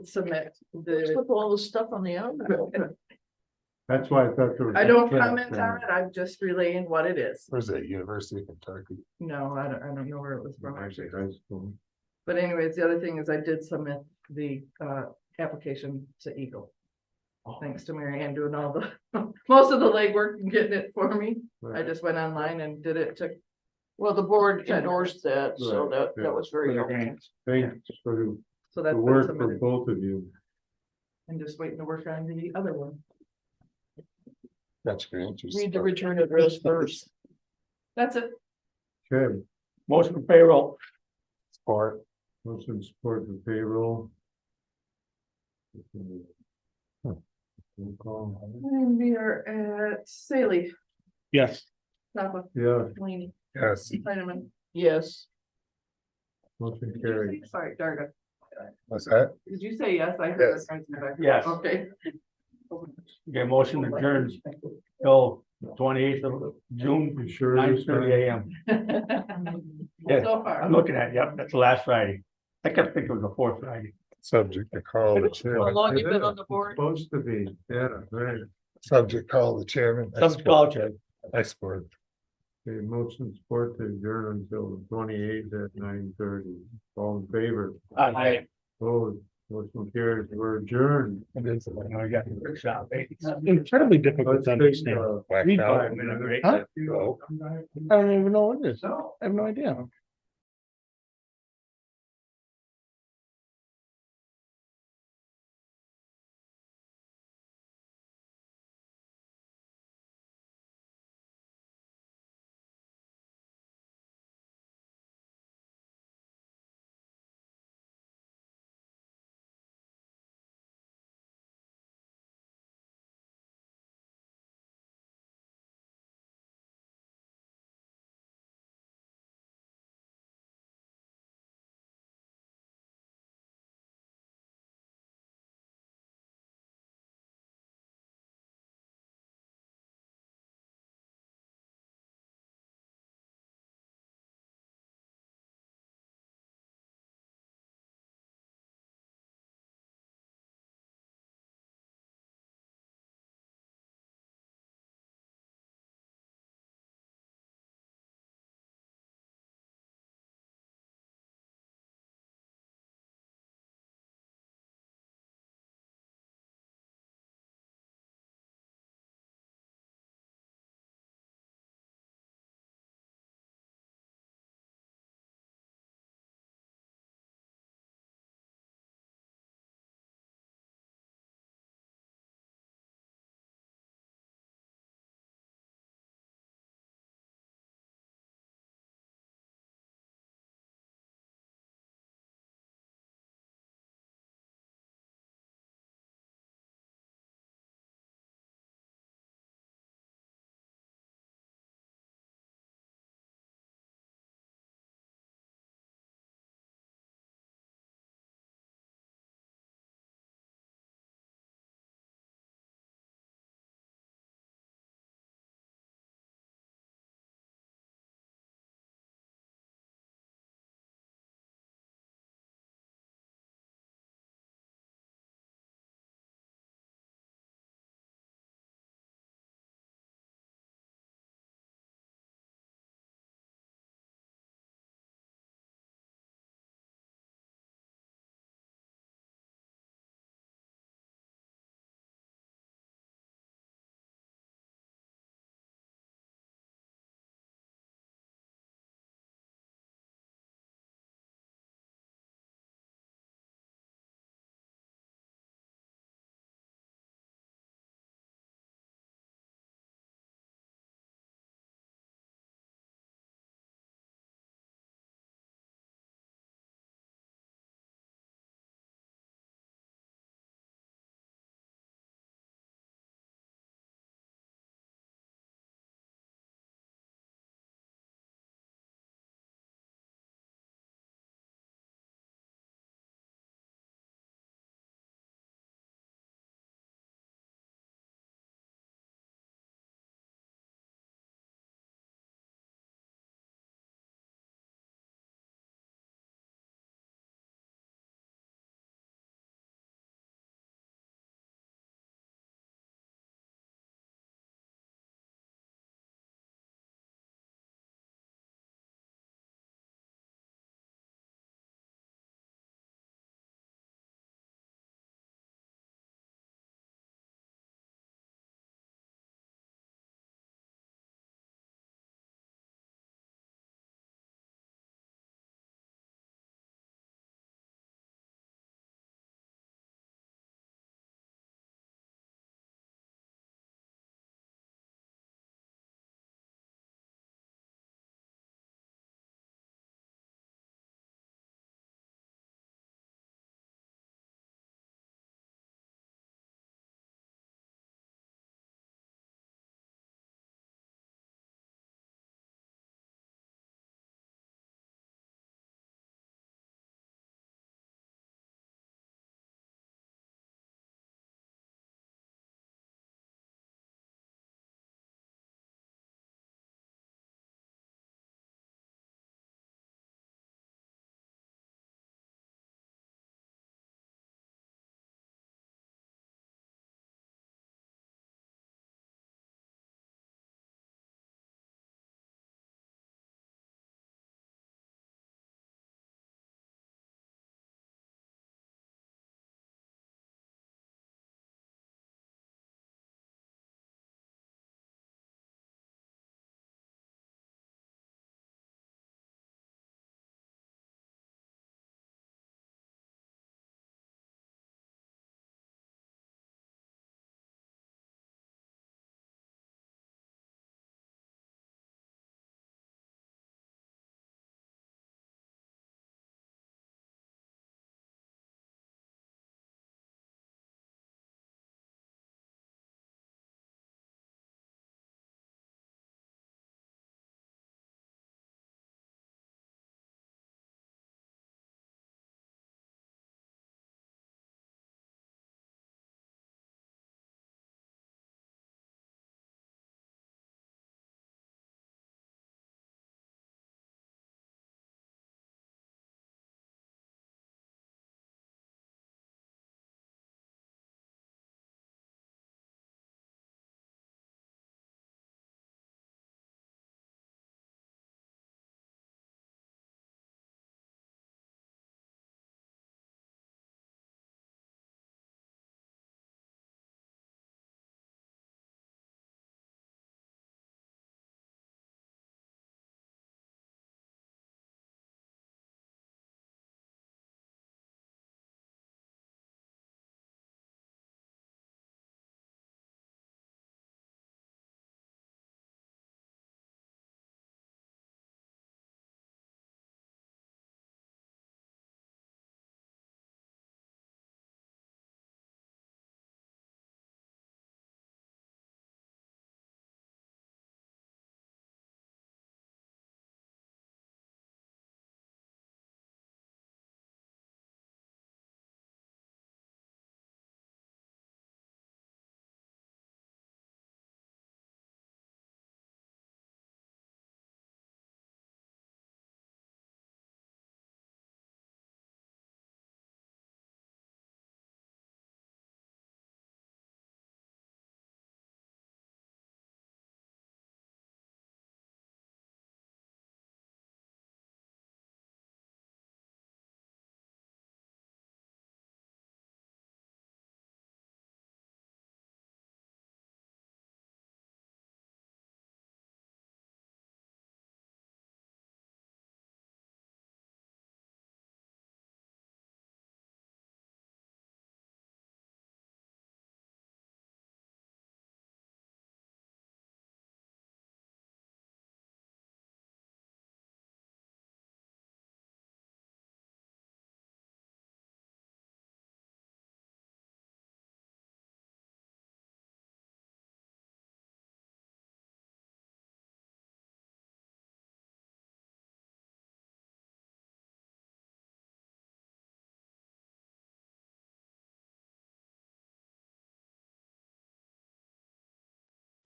submit the, Put all the stuff on the envelope. That's why I thought there was. I don't comment on it, I'm just relaying what it is. Where's that, University of Kentucky? No, I don't know where it was from Actually, actually. high school. But anyways, the other thing is I did submit the application to Eagle. Thanks to Mary Ann doing all the, most of the legwork and getting it for me. I just went online and did it, took, Well, the board endorsed that, so Right, that was very helpful. Thanks for so the that's been work for submitted. both of you. And just waiting to work on the other one. That's great. Read the return address first. That's it. Okay, Motion for payroll. Support. motion support for payroll. Roll call. And we are at Saley, Yes. Napa, Yeah, Laney, Yes. Heineman. Yes, motion carried. Sorry, Darga. What's that? Did you say yes? I heard. Yes. Yes. Okay. Okay, motion adjourned till 28th of June, You sure? 9:30 AM. Yeah, So far. I'm looking at, yep, that's the last Friday. I kept thinking it was the 4th Friday. Subject to call the how chairman. long you been on the board? Supposed to be, yeah, right. Subject call the chairman. Some culture. I support. Okay, motion support to adjourn until the 28th at 9:30. All in favor? I Opposed? Motion carries. We're adjourned. It is. I got the workshop. Incredibly difficult Let's to take, understand. Whacked Read out. 5 minutes. Huh? Go. I don't even know what it is. I have no idea.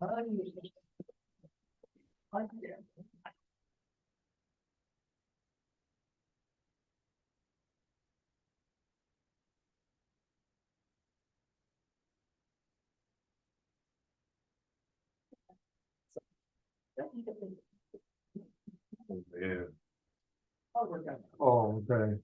Yeah. Oh, okay.